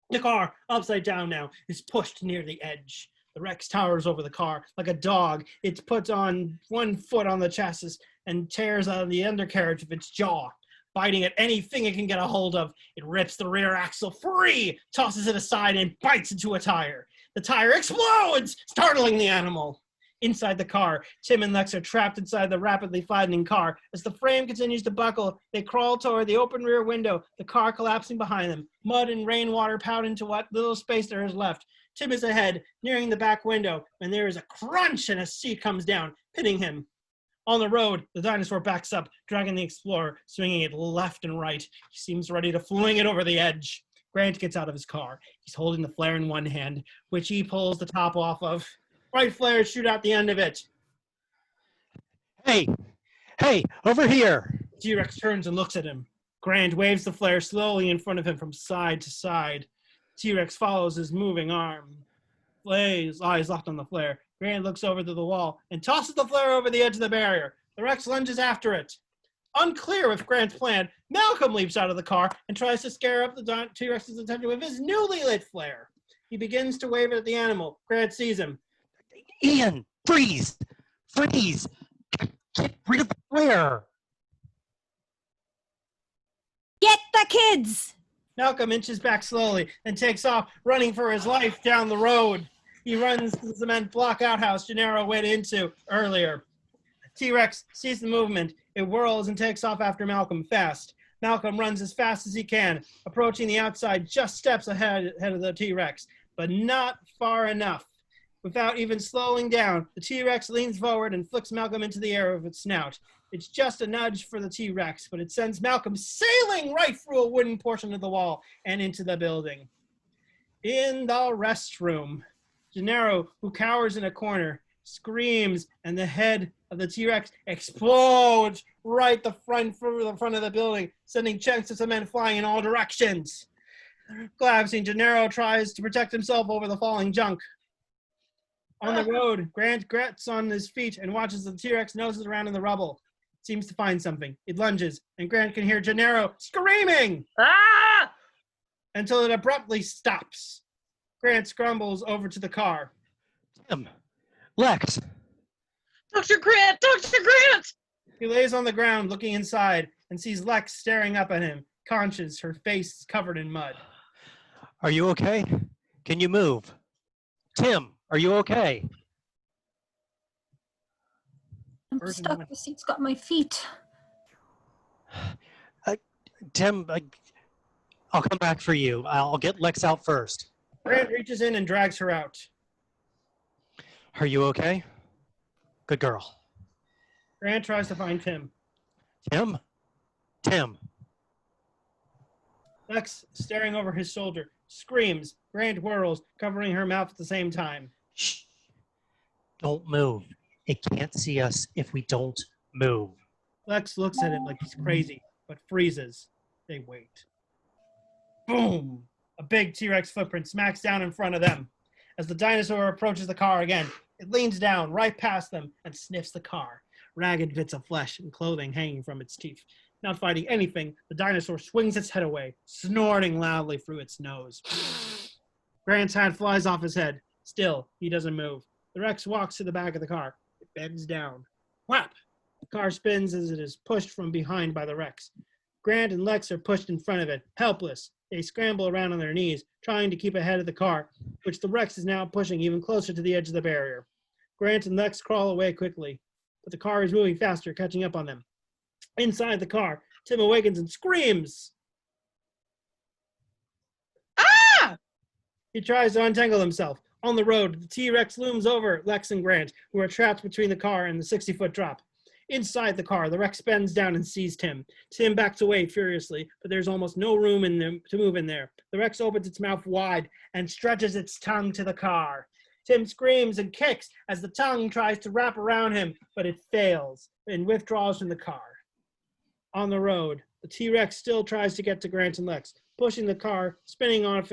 The car, upside down now, is pushed near the edge. The Rex towers over the car like a dog. It puts on one foot on the chassis and tears out of the undercarriage with its jaw. Biting at anything it can get a hold of, it rips the rear axle free, tosses it aside, and bites into a tire. The tire explodes, startling the animal. Inside the car, Tim and Lex are trapped inside the rapidly flattening car. As the frame continues to buckle, they crawl toward the open rear window, the car collapsing behind them. Mud and rainwater pout into what little space there is left. Tim is ahead, nearing the back window, when there is a crunch and a seat comes down, pinning him. On the road, the dinosaur backs up, dragging the Explorer, swinging it left and right. He seems ready to fling it over the edge. Grant gets out of his car. He's holding the flare in one hand, which he pulls the top off of. Bright flares shoot out the end of it.
Hey, over here.
T-Rex turns and looks at him. Grant waves the flare slowly in front of him from side to side. T-Rex follows his moving arm. His eyes locked on the flare. Grant looks over to the wall and tosses the flare over the edge of the barrier. The Rex lunges after it. Unclear with Grant's plan, Malcolm leaps out of the car and tries to scare up the T-Rex's attention with his newly lit flare. He begins to wave it at the animal. Grant sees him.
Ian, freeze! Freeze! Get rid of the flare!
Get the kids!
Malcolm inches back slowly and takes off, running for his life down the road. He runs to the cement block outhouse Gennaro went into earlier. T-Rex sees the movement. It whirls and takes off after Malcolm fast. Malcolm runs as fast as he can, approaching the outside just steps ahead of the T-Rex, but not far enough. Without even slowing down, the T-Rex leans forward and flicks Malcolm into the air with its snout. It's just a nudge for the T-Rex, but it sends Malcolm sailing right through a wooden portion of the wall and into the building. In the restroom, Gennaro, who cowers in a corner, screams, and the head of the T-Rex explodes right through the front of the building, sending chunks of cement flying in all directions. Collapsing, Gennaro tries to protect himself over the falling junk. On the road, Grant gets on his feet and watches the T-Rex noses around in the rubble. It seems to find something. It lunges, and Grant can hear Gennaro screaming!
Ah!
Until it abruptly stops. Grant scrambles over to the car.
Tim, Lex.
Dr. Grant! Dr. Grant!
He lays on the ground looking inside and sees Lex staring up at him, conscious, her face covered in mud.
Are you okay? Can you move? Tim, are you okay?
I'm
Version
stuck.
1.
The seat's got my feet.
Tim, I'll come back for you. I'll get Lex out first.
Grant reaches in and drags her out.
Are you okay? Good girl.
Grant tries to find Tim.
Tim? Tim.
Lex, staring over his shoulder, screams. Grant whirls, covering her mouth at the same time.
Shh. Don't move. It can't see us if we don't move.
Lex looks at him like he's crazy, but freezes. They wait. Boom! A big T-Rex footprint smacks down in front of them. As the dinosaur approaches the car again, it leans down right past them and sniffs the car. Ragged bits of flesh and clothing hanging from its teeth. Not finding anything, the dinosaur swings its head away, snorting loudly through its nose. Grant's hat flies off his head. Still, he doesn't move. The Rex walks to the back of the car. It bends down. Whap! The car spins as it is pushed from behind by the Rex. Grant and Lex are pushed in front of it, helpless. They scramble around on their knees, trying to keep ahead of the car, which the Rex is now pushing even closer to the edge of the barrier. Grant and Lex crawl away quickly, but the car is moving faster, catching up on them. Inside the car, Tim awakens and screams.
Ah!
He tries to untangle himself. On the road, the T-Rex looms over Lex and Grant, who are trapped between the car and the 60-foot drop. Inside the car, the Rex bends down and sees Tim. Tim backs away furiously, but there's almost no room in them to move in there. The Rex opens its mouth wide and stretches its tongue to the car. Tim screams and kicks as the tongue tries to wrap around him, but it fails and withdraws from the car. On the road, the T-Rex still tries to get to Grant and Lex, pushing the car, spinning on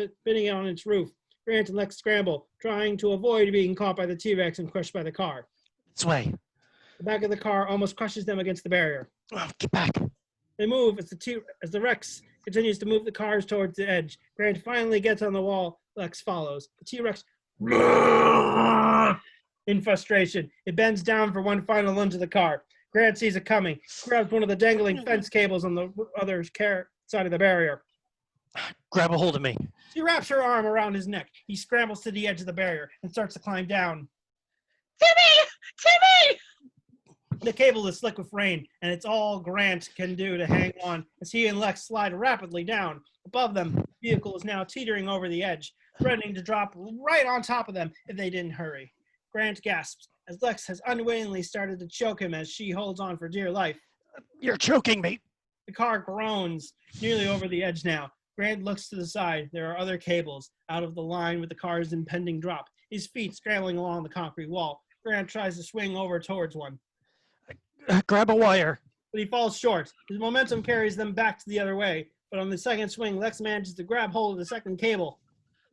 its roof. Grant and Lex scramble, trying to avoid being caught by the T-Rex and crushed by the car.
This way.
The back of the car almost crushes them against the barrier.
Oh, get back.
They move as the Rex continues to move the cars towards the edge. Grant finally gets on the wall. Lex follows. The T-Rex, in frustration, it bends down for one final lunge of the car. Grant sees it coming, grabs one of the dangling fence cables on the other side of the barrier.
Grab a hold of me.
She wraps her arm around his neck. He scrambles to the edge of the barrier and starts to climb down.
Timmy! Timmy!
The cable is slick with rain, and it's all Grant can do to hang on as he and Lex slide rapidly down. Above them, the vehicle is now teetering over the edge, threatening to drop right on top of them if they didn't hurry. Grant gasps as Lex has unwittingly started to choke him as she holds on for dear life.
You're choking me.
The car groans, nearly over the edge now. Grant looks to the side. There are other cables out of the line with the car's impending drop. His feet scrambling along the concrete wall. Grant tries to swing over towards one.
Grab a wire.
But he falls short. His momentum carries them back to the other way. But on the second swing, Lex manages to grab hold of the second cable.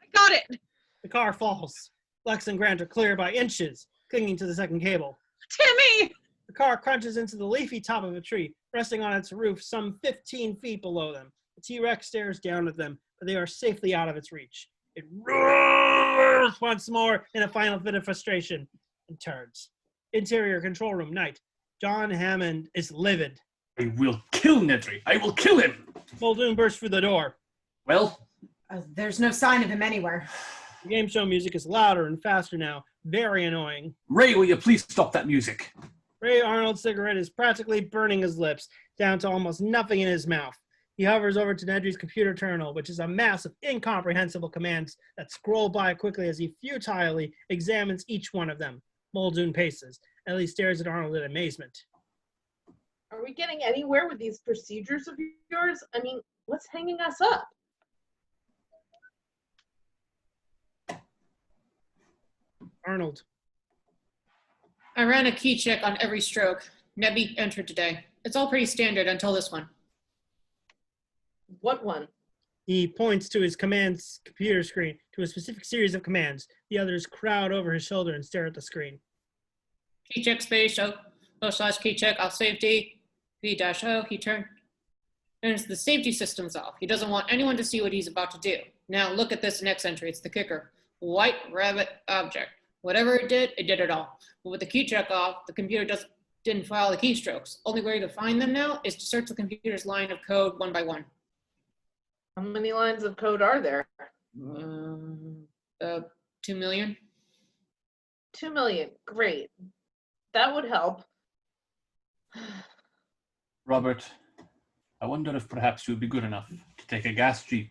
I got it!
The car falls. Lex and Grant are clear by inches, clinging to the second cable.
Timmy!
The car crunches into the leafy top of a tree, resting on its roof some 15 feet below them. The T-Rex stares down at them, but they are safely out of its reach. It roars once more in a final fit of frustration and turns. Interior control room, night. John Hammond is livid.
I will kill Nedry. I will kill him.
Muldoon bursts through the door.
Well?
There's no sign of him anywhere.
The game show music is louder and faster now. Very annoying.
Ray, will you please stop that music?
Ray Arnold's cigarette is practically burning his lips, down to almost nothing in his mouth. He hovers over to Nedry's computer terminal, which is a mass of incomprehensible commands that scroll by quickly as he futilely examines each one of them. Muldoon paces. Ellie stares at Arnold in amazement.
Are we getting anywhere with these procedures of yours? I mean, what's hanging us up?
Arnold.
I ran a key check on every stroke. Nebby entered today. It's all pretty standard until this one.
What one?
He points to his command's computer screen, to a specific series of commands. The others crowd over his shoulder and stare at the screen.
Key check space, / key check off safety, V-O, he turns the safety systems off. He doesn't want anyone to see what he's about to do. Now look at this next entry, it's the kicker. White rabbit object. Whatever it did it all. But with the key check off, the computer didn't file the keystrokes. Only way to find them now is to search the computer's line of code one by one.
How many lines of code are there?
2 million.
2 million, great. That would help.
Robert, I wonder if perhaps you would be good enough to take a gas jeep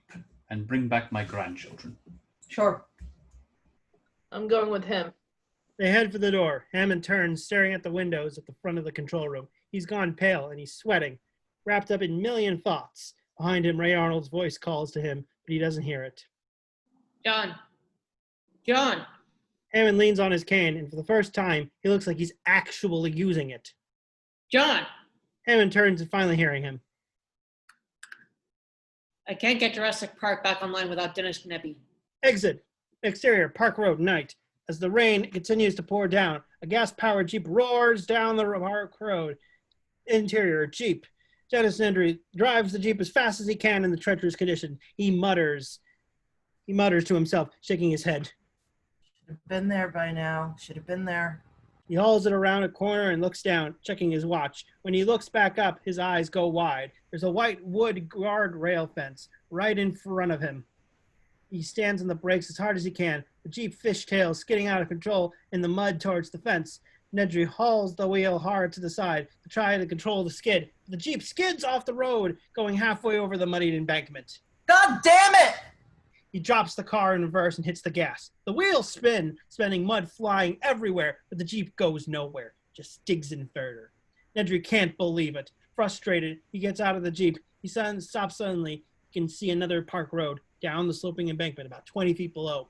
and bring back my grandchildren.
Sure.
I'm going with him.
They head for the door. Hammond turns, staring at the windows at the front of the control room. He's gone pale and he's sweating, wrapped up in a million thoughts. Behind him, Ray Arnold's voice calls to him, but he doesn't hear it.
John. John.
Hammond leans on his cane, and for the first time, he looks like he's actually using it.
John.
Hammond turns and finally hearing him.
I can't get Jurassic Park back online without Dennis Knebby.
Exit. Exterior, Park Road, night. As the rain continues to pour down, a gas-powered Jeep roars down the Park Road. Interior, Jeep. Dennis Nedry drives the Jeep as fast as he can in the treacherous condition. He mutters to himself, shaking his head.
Should have been there by now. Should have been there.
He hauls it around a corner and looks down, checking his watch. When he looks back up, his eyes go wide. There's a white wood guardrail fence right in front of him. He stands on the brakes as hard as he can. The Jeep fishtails skidding out of control in the mud towards the fence. Nedry hauls the wheel hard to the side to try to control the skid. The Jeep skids off the road, going halfway over the muddied embankment.
God damn it!
He drops the car in reverse and hits the gas. The wheels spin, sending mud flying everywhere, but the Jeep goes nowhere, just digs in further. Nedry can't believe it. Frustrated, he gets out of the Jeep. He stops suddenly. He can see another Park Road down the sloping embankment about 20 feet below.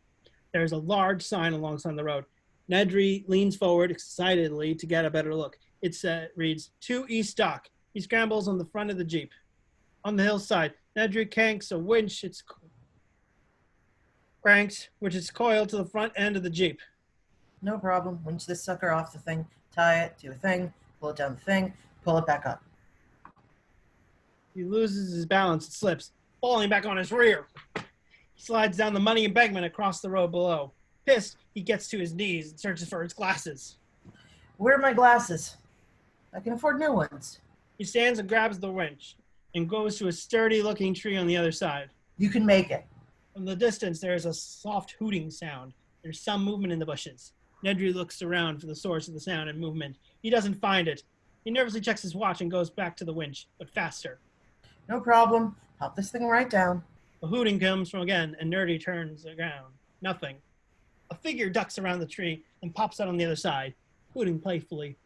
There's a large sign alongside the road. Nedry leans forward excitedly to get a better look. It reads, 2 East Dock. He scrambles on the front of the Jeep. On the hillside, Nedry cranks a winch which is coiled to the front end of the Jeep.
No problem. Winch this sucker off the thing, tie it to a thing, pull it down the thing, pull it back up.
He loses his balance and slips, falling back on his rear. He slides down the muddy embankment across the road below. Pissed, he gets to his knees and searches for his glasses.
Where are my glasses? I can afford new ones.
He stands and grabs the winch and goes to a sturdy-looking tree on the other side.
You can make it.
From the distance, there is a soft hooting sound. There's some movement in the bushes. Nedry looks around for the source of the sound and movement. He doesn't find it. He nervously checks his watch and goes back to the winch, but faster.
No problem. Pop this thing right down.
The hooting comes from again, and Nedry turns around. Nothing. A figure ducks around the tree and pops out on the other side, hooting playfully.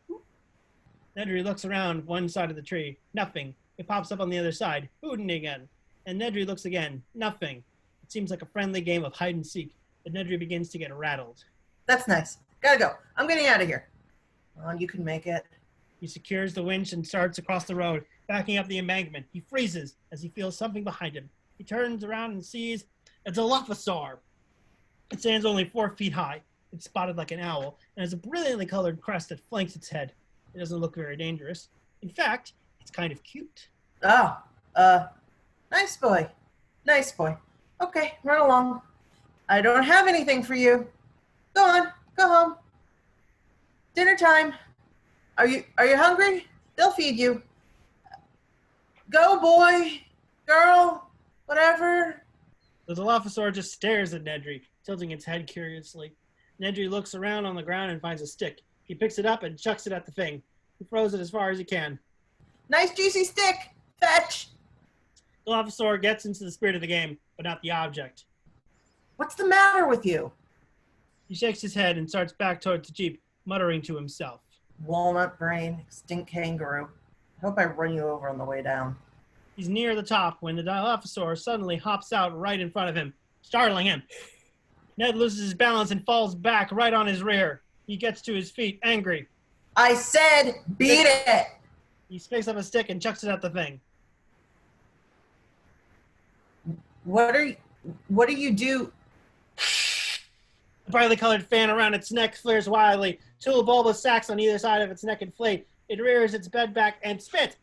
Nedry looks around one side of the tree. Nothing. It pops up on the other side, hooting again. And Nedry looks again. Nothing. It seems like a friendly game of hide and seek, but Nedry begins to get rattled.
That's nice. Gotta go. I'm getting out of here. Oh, you can make it.
He secures the winch and starts across the road, backing up the embankment. He freezes as he feels something behind him. He turns around and sees a Dilophosaur. It stands only 4 feet high. It's spotted like an owl and has a brilliantly colored crest that flanks its head. It doesn't look very dangerous. In fact, it's kind of cute.
Oh, nice boy. Nice boy. Okay, run along. I don't have anything for you. Go on, go home. Dinner time. Are you hungry? They'll feed you. Go, boy, girl, whatever.
The Dilophosaur just stares at Nedry, tilting its head curiously. Nedry looks around on the ground and finds a stick. He picks it up and chucks it at the thing. He throws it as far as he can.
Nice juicy stick. Fetch.
The Dilophosaur gets into the spirit of the game, but not the object.
What's the matter with you?
He shakes his head and starts back towards the Jeep, muttering to himself.
Walnut brain, extinct kangaroo. I hope I run you over on the way down.
He's near the top when the Dilophosaur suddenly hops out right in front of him, startling him. Ned loses his balance and falls back right on his rear. He gets to his feet, angry.
I said beat it!
He picks up a stick and chucks it at the thing.
What do you do?
The brightly colored fan around its neck flares wildly. 2 bulbous sacs on either side of its neck inflate. It rears its bed back and spits.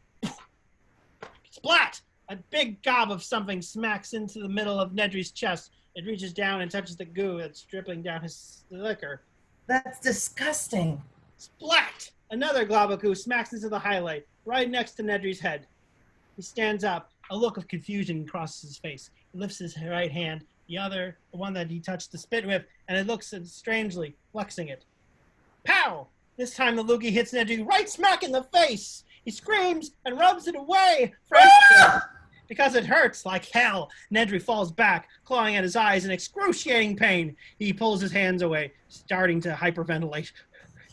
Splat! A big gob of something smacks into the middle of Nedry's chest. It reaches down and touches the goo that's dripping down his liquor.
That's disgusting.
Splat! Another glob of goo smacks into the highlight, right next to Nedry's head. He stands up. A look of confusion crosses his face. He lifts his right hand, the one that he touched the spit with, and it looks strangely, flexing it. Pow! This time the loogie hits Nedry right smack in the face. He screams and rubs it away frantically. Because it hurts like hell, Nedry falls back, clawing at his eyes in excruciating pain. He pulls his hands away, starting to hyperventilate.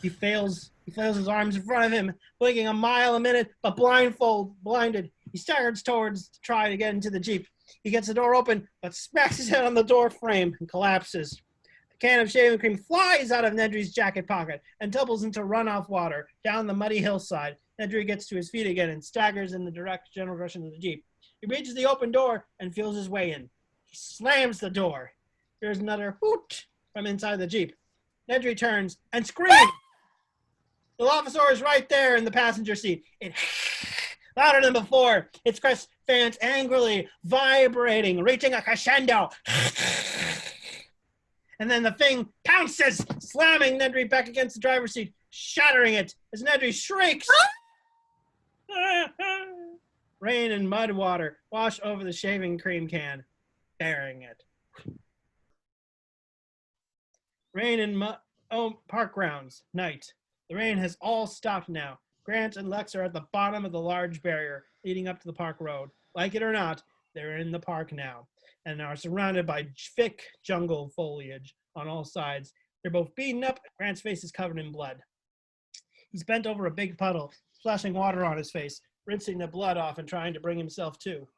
He flails his arms in front of him, blinking a mile a minute, but blinded. He staggers towards to try to get into the Jeep. He gets the door open, but smacks his head on the door frame and collapses. The can of shaving cream flies out of Nedry's jacket pocket and tumbles into runoff water down the muddy hillside. Nedry gets to his feet again and staggers in the direct general direction of the Jeep. He reaches the open door and feels his way in. He slams the door. There's another hoot from inside the Jeep. Nedry turns and screams. The Dilophosaur is right there in the passenger seat. It louder than before. Its crest fans angrily, vibrating, reaching a crescendo. And then the thing pounces, slamming Nedry back against the driver's seat, shattering it as Nedry shrieks. Rain and mud water wash over the shaving cream can, burying it. Rain and mud. Oh, park grounds. Night. The rain has all stopped now. Grant and Lex are at the bottom of the large barrier leading up to the park road. Like it or not, they're in the park now and are surrounded by thick jungle foliage on all sides. They're both beaten up. Grant's face is covered in blood. He's bent over a big puddle, splashing water on his face, rinsing the blood off and trying to bring himself to.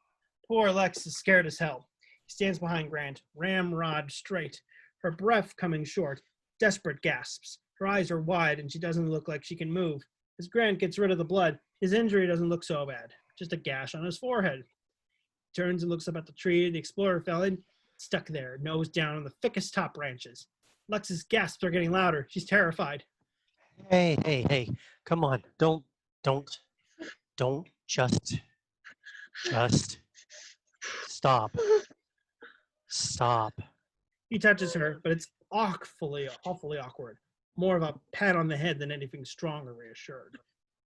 Poor Lex is scared as hell. He stands behind Grant, ramrod straight, her breath coming short, desperate gasps. Her eyes are wide and she doesn't look like she can move. As Grant gets rid of the blood, his injury doesn't look so bad, just a gash on his forehead. He turns and looks up at the tree the explorer fell in, stuck there, nose down on the thickest top branches. Lex's gasps are getting louder. She's terrified.
Hey, come on. Don't just stop. Stop.
He touches her, but it's awfully awkward. More of a pat on the head than anything strong or reassured.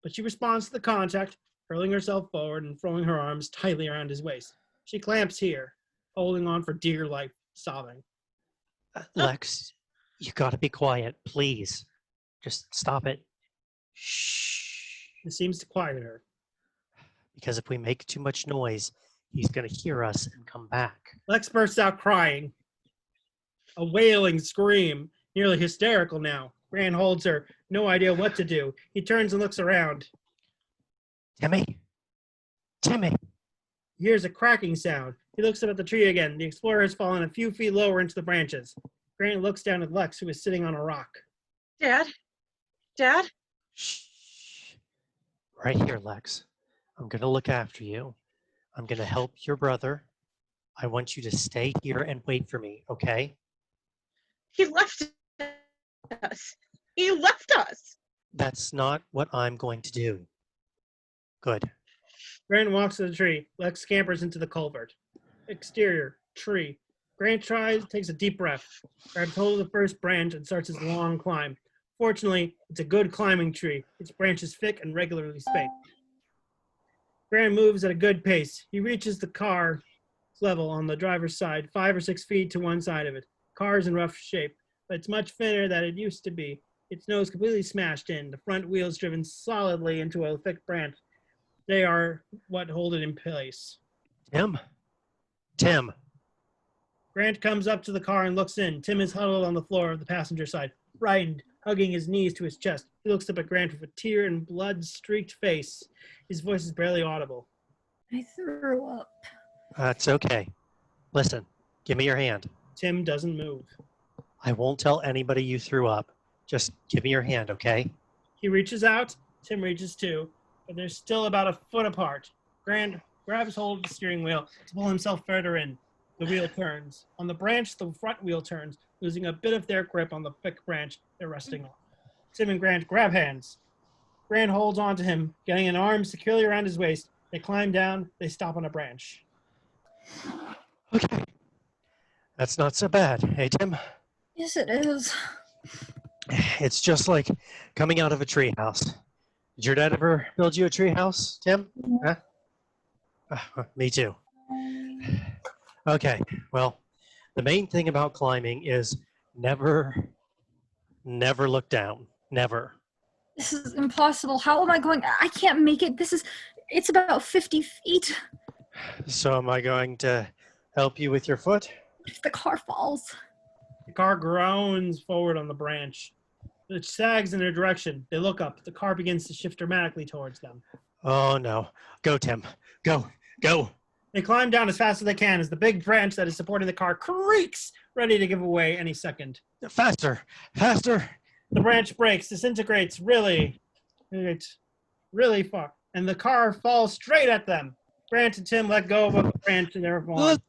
But she responds to the contact, hurling herself forward and throwing her arms tightly around his waist. She clamps here, holding on for dear life, sobbing.
Lex, you gotta be quiet, please. Just stop it. Shh.
It seems to quiet her.
Because if we make too much noise, he's gonna hear us and come back.
Lex bursts out crying. A wailing scream, nearly hysterical now. Grant holds her, no idea what to do. He turns and looks around.
Timmy!
He hears a cracking sound. He looks up at the tree again. The explorer has fallen a few feet lower into the branches. Grant looks down at Lex, who is sitting on a rock.
Dad?
Shh. Right here, Lex. I'm gonna look after you. I'm gonna help your brother. I want you to stay here and wait for me, okay?
He left us.
That's not what I'm going to do. Good.
Grant walks to the tree. Lex scampers into the culvert. Exterior, tree. Grant takes a deep breath, grabs hold of the first branch and starts his long climb. Fortunately, it's a good climbing tree. Its branches thick and regularly spaced. Grant moves at a good pace. He reaches the car level on the driver's side, 5 or 6 feet to one side of it. Car is in rough shape, but it's much thinner than it used to be. Its nose completely smashed in, the front wheels driven solidly into a thick branch. They are what hold it in place.
Tim.
Grant comes up to the car and looks in. Tim is huddled on the floor of the passenger side, frightened, hugging his knees to his chest. He looks up at Grant with a tear and blood-streaked face. His voice is barely audible.
I threw up.
It's okay. Listen, give me your hand.
Tim doesn't move.
I won't tell anybody you threw up. Just give me your hand, okay?
He reaches out. Tim reaches too, but they're still about a foot apart. Grant grabs hold of the steering wheel to pull himself further in. The wheel turns. On the branch, the front wheel turns, losing a bit of their grip on the thick branch they're resting on. Tim and Grant grab hands. Grant holds on to him, getting an arm securely around his waist. They climb down. They stop on a branch.
Okay. That's not so bad, hey, Tim?
Yes, it is.
It's just like coming out of a treehouse. Did your dad ever build you a treehouse, Tim? Huh? Me too. Okay, well, the main thing about climbing is never look down. Never.
This is impossible. How am I going? I can't make it. It's about 50 feet.
So am I going to help you with your foot?
If the car falls.
The car groans forward on the branch. It sags in their direction. They look up. The car begins to shift dramatically towards them.
Oh no. Go, Tim. Go. Go.
They climb down as fast as they can as the big branch that is supporting the car creaks, ready to give away any second.
Faster. Faster.
The branch breaks, disintegrates really far, and the car falls straight at them. Grant and Tim let go of the branch and they're falling,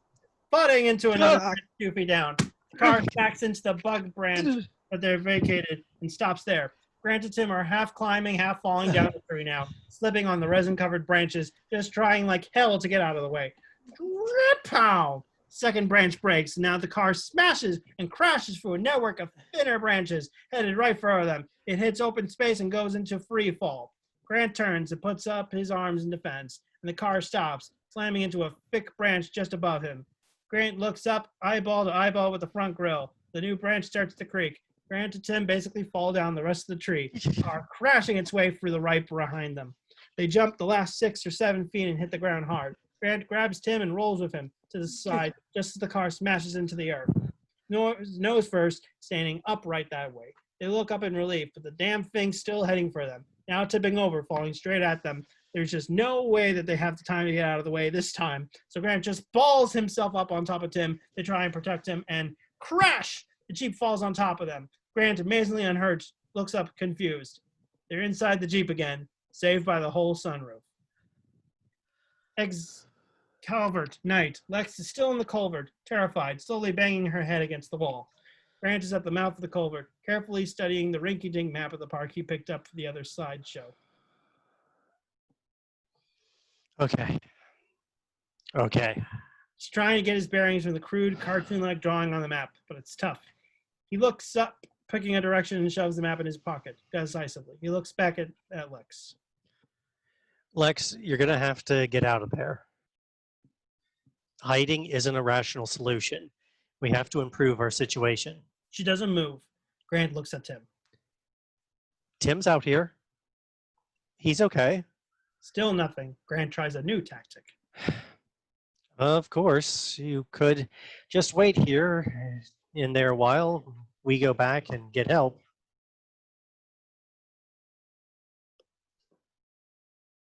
butting into another branch 2 feet down. The car smacks into the bug branch, but they're vacated and stops there. Grant and Tim are half climbing, half falling down the tree now, slipping on the resin-covered branches, just trying like hell to get out of the way. Pow! Second branch breaks, and now the car smashes and crashes through a network of thinner branches headed right for them. It hits open space and goes into free fall. Grant turns and puts up his arms in defense, and the car stops, slamming into a thick branch just above him. Grant looks up, eyeball to eyeball with the front grille. The new branch starts to creak. Grant and Tim basically fall down the rest of the tree, the car crashing its way through the right behind them. They jump the last 6 or 7 feet and hit the ground hard. Grant grabs Tim and rolls with him to the side just as the car smashes into the earth. Nose first, standing upright that way. They look up in relief, but the damn thing's still heading for them, now tipping over, falling straight at them. There's just no way that they have the time to get out of the way this time. So Grant just balls himself up on top of Tim to try and protect him, and crash! The Jeep falls on top of them. Grant, amazingly unhurt, looks up confused. They're inside the Jeep again, saved by the whole sunroof. Culvert, night. Lex is still in the culvert, terrified, slowly banging her head against the wall. Grant is at the mouth of the culvert, carefully studying the rinky-dink map of the park he picked up for the other slideshow.
Okay.
He's trying to get his bearings from the crude, cartoon-like drawing on the map, but it's tough. He looks up, picking a direction, and shoves the map in his pocket, decisively. He looks back at Lex.
Lex, you're going to have to get out of there. Hiding isn't a rational solution. We have to improve our situation.
She doesn't move. Grant looks at Tim.
Tim's out here. He's okay.
Still nothing. Grant tries a new tactic.
Of course, you could just wait here in there while we go back and get help.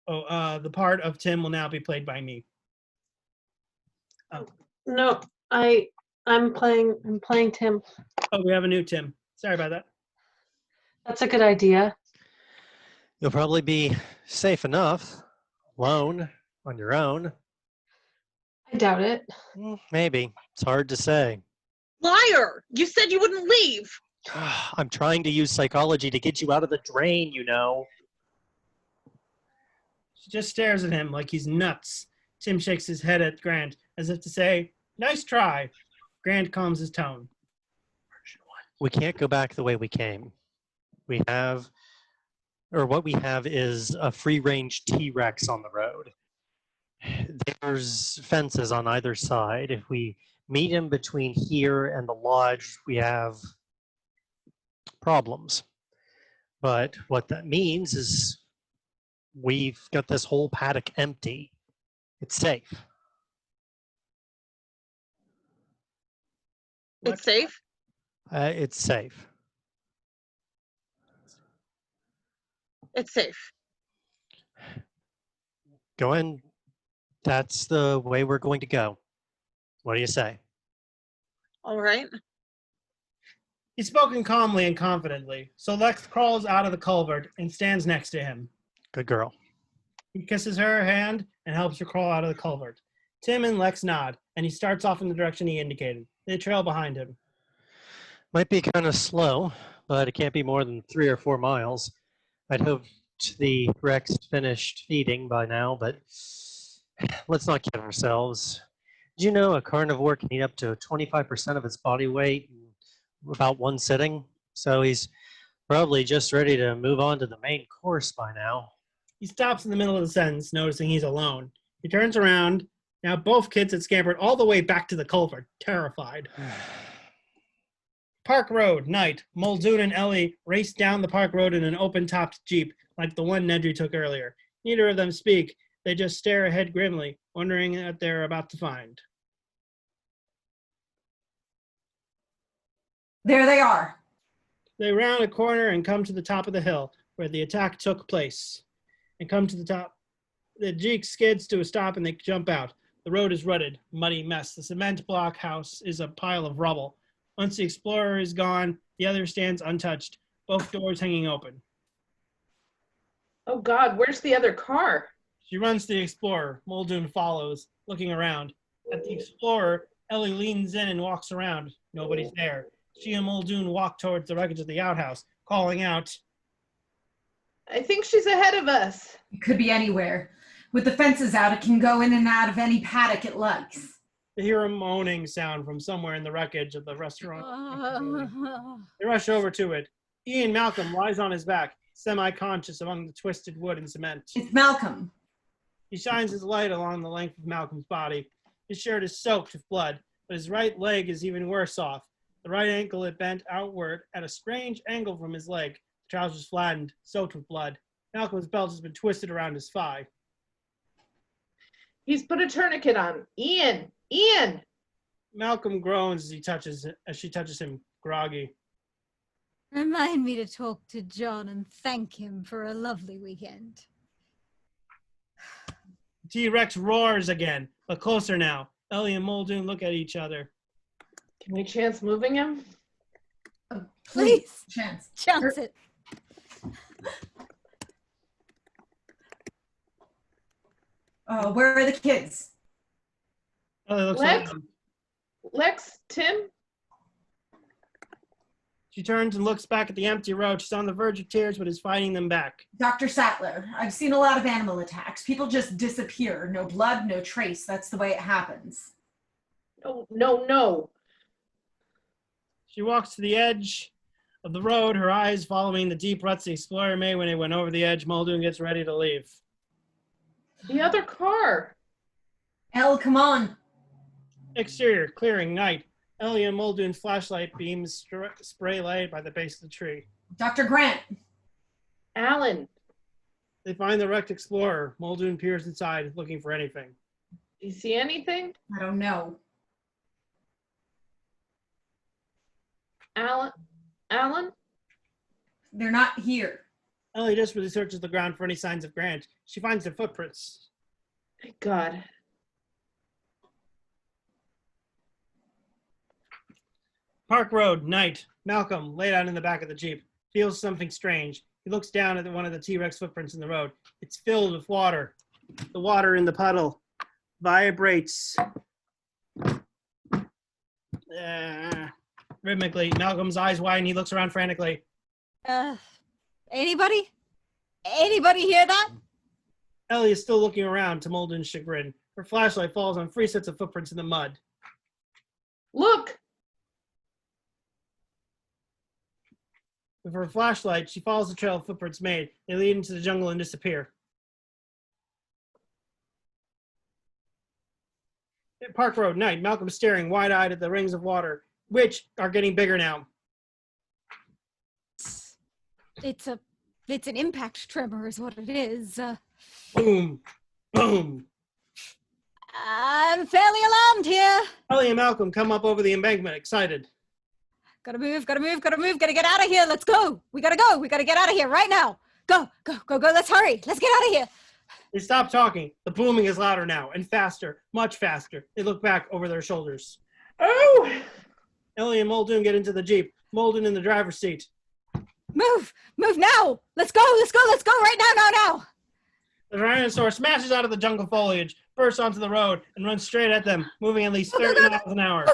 The part of Tim will now be played by me. Oh.
No, I'm playing Tim.
Oh, we have a new Tim. Sorry about that.
That's a good idea.
You'll probably be safe enough, alone, on your own.
I doubt it.
Maybe. It's hard to say.
Liar! You said you wouldn't leave.
I'm trying to use psychology to get you out of the drain, you know.
She just stares at him like he's nuts. Tim shakes his head at Grant as if to say, nice try. Grant calms his tone.
We can't go back the way we came. What we have is a free-range T-Rex on the road. There's fences on either side. If we meet him between here and the lodge, we have problems. But what that means is we've got this whole paddock empty. It's safe.
It's safe?
It's safe.
It's safe.
Go in. That's the way we're going to go. What do you say?
All right.
He's spoken calmly and confidently, so Lex crawls out of the culvert and stands next to him.
Good girl.
He kisses her hand and helps her crawl out of the culvert. Tim and Lex nod, and he starts off in the direction he indicated. They trail behind him.
Might be kind of slow, but it can't be more than 3 or 4 miles. I'd hoped the Rex finished feeding by now, but let's not kid ourselves. Do you know a carnivore can eat up to 25% of its body weight in about one sitting? So he's probably just ready to move on to the main course by now.
He stops in the middle of the sentence, noticing he's alone. He turns around. Now both kids had scampered all the way back to the culvert, terrified. Park Road, night. Muldoon and Ellie race down the Park Road in an open-topped Jeep, like the one Nedry took earlier. Neither of them speak. They just stare ahead grimly, wondering what they're about to find.
There they are.
They round a corner and come to the top of the hill, where the attack took place. And come to the top. The Jeep skids to a stop and they jump out. The road is rutted, muddy mess. The cement block house is a pile of rubble. Once the Explorer is gone, the other stands untouched, both doors hanging open.
Oh God, where's the other car?
She runs to the Explorer. Muldoon follows, looking around. At the Explorer, Ellie leans in and walks around. Nobody's there. She and Muldoon walk towards the wreckage of the outhouse, calling out,
I think she's ahead of us.
It could be anywhere. With the fences out, it can go in and out of any paddock it likes.
They hear a moaning sound from somewhere in the wreckage of the restaurant. They rush over to it. Ian Malcolm lies on his back, semi-conscious among the twisted wood and cement.
It's Malcolm.
He shines his light along the length of Malcolm's body. His shirt is soaked with blood, but his right leg is even worse off. The right ankle is bent outward at a strange angle from his leg. The trousers flattened, soaked with blood. Malcolm's belt has been twisted around his thigh.
He's put a tourniquet on. Ian! Ian!
Malcolm groans as she touches him, groggy.
Remind me to talk to John and thank him for a lovely weekend.
T-Rex roars again, but closer now. Ellie and Muldoon look at each other.
Can we chance moving him?
Please.
Chance
it.
Where are the kids?
Lex, Tim?
She turns and looks back at the empty road. She's on the verge of tears, but is fighting them back.
Dr. Sattler, I've seen a lot of animal attacks. People just disappear. No blood, no trace. That's the way it happens.
No.
She walks to the edge of the road, her eyes following the deep ruts the Explorer made when it went over the edge. Muldoon gets ready to leave.
The other car.
Elle, come on.
Exterior, clearing, night. Ellie and Muldoon's flashlight beams spray light by the base of the tree.
Dr. Grant.
Alan.
They find the wrecked Explorer. Muldoon peers inside, looking for anything.
Do you see anything?
I don't know.
Alan?
They're not here.
Ellie desperately searches the ground for any signs of Grant. She finds their footprints.
Thank God.
Park Road, night. Malcolm, laid out in the back of the Jeep, feels something strange. He looks down at one of the T-Rex footprints in the road. It's filled with water. The water in the puddle vibrates rhythmically. Malcolm's eyes widen. He looks around frantically.
Anybody? Anybody hear that?
Ellie is still looking around to Muldoon's chagrin. Her flashlight falls on 3 sets of footprints in the mud.
Look!
With her flashlight, she follows the trail of footprints made. They lead into the jungle and disappear. At Park Road, night. Malcolm is staring wide-eyed at the rings of water, which are getting bigger now.
It's an impact tremor is what it is.
Boom. Boom.
I'm fairly alarmed here.
Ellie and Malcolm come up over the embankment, excited.
Gotta move. Gotta get out of here. Let's go. We gotta go. We gotta get out of here right now. Go. Let's hurry. Let's get out of here.
They stop talking. The booming is louder now and faster, much faster. They look back over their shoulders.
Oh!
Ellie and Muldoon get into the Jeep. Muldoon in the driver's seat.
Move now. Let's go right now.
The Tyrannosaur smashes out of the jungle foliage, bursts onto the road, and runs straight at them, moving at least 30 miles an hour.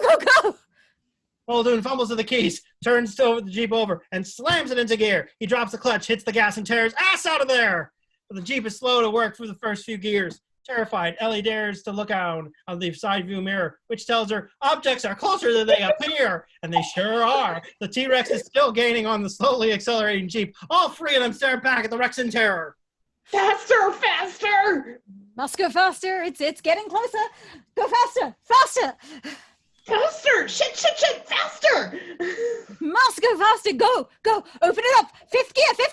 Go.
Muldoon fumbles to the keys, turns the Jeep over, and slams it into gear. He drops the clutch, hits the gas, and tears ass out of there. But the Jeep is slow to work through the first few gears. Terrified, Ellie dares to look out on the side view mirror, which tells her objects are closer than they appear. And they sure are. The T-Rex is still gaining on the slowly accelerating Jeep. All 3 of them stare back at the Rex in terror.
Faster!
Must go faster. It's getting closer. Go faster.
Faster! Shit, faster!
Must go faster. Go. Open it up. Fifth gear. Here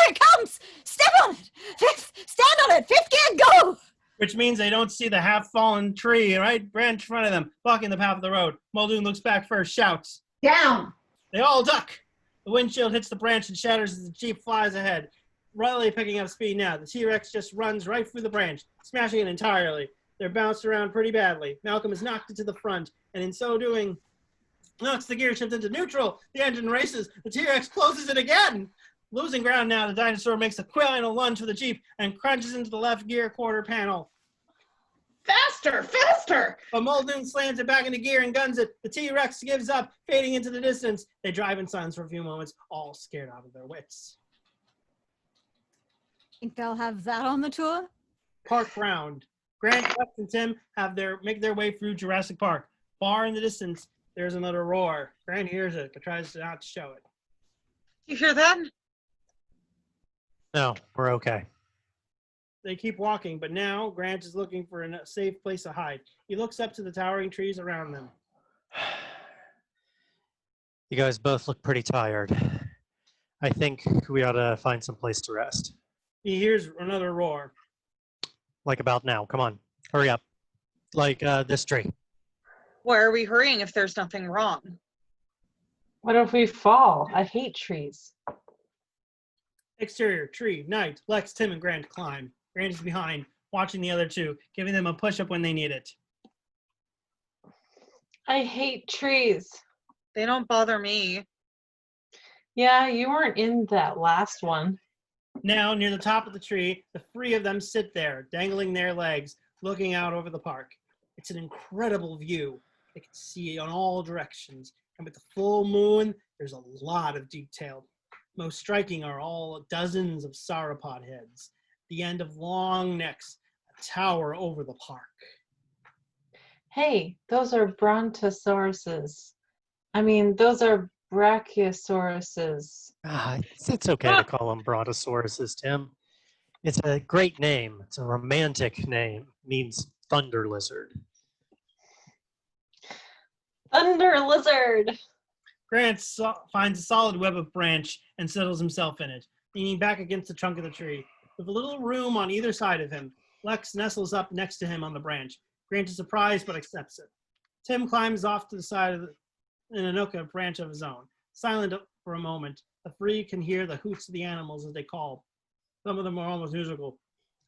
it comes. Step on it. Stand on it. Fifth gear, go.
Which means they don't see the half-fallen tree, right? Branch in front of them, blocking the path of the road. Muldoon looks back first, shouts.
Down!
They all duck. The windshield hits the branch and shatters as the Jeep flies ahead. Riley picking up speed now. The T-Rex just runs right through the branch, smashing it entirely. They're bounced around pretty badly. Malcolm is knocked into the front, and in so doing, knocks the gear shift into neutral. The engine races. The T-Rex closes it again. Losing ground now, the dinosaur makes a final lunge for the Jeep and crunches into the left gear quarter panel.
Faster!
But Muldoon slams it back into gear and guns it. The T-Rex gives up, fading into the distance. They drive in silence for a few moments, all scared out of their wits.
Think they'll have that on the tour?
Park round. Grant, Lex, and Tim make their way through Jurassic Park. Far in the distance, there's another roar. Grant hears it, but tries not to show it.
You hear that?
No, we're okay.
They keep walking, but now Grant is looking for a safe place to hide. He looks up to the towering trees around them.
You guys both look pretty tired. I think we ought to find some place to rest.
He hears another roar.
Like about now. Come on. Hurry up. Like this tree.
Why are we hurrying if there's nothing wrong?
What if we fall? I hate trees.
Exterior, tree, night. Lex, Tim, and Grant climb. Grant is behind, watching the other two, giving them a push-up when they need it.
I hate trees.
They don't bother me.
Yeah, you weren't in that last one.
Now, near the top of the tree, the three of them sit there, dangling their legs, looking out over the park. It's an incredible view. They can see on all directions. And with the full moon, there's a lot of detail. Most striking are all dozens of sauropod heads, the end of long necks, a tower over the park.
Hey, those are brontosauruses. I mean, those are brachiosauruses.
It's okay to call them brontosauruses, Tim. It's a great name. It's a romantic name. It means thunder lizard.
Thunder lizard!
Grant finds a solid web of branch and settles himself in it, leaning back against the trunk of the tree. With a little room on either side of him, Lex nestles up next to him on the branch. Grant is surprised but accepts it. Tim climbs off to the side of in a nook, a branch of his own. Silent for a moment, the three can hear the hoots of the animals as they call. Some of them are almost musical.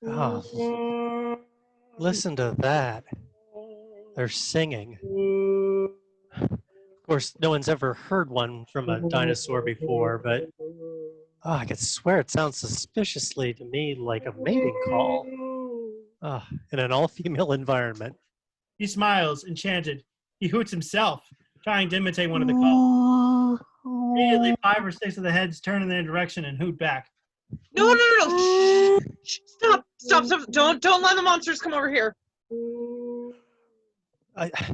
Oh, listen to that. They're singing. Of course, no one's ever heard one from a dinosaur before, but I could swear it sounds suspiciously to me like a mating call. In an all-female environment.
He smiles, enchanted. He hoots himself, trying to imitate one of the calls. Immediately, 5 or 6 of the heads turn in their direction and hoot back.
No. Shh. Stop. Don't let the monsters come over here.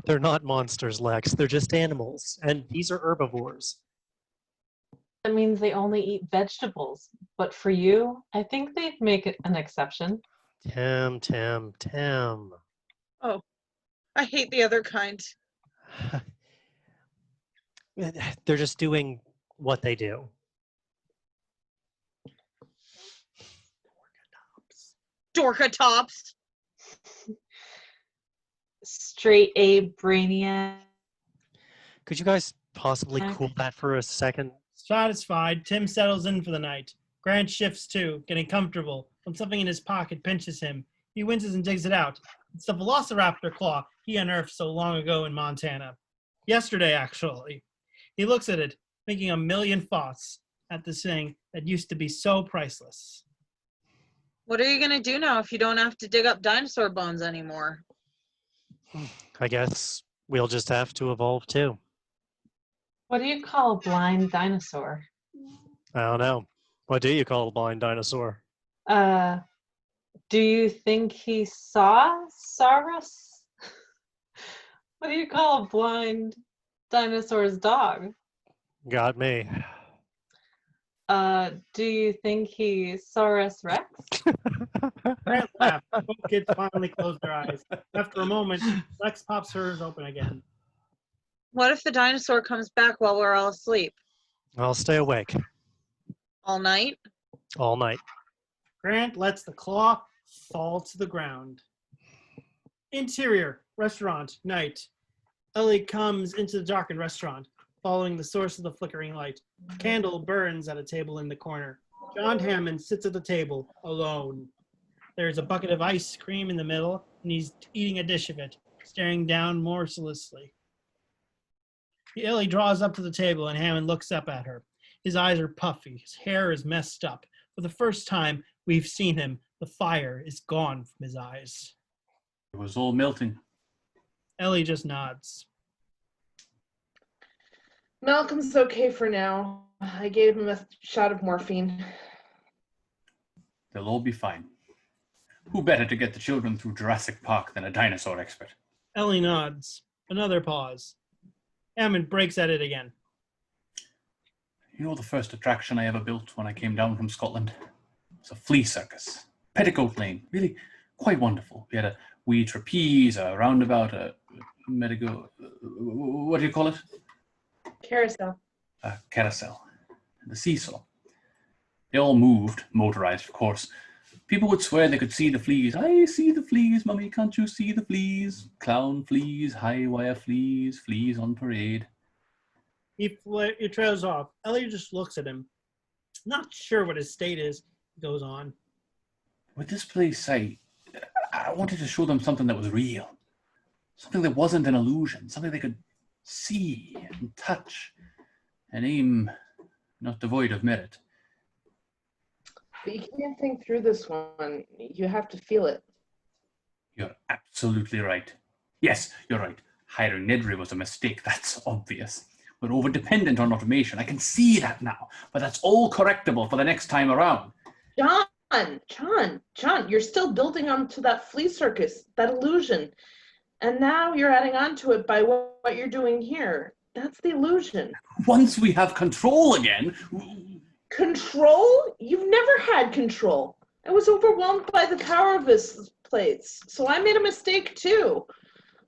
They're not monsters, Lex. They're just animals, and these are herbivores.
That means they only eat vegetables. But for you, I think they'd make it an exception.
Tim.
Oh, I hate the other kind.
They're just doing what they do.
Dorkatops.
Straight A brainiac.
Could you guys possibly cool that for a second?
Satisfied, Tim settles in for the night. Grant shifts too, getting comfortable, when something in his pocket pinches him. He winces and digs it out. It's the velociraptor claw he unearthed so long ago in Montana. Yesterday, actually. He looks at it, thinking a million thoughts at this thing that used to be so priceless.
What are you going to do now if you don't have to dig up dinosaur bones anymore?
I guess we'll just have to evolve too.
What do you call a blind dinosaur?
I don't know. What do you call a blind dinosaur?
Do you think he saw Saurus? What do you call a blind dinosaur's dog?
Got me.
Do you think he Saurus Rex?
Grant laughed. Both kids finally closed their eyes. After a moment, Lex pops hers open again.
What if the dinosaur comes back while we're all asleep?
I'll stay awake
All night?
all night.
Grant lets the claw fall to the ground. Interior, restaurant, night. Ellie comes into the darkened restaurant, following the source of the flickering light. A candle burns at a table in the corner. John Hammond sits at the table, alone. There's a bucket of ice cream in the middle, and he's eating a dish of it, staring down mercilessly. Ellie draws up to the table, and Hammond looks up at her. His eyes are puffy. His hair is messed up. For the first time we've seen him, the fire is gone from his eyes.
It was all melting.
Ellie just nods.
Malcolm's okay for now. I gave him a shot of morphine.
They'll all be fine. Who better to get the children through Jurassic Park than a dinosaur expert?
Ellie nods. Another pause. Hammond breaks at it again.
You know the first attraction I ever built when I came down from Scotland? It was a flea circus. Petticoat Lane. Really quite wonderful. We had a wee trapeze, a roundabout, a medical... what do you call it?
Carousel.
A carousel. And the seesaw. They all moved, motorized of course. People would swear they could see the fleas. I see the fleas, Mummy, can't you see the fleas? Clown fleas, high wire fleas, fleas on parade.
He trails off. Ellie just looks at him. Not sure what his state is. He goes on.
With this place, I wanted to show them something that was real. Something that wasn't an illusion. Something they could see and touch. An aim not devoid of merit.
But you can't think through this one. You have to feel it.
You're absolutely right. Yes, you're right. Hiring Nedry was a mistake. That's obvious. We're over-dependent on automation. I can see that now. But that's all correctable for the next time around.
John, you're still building onto that flea circus, that illusion. And now you're adding on to it by what you're doing here. That's the illusion.
Once we have control again...
Control? You've never had control. I was overwhelmed by the power of this place. So I made a mistake too.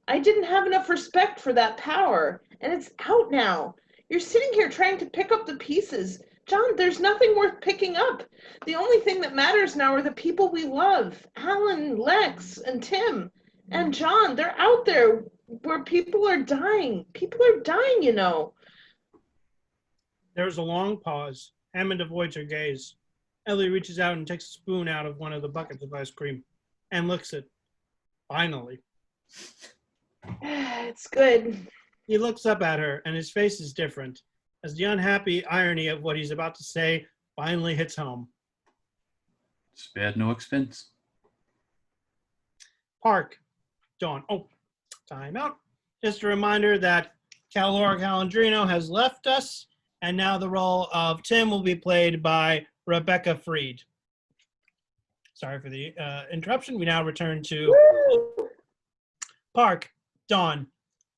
I didn't have enough respect for that power. And it's out now. You're sitting here trying to pick up the pieces. John, there's nothing worth picking up. The only thing that matters now are the people we love. Alan, Lex, and Tim. And John, they're out there where people are dying. People are dying, you know.
There's a long pause. Hammond avoids her gaze. Ellie reaches out and takes a spoon out of one of the buckets of ice cream and licks it. Finally.
It's good.
He looks up at her, and his face is different, as the unhappy irony of what he's about to say finally hits home.
Spared no expense.
Park. Dawn. Oh, time out. Just a reminder that Calandrino has left us, and now the role of Tim will be played by Rebecca Freed. Sorry for the interruption. We now return to Park. Dawn.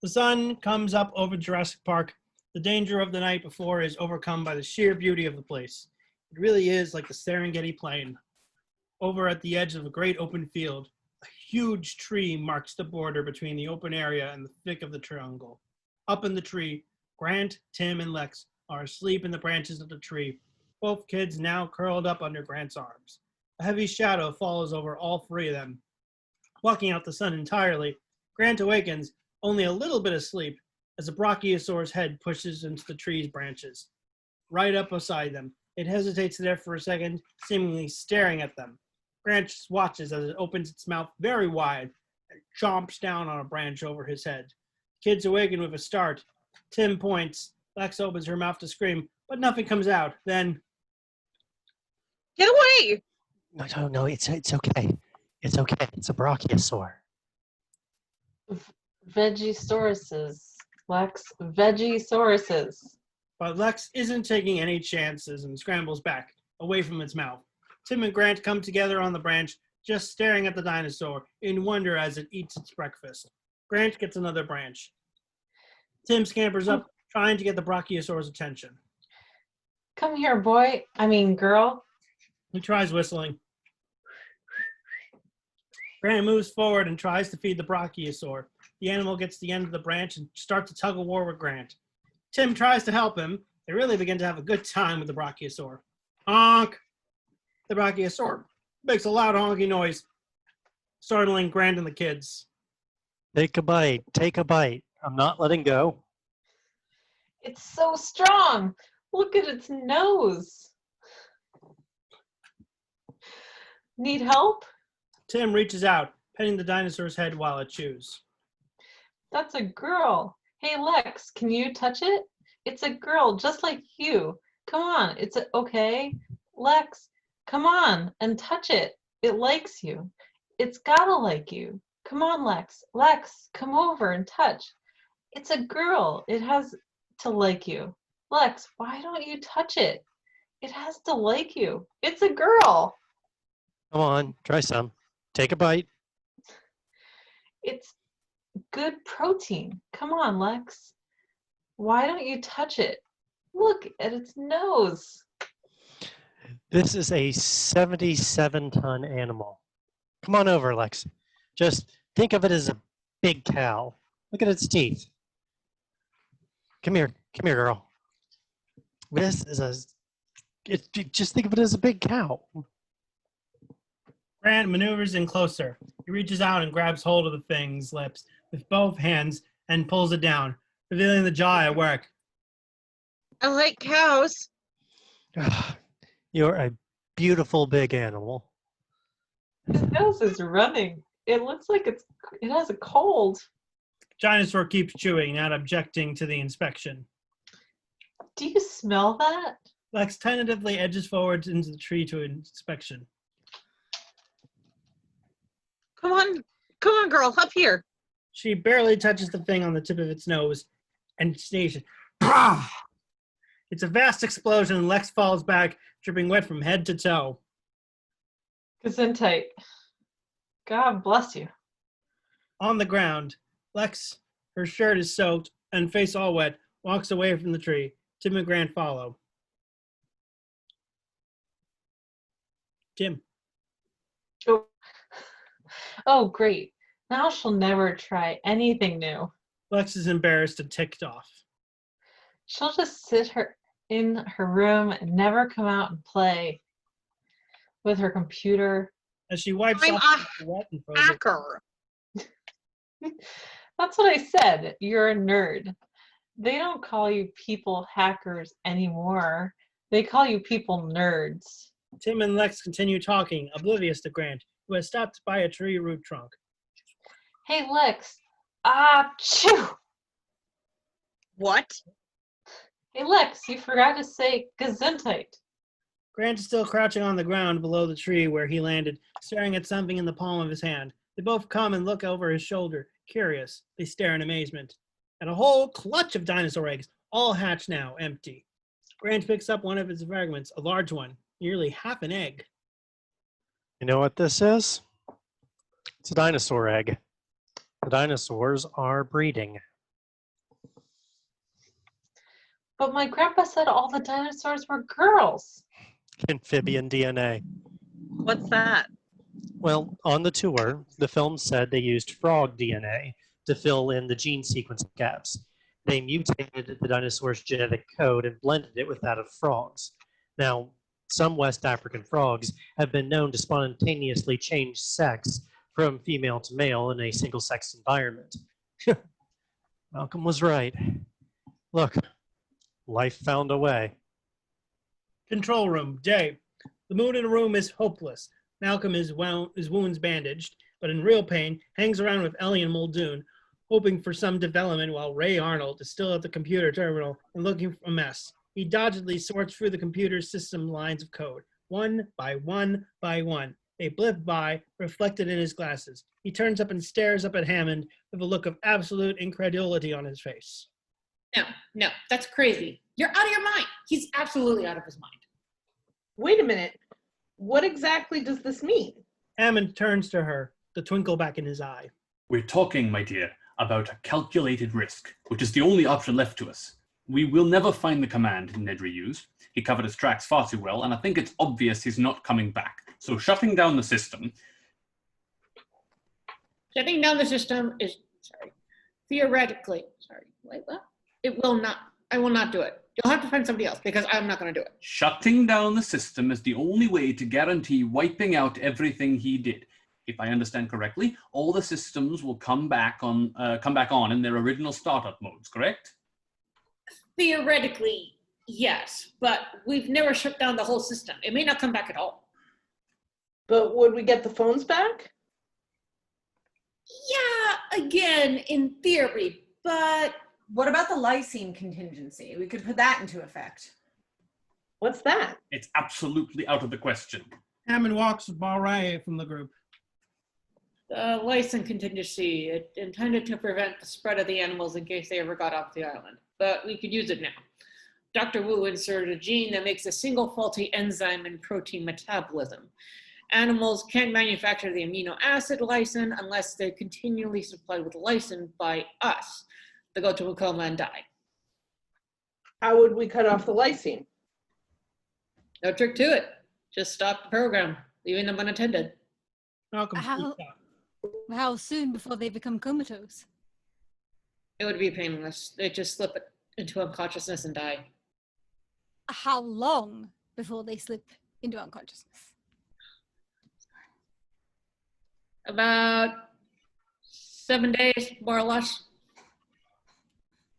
The sun comes up over Jurassic Park. The danger of the night before is overcome by the sheer beauty of the place. It really is like the Serengeti Plain. Over at the edge of a great open field, a huge tree marks the border between the open area and the thick of the triangle. Up in the tree, Grant, Tim, and Lex are asleep in the branches of the tree, both kids now curled up under Grant's arms. A heavy shadow falls over all three of them. Blocking out the sun entirely, Grant awakens, only a little bit asleep, as a brachiosaur's head pushes into the tree's branches. Right up beside them, it hesitates there for a second, seemingly staring at them. Grant just watches as it opens its mouth very wide and chomps down on a branch over his head. Kids awaken with a start. Tim points. Lex opens her mouth to scream, but nothing comes out. Then...
Get away!
No, it's okay. It's okay. It's a brachiosaur.
Vegisauruses. Lex, Vegisauruses.
But Lex isn't taking any chances and scrambles back, away from its mouth. Tim and Grant come together on the branch, just staring at the dinosaur in wonder as it eats its breakfast. Grant gets another branch. Tim scampers up, trying to get the brachiosaur's attention.
Come here, boy. I mean, girl.
He tries whistling. Grant moves forward and tries to feed the brachiosaur, The animal gets to the end of the branch and starts a tug of war with Grant. Tim tries to help him. They really begin to have a good time with the brachiosaur. Honk! The brachiosaur makes a loud honky noise, startling Grant and the kids.
Take a bite. Take a bite. I'm not letting go.
It's so strong. Look at its nose. Need help?
Tim reaches out, petting the dinosaur's head while it chews.
That's a girl. Hey, Lex, can you touch it? It's a girl just like you. Come on, okay. Lex, come on and touch it. It likes you. It's gotta like you. Come on, Lex. Lex, come over and touch. It's a girl. It has to like you. Lex, why don't you touch it? It has to like you. It's a girl.
Come on, try some. Take a bite.
It's good protein. Come on, Lex. Why don't you touch it? Look at its nose.
This is a 77-ton animal. Come on over, Lex. Just think of it as a big cow. Look at its teeth. Come here, girl. This is just think of it as a big cow.
Grant maneuvers in closer. He reaches out and grabs hold of the thing's lips with both hands and pulls it down, revealing the jaw at work.
I like cows.
You're a beautiful big animal.
His nose is running. It looks like it has a cold.
Dinosaur keeps chewing, not objecting to the inspection.
Do you smell that?
Lex tentatively edges forward into the tree to inspection.
Come on, girl, up here.
She barely touches the thing on the tip of its nose and sneezes. It's a vast explosion and Lex falls back, dripping wet from head to toe.
Gesundheit. God bless you.
On the ground, Lex, her shirt is soaked and face all wet, walks away from the tree. Tim and Grant follow. Tim.
Oh, great. Now she'll never try anything new.
Lex is embarrassed and ticked off.
She'll just sit in her room and never come out and play with her computer.
As she wipes
I'm
off
a
the wet and
hacker.
That's what I said. You're a nerd. They don't call you people hackers anymore. They call you people nerds.
Tim and Lex continue talking, oblivious to Grant, who has stopped by a tree root trunk.
Hey, Lex. Achoo!
What?
Hey, Lex, you forgot to say Gesundheit.
Grant is still crouching on the ground below the tree where he landed, staring at something in the palm of his hand. They both come and look over his shoulder, curious. They stare in amazement. And a whole clutch of dinosaur eggs, all hatched now, empty. Grant picks up one of his fragments, a large one, nearly half an egg.
You know what this is? It's a dinosaur egg. The dinosaurs are breeding.
But my grandpa said all the dinosaurs were girls.
Amphibian DNA.
What's that?
Well, on the tour, the film said they used frog DNA to fill in the gene sequence gaps. They mutated the dinosaur's genetic code and blended it with that of frogs. Now, some West African frogs have been known to spontaneously change sex from female to male in a single-sex environment. Malcolm was right. Look, life found a way.
Control room, day. The mood in the room is hopeless. Malcolm is his wounds bandaged, but in real pain, hangs around with Ellie and Muldoon, hoping for some development while Ray Arnold is still at the computer terminal and looking for a mess. He doggedly sorts through the computer system lines of code, one by one by one. They blip by, reflected in his glasses. He turns up and stares up at Hammond with a look of absolute incredulity on his face.
No, that's crazy. You're out of your mind. He's absolutely out of his mind.
Wait a minute. What exactly does this mean?
Hammond turns to her, the twinkle back in his eye.
We're talking, my dear, about a calculated risk, which is the only option left to us. We will never find the command Nedry used. He covered his tracks far too well, and I think it's obvious he's not coming back. So shutting down the system...
Shutting down the system is... Sorry. Theoretically, sorry, wait, what? It will not, I will not do it. You'll have to find somebody else because I'm not going to do it.
Shutting down the system is the only way to guarantee wiping out everything he did. If I understand correctly, all the systems will come back on in their original startup modes, correct?
Theoretically, yes, but we've never shut down the whole system. It may not come back at all.
But would we get the phones back?
Yeah, again, in theory, but...
What about the lysine contingency? We could put that into effect.
What's that?
It's absolutely out of the question.
Hammond walks away from the group.
The license contingency, it intended to prevent the spread of the animals in case they ever got off the island, but we could use it now. Dr. Wu inserted a gene that makes a single faulty enzyme in protein metabolism. Animals can't manufacture the amino acid lysine unless they're continually supplied with lysine by us. They go to a coma and die.
How would we cut off the lysine?
No trick to it. Just stop the program, leaving them unattended.
How soon before they become comatose?
It would be painless. They just slip into unconsciousness and die.
How long before they slip into unconsciousness?
About 7 days, more or less.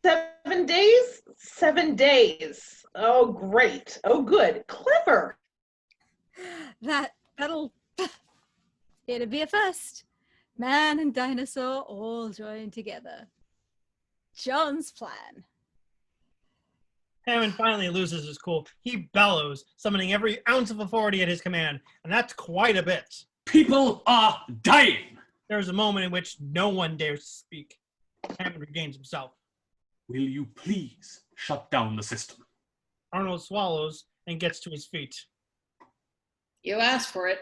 7 days? 7 days. Oh, great. Oh, good. Clever.
That'll it'll be a first. Man and dinosaur all joined together. John's plan.
Hammond finally loses his cool. He bellows, summoning every ounce of authority at his command, and that's quite a bit.
People are dying!
There's a moment in which no one dares to speak. Hammond regains himself.
Will you please shut down the system?
Arnold swallows and gets to his feet.
You asked for it.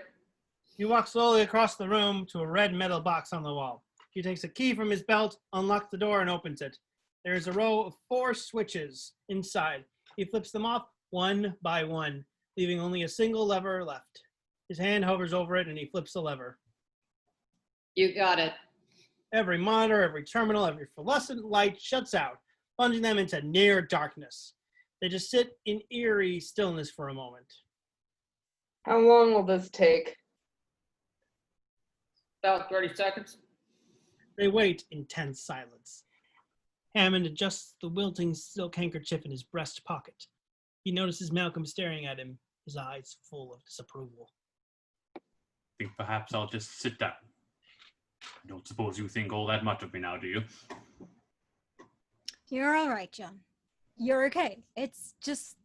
He walks slowly across the room to a red metal box on the wall. He takes a key from his belt, unlocks the door, and opens it. There is a row of 4 switches inside. He flips them off one by one, leaving only a single lever left. His hand hovers over it, and he flips the lever.
You got it.
Every monitor, every terminal, every fluorescent light shuts out, plunging them into near darkness. They just sit in eerie stillness for a moment.
How long will this take?
About 30 seconds.
They wait in tense silence. Hammond adjusts the wilting silk handkerchief in his breast pocket. He notices Malcolm staring at him, his eyes full of disapproval.
I think perhaps I'll just sit down. I don't suppose you think all that much of me now, do you?
You're all right, John. You're okay. It's just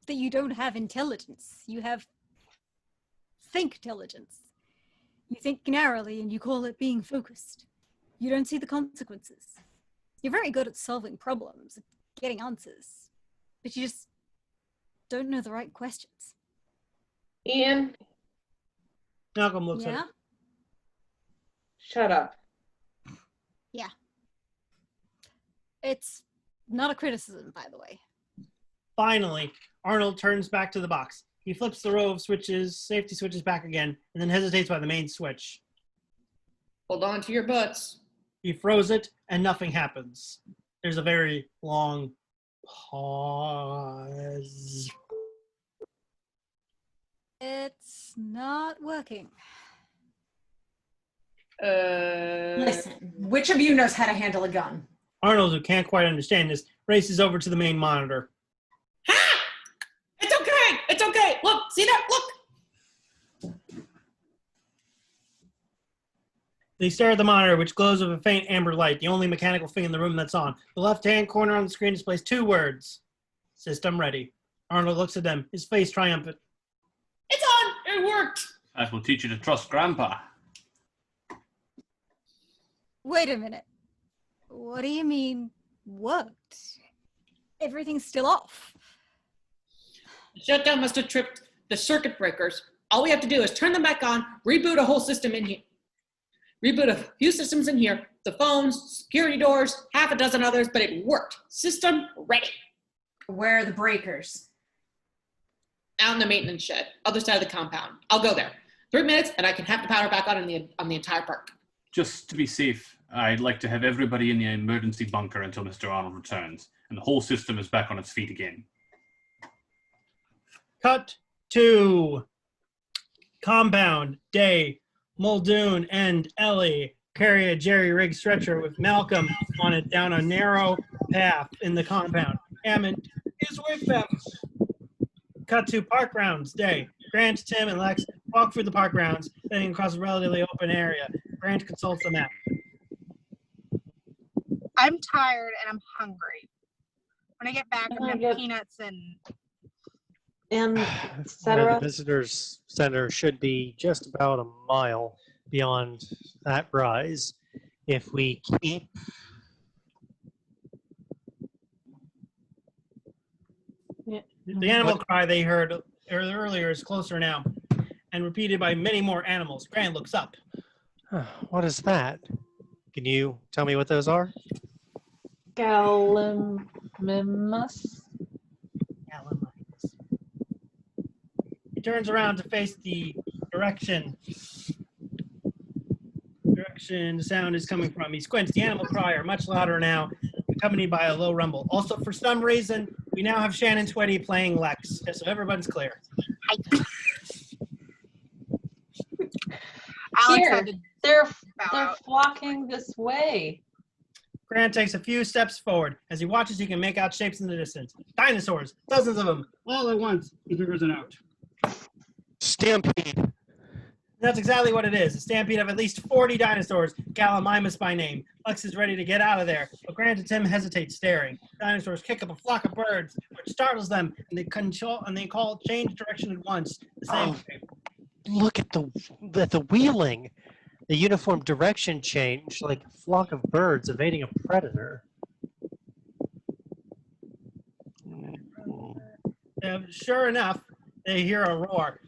that you don't have intelligence. You have think-intelligence. You think narrowly and you call it being focused. You don't see the consequences. You're very good at solving problems, getting answers, but you just don't know the right questions.
Ian?
Malcolm looks at him.
Shut up.
Yeah. It's not a criticism, by the way.
Finally, Arnold turns back to the box. He flips the row of switches, safety switches back again, and then hesitates by the main switch.
Hold on to your butts.
He throws it, and nothing happens. There's a very long pause.
It's not working.
Listen, which of you knows how to handle a gun?
Arnold, who can't quite understand this, races over to the main monitor.
It's okay! It's okay! Look! See that? Look!
They stare at the monitor, which glows with a faint amber light, the only mechanical thing in the room that's on. The left-hand corner on the screen displays 2 words. System ready. Arnold looks at them, his face triumphant.
It's on! It worked!
That will teach you to trust Grandpa.
Wait a minute. What do you mean, worked? Everything's still off.
The shutdown must have tripped the circuit breakers. All we have to do is turn them back on, reboot a whole system in here. Reboot a few systems in here. The phones, security doors, half a dozen others, but it worked. System ready.
Where are the breakers?
Out in the maintenance shed, other side of the compound. I'll go there. 3 minutes and I can have the power back on in the entire park.
Just to be safe, I'd like to have everybody in the emergency bunker until Mr. Arnold returns, and the whole system is back on its feet again.
Cut to compound day. Muldoon and Ellie carry a jerry-rigged stretcher with Malcolm on it down a narrow path in the compound. Hammond is with them. Cut to park grounds day. Grant, Tim, and Lex walk through the park grounds, heading across a relatively open area. Grant consults the map.
I'm tired and I'm hungry. When I get back, I'm gonna have peanuts and
The visitors center should be just about a mile beyond that rise. If we keep
The animal cry they heard earlier is closer now, and repeated by many more animals. Grant looks up.
What is that? Can you tell me what those are?
Gallimimus.
He turns around to face the direction the sound is coming from. He squints. The animal cry are much louder now, accompanied by a low rumble. Also, for some reason, we now have Shannon Twitty playing Lex, so everyone's clear.
Here, they're flocking this way.
Grant takes a few steps forward. As he watches, he can make out shapes in the distance. Dinosaurs, dozens of them, all at once. He figures it out.
Stampede.
That's exactly what it is. A stampede of at least 40 dinosaurs, Gallimimus by name. Lex is ready to get out of there, but Grant and Tim hesitate, staring. Dinosaurs kick up a flock of birds, which startles them, and they call change direction at once. The same
Look at the wheeling. The uniform direction change, like a flock of birds evading a predator.
Sure enough, they hear a roar.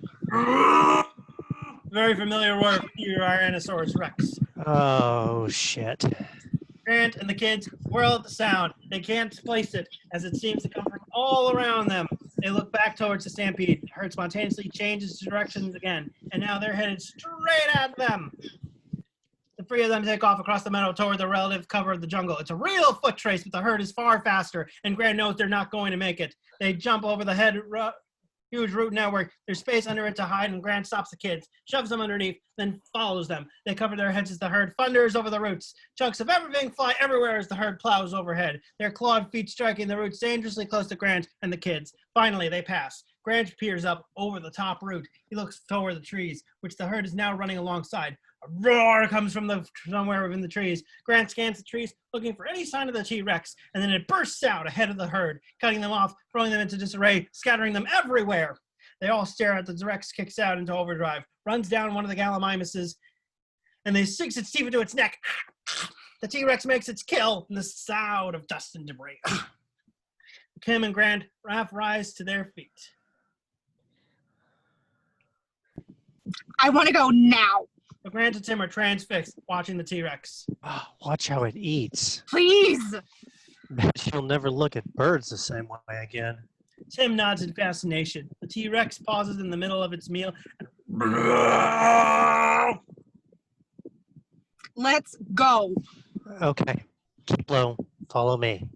Very familiar roar of Tyrannosaurus Rex.
Oh, shit.
Grant and the kids whirl at the sound. They can't place it, as it seems to come from all around them. They look back towards the stampede. The herd spontaneously changes directions again, and now they're headed straight at them. The three of them take off across the meadow toward the relative cover of the jungle. It's a real foot race, but the herd is far faster, and Grant knows they're not going to make it. They jump over the huge root network. There's space under it to hide, and Grant stops the kids, shoves them underneath, then follows them. They cover their heads as the herd thunders over the roots. Chunks of everything fly everywhere as the herd plows overhead, their clawed feet striking the roots dangerously close to Grant and the kids. Finally, they pass. Grant peers up over the top root. He looks toward the trees, which the herd is now running alongside. A roar comes from somewhere within the trees. Grant scans the trees, looking for any sign of the T-Rex, and then it bursts out ahead of the herd, cutting them off, throwing them into disarray, scattering them everywhere. They all stare at the T-Rex, kicks out into overdrive, runs down one of the Gallimimuses, and they sinks its teeth into its neck. The T-Rex makes its kill in the sound of dust and debris. Kim and Grant rise to their feet.
I want to go now.
But Grant and Tim are transfixed, watching the T-Rex.
Oh, watch how it eats.
Please.
Bet you'll never look at birds the same way again.
Tim nods in fascination. The T-Rex pauses in the middle of its meal.
Let's go.
Okay. Keep low. Follow me.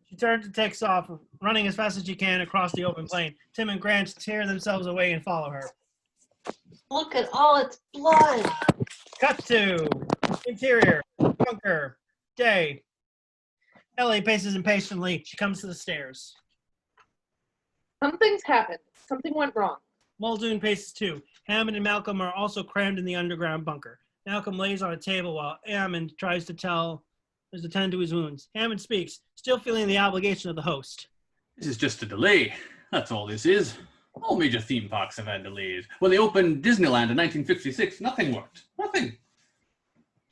She turns and takes off, running as fast as she can across the open plain. Tim and Grant tear themselves away and follow her.
Look at all its blood.
Cut to interior, bunker, day. Ellie paces impatiently. She comes to the stairs.
Something's happened. Something went wrong.
Muldoon paces too. Hammond and Malcolm are also crammed in the underground bunker. Malcolm lays on a table while Hammond tries to tend to his wounds. Hammond speaks, still feeling the obligation of the host.
This is just a delay. That's all this is. All major theme parks have had delays. When they opened Disneyland in 1956, nothing worked. Nothing.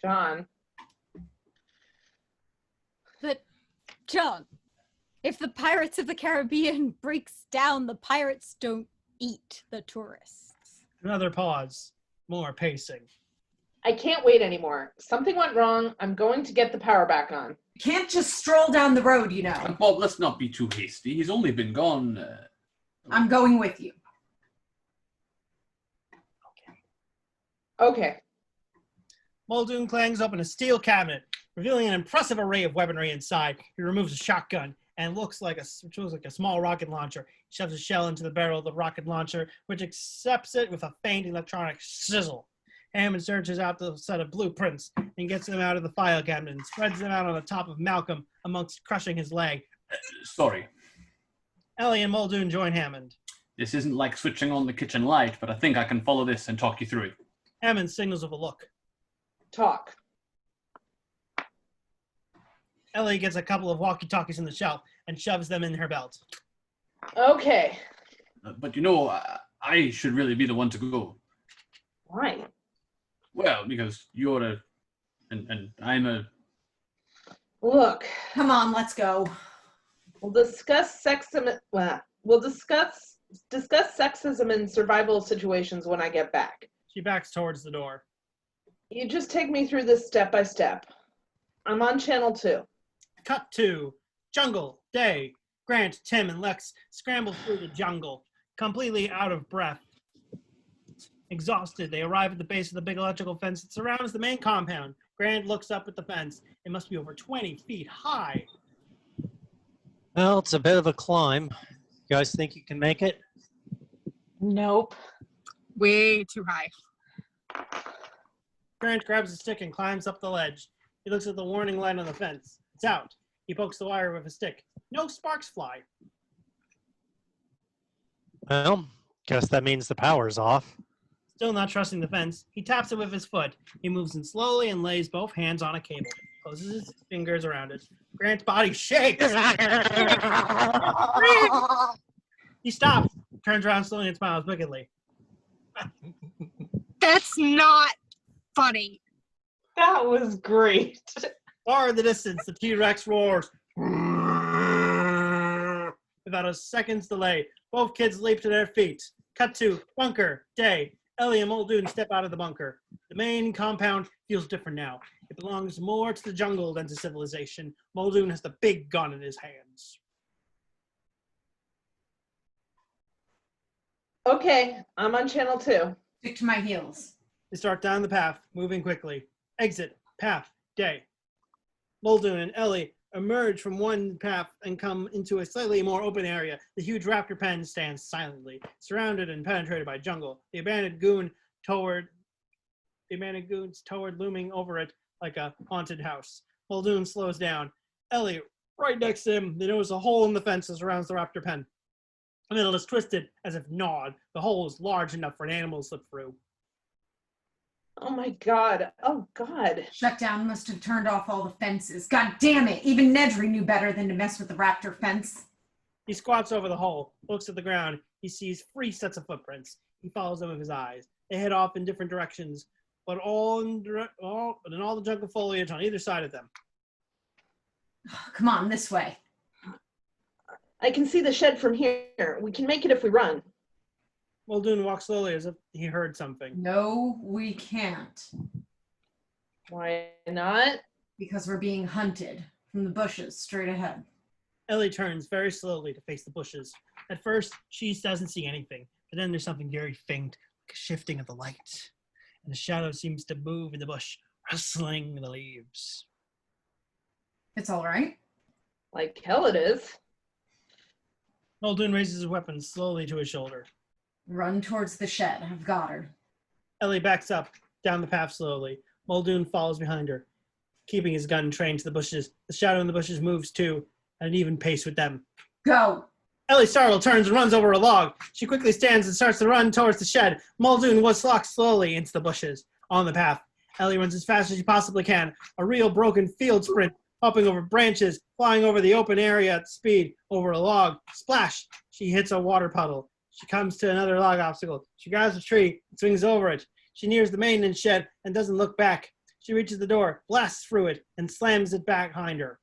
John.
But, John, if the Pirates of the Caribbean breaks down, the pirates don't eat the tourists.
Another pause. More pacing.
I can't wait anymore. Something went wrong. I'm going to get the power back on.
Can't just stroll down the road, you know.
Bob, let's not be too hasty. He's only been gone...
I'm going with you.
Okay.
Muldoon clangs open a steel cabinet, revealing an impressive array of weaponry inside. He removes a shotgun and looks like a small rocket launcher. He shoves a shell into the barrel of the rocket launcher, which accepts it with a faint electronic sizzle. Hammond searches out the set of blueprints and gets them out of the file cabinet and spreads them out on the top of Malcolm amongst crushing his leg.
Sorry.
Ellie and Muldoon join Hammond.
This isn't like switching on the kitchen light, but I think I can follow this and talk you through it.
Hammond signals with a look.
Talk.
Ellie gets a couple of walkie-talkies on the shelf and shoves them in her belt.
Okay.
But you know, I should really be the one to go.
Why?
Well, because you're a... and I'm a...
Look.
Come on, let's go.
We'll discuss sexism. We'll discuss sexism in survival situations when I get back.
She backs towards the door.
You just take me through this step by step. I'm on channel 2.
Cut to jungle, day. Grant, Tim, and Lex scramble through the jungle, completely out of breath. Exhausted, they arrive at the base of the big electrical fence that surrounds the main compound. Grant looks up at the fence. It must be over 20 feet high.
Well, it's a bit of a climb. You guys think you can make it?
Nope. Way too high.
Grant grabs a stick and climbs up the ledge. He looks at the warning light on the fence. It's out. He pokes the wire with a stick. No sparks fly.
Well, guess that means the power's off.
Still not trusting the fence, he taps it with his foot. He moves in slowly and lays both hands on a cable. Closes his fingers around it. Grant's body shakes. He stops, turns around slowly and smiles wickedly.
That's not funny.
That was great.
Far in the distance, the T-Rex roars. Without a second's delay, both kids leap to their feet. Cut to bunker, day. Ellie and Muldoon step out of the bunker. The main compound feels different now. It belongs more to the jungle than to civilization. Muldoon has the big gun in his hands.
Okay, I'm on channel 2.
Stick to my heels.
They start down the path, moving quickly. Exit, path, day. Muldoon and Ellie emerge from one path and come into a slightly more open area. The huge raptor pen stands silently, surrounded and penetrated by jungle. The abandoned goons toward looming over it like a haunted house. Muldoon slows down. Ellie, right next to him, they notice a hole in the fence that surrounds the raptor pen. The middle is twisted as if gnawed. The hole is large enough for an animal to slip through.
Oh my god. Oh god.
Shutdown must have turned off all the fences. God damn it. Even Nedry knew better than to mess with the raptor fence.
He squats over the hole, looks at the ground. He sees 3 sets of footprints. He follows them with his eyes. They head off in different directions, but all in all the jungle foliage on either side of them.
Come on, this way.
I can see the shed from here. We can make it if we run.
Muldoon walks slowly as if he heard something.
No, we can't.
Why not?
Because we're being hunted from the bushes straight ahead.
Ellie turns very slowly to face the bushes. At first, she doesn't see anything, but then there's something very faint, like a shifting of the light. And the shadow seems to move in the bush, rustling the leaves.
It's all right.
Like hell it is.
Muldoon raises his weapon slowly to his shoulder.
Run towards the shed. I've got her.
Ellie backs up, down the path slowly. Muldoon follows behind her, keeping his gun trained to the bushes. The shadow in the bushes moves too, at an even pace with them.
Go!
Ellie, startled, turns and runs over a log. She quickly stands and starts to run towards the shed. Muldoon walks slowly into the bushes. On the path, Ellie runs as fast as she possibly can. A real broken field sprint, hopping over branches, flying over the open area at speed, over a log. Splash! She hits a water puddle. She comes to another log obstacle. She grabs a tree and swings over it. She nears the maintenance shed and doesn't look back. She reaches the door, blasts through it, and slams it back behind her.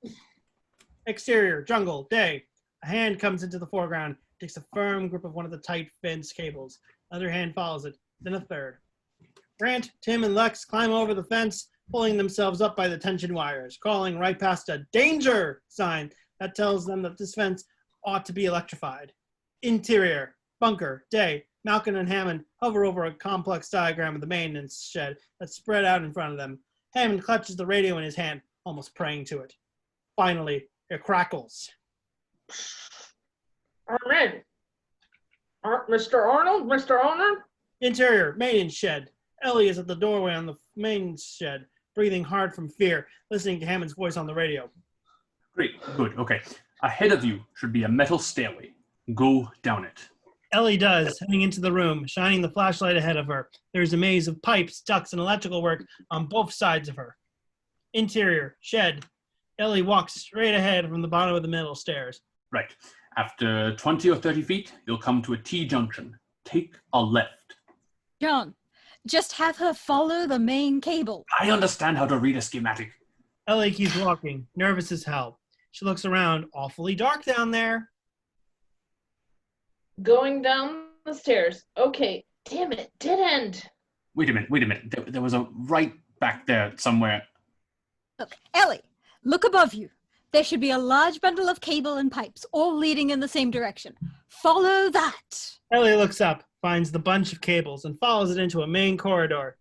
Exterior, jungle, day. A hand comes into the foreground, takes a firm grip of one of the tight fence cables. Another hand follows it, then a third. Grant, Tim, and Lex climb over the fence, pulling themselves up by the tension wires, crawling right past a danger sign that tells them that this fence ought to be electrified. Interior, bunker, day. Malcolm and Hammond hover over a complex diagram of the maintenance shed that's spread out in front of them. Hammond clutches the radio in his hand, almost praying to it. Finally, it crackles.
Arnold. Mr. Arnold? Mr. Arnold?
Interior, maintenance shed. Ellie is at the doorway on the main shed, breathing hard from fear, listening to Hammond's voice on the radio.
Great, good, okay. Ahead of you should be a metal stairway. Go down it.
Ellie does, heading into the room, shining the flashlight ahead of her. There's a maze of pipes, ducts, and electrical work on both sides of her. Interior, shed. Ellie walks straight ahead from the bottom of the middle stairs.
Right. After 20 or 30 feet, you'll come to a T-junction. Take a left.
John, just have her follow the main cable.
I understand how to read a schematic.
Ellie keeps walking, nervous as hell. She looks around, awfully dark down there.
Going down the stairs. Okay, damn it, dead end.
Wait a minute. There was a right back there somewhere.
Look, Ellie, look above you. There should be a large bundle of cable and pipes, all leading in the same direction. Follow that.
Ellie looks up, finds the bunch of cables, and follows it into a main corridor.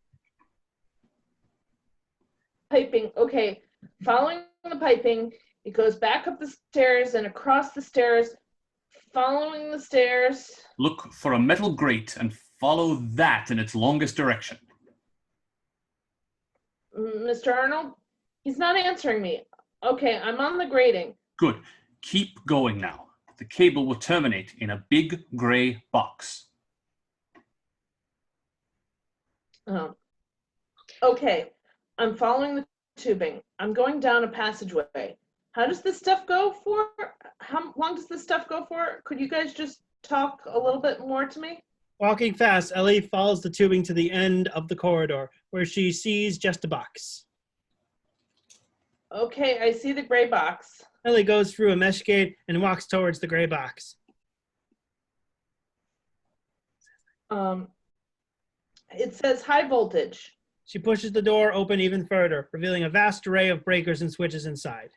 Piping, okay. Following the piping, it goes back up the stairs and across the stairs. Following the stairs.
Look for a metal grate and follow that in its longest direction.
Mr. Arnold? He's not answering me. Okay, I'm on the grating.
Good. Keep going now. The cable will terminate in a big gray box.
Okay, I'm following the tubing. I'm going down a passageway. How does this stuff go for? How long does this stuff go for? Could you guys just talk a little bit more to me?
Walking fast, Ellie follows the tubing to the end of the corridor, where she sees just a box.
Okay, I see the gray box.
Ellie goes through a mesh gate and walks towards the gray box.
It says high voltage.
She pushes the door open even further, revealing a vast array of breakers and switches inside.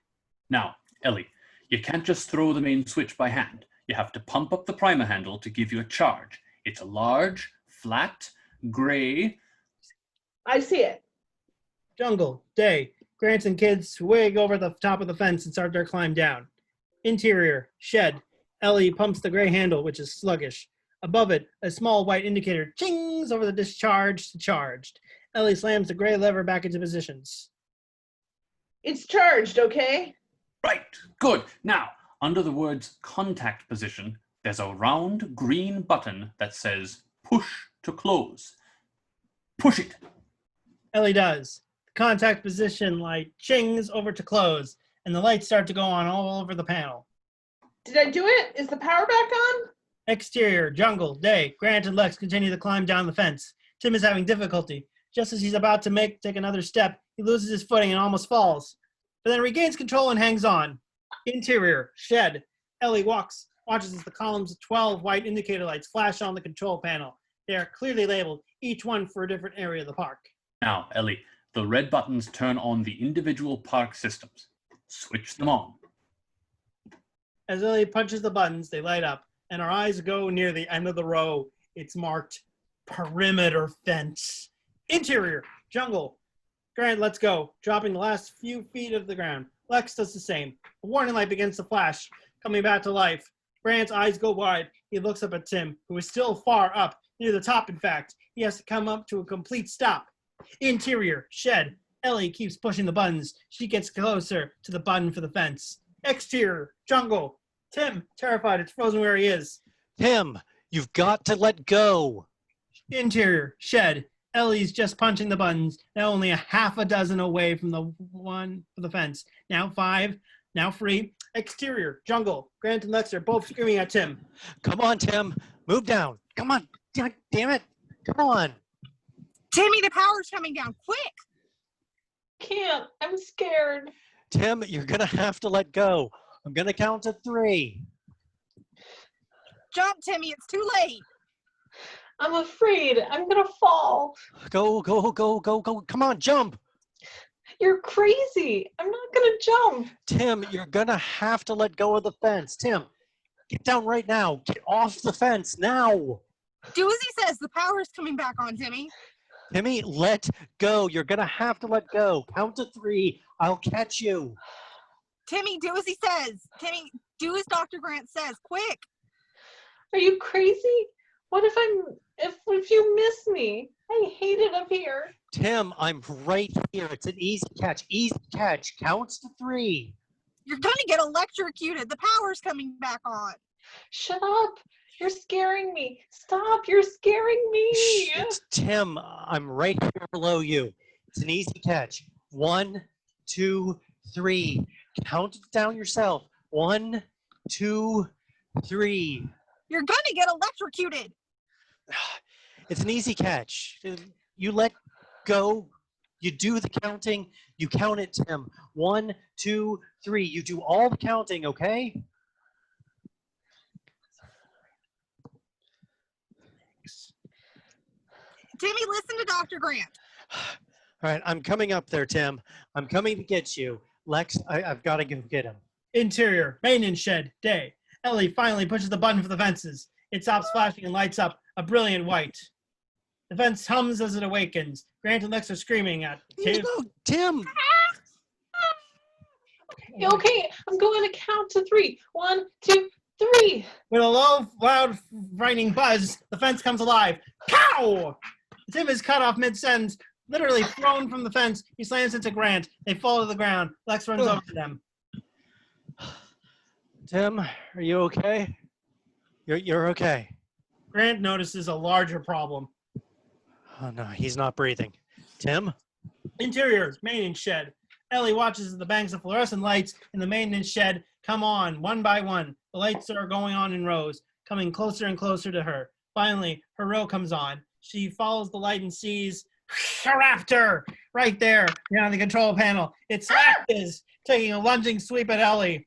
Now, Ellie, you can't just throw the main switch by hand. You have to pump up the primer handle to give you a charge. It's a large, flat, gray...
I see it.
Jungle, day. Grant and kids swig over the top of the fence and start their climb down. Interior, shed. Ellie pumps the gray handle, which is sluggish. Above it, a small white indicator chings over the discharge to charged. Ellie slams the gray lever back into positions.
It's charged, okay?
Right, good. Now, under the words contact position, there's a round green button that says push to close. Push it.
Ellie does. The contact position light chings over to close, and the lights start to go on all over the panel.
Did I do it? Is the power back on?
Exterior, jungle, day. Grant and Lex continue to climb down the fence. Tim is having difficulty. Just as he's about to take another step, he loses his footing and almost falls, but then regains control and hangs on. Interior, shed. Ellie watches as the columns of 12 white indicator lights flash on the control panel. They are clearly labeled, each one for a different area of the park.
Now, Ellie, the red buttons turn on the individual park systems. Switch them on.
As Ellie punches the buttons, they light up, and our eyes go near the end of the row. It's marked perimeter fence. Interior, jungle. Grant, let's go. Dropping the last few feet of the ground. Lex does the same. A warning light begins to flash, coming back to life. Grant's eyes go wide. He looks up at Tim, who is still far up, near the top, in fact. He has to come up to a complete stop. Interior, shed. Ellie keeps pushing the buttons. She gets closer to the button for the fence. Exterior, jungle. Tim, terrified, it's frozen where he is.
Tim, you've got to let go.
Interior, shed. Ellie's just punching the buttons, now only a half a dozen away from the one for the fence. Now 5, now 3. Exterior, jungle. Grant and Lex are both screaming at Tim.
Come on, Tim. Move down. Come on. Damn it. Come on.
Timmy, the power's coming down. Quick.
Can't. I'm scared.
Tim, you're going to have to let go. I'm going to count to 3.
Jump, Timmy. It's too late.
I'm afraid. I'm going to fall.
Go. Come on, jump.
You're crazy. I'm not going to jump.
Tim, you're going to have to let go of the fence. Tim, get down right now. Get off the fence now.
Do as he says. The power's coming back on, Timmy.
Timmy, let go. You're going to have to let go. Count to 3. I'll catch you.
Timmy, do as he says. Timmy, do as Dr. Grant says. Quick.
Are you crazy? What if you miss me? I hate it up here.
Tim, I'm right here. It's an easy catch. Easy catch. Counts to 3.
You're going to get electrocuted. The power's coming back on.
Shut up. You're scaring me. Stop. You're scaring me.
Shh, it's Tim. I'm right here below you. It's an easy catch. 1, 2, 3. Count it down yourself. 1, 2, 3.
You're going to get electrocuted.
It's an easy catch. You let go. You do the counting. You count it, Tim. 1, 2, 3. You do all the counting, okay?
Timmy, listen to Dr. Grant.
All right, I'm coming up there, Tim. I'm coming to get you. Lex, I've got to go get him.
Interior, maintenance shed, day. Ellie finally pushes the button for the fences. It stops flashing and lights up a brilliant white. The fence hums as it awakens. Grant and Lex are screaming at
Tim!
Okay, I'm going to count to 3. 1, 2, 3.
With a low, loud, frightening buzz, the fence comes alive. Pow! Tim is cut off mid-sentence, literally thrown from the fence. He slams into Grant. They fall to the ground. Lex runs over to them.
Tim, are you okay? You're okay.
Grant notices a larger problem.
Oh no, he's not breathing. Tim?
Interior, maintenance shed. Ellie watches as the banks of fluorescent lights in the maintenance shed come on, one by one. The lights are going on in rows, coming closer and closer to her. Finally, her row comes on. She follows the light and sees a raptor right there behind the control panel. It slashes, taking a lunging sweep at Ellie.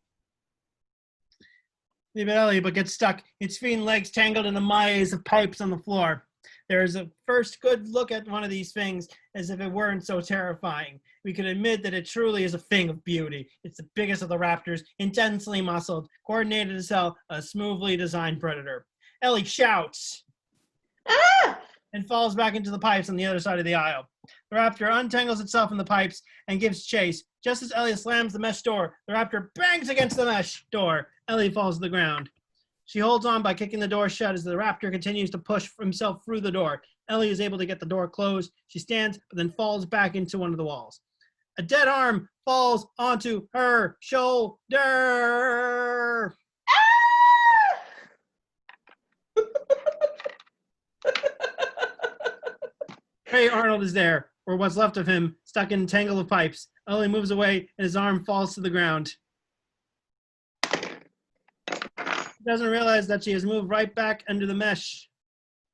But gets stuck. Its feet and legs tangled in a maze of pipes on the floor. There is a first good look at one of these things, as if it weren't so terrifying. We can admit that it truly is a thing of beauty. It's the biggest of the raptors, intensely muscled, coordinated as hell, a smoothly designed predator. Ellie shouts and falls back into the pipes on the other side of the aisle. The raptor untangles itself in the pipes and gives chase. Just as Ellie slams the mesh door, the raptor bangs against the mesh door. Ellie falls to the ground. She holds on by kicking the door shut as the raptor continues to push himself through the door. Ellie is able to get the door closed. She stands, but then falls back into one of the walls. A dead arm falls onto her shoulder. Hey, Arnold is there, or what's left of him, stuck in a tangle of pipes. Ellie moves away, and his arm falls to the ground. She doesn't realize that she has moved right back under the mesh,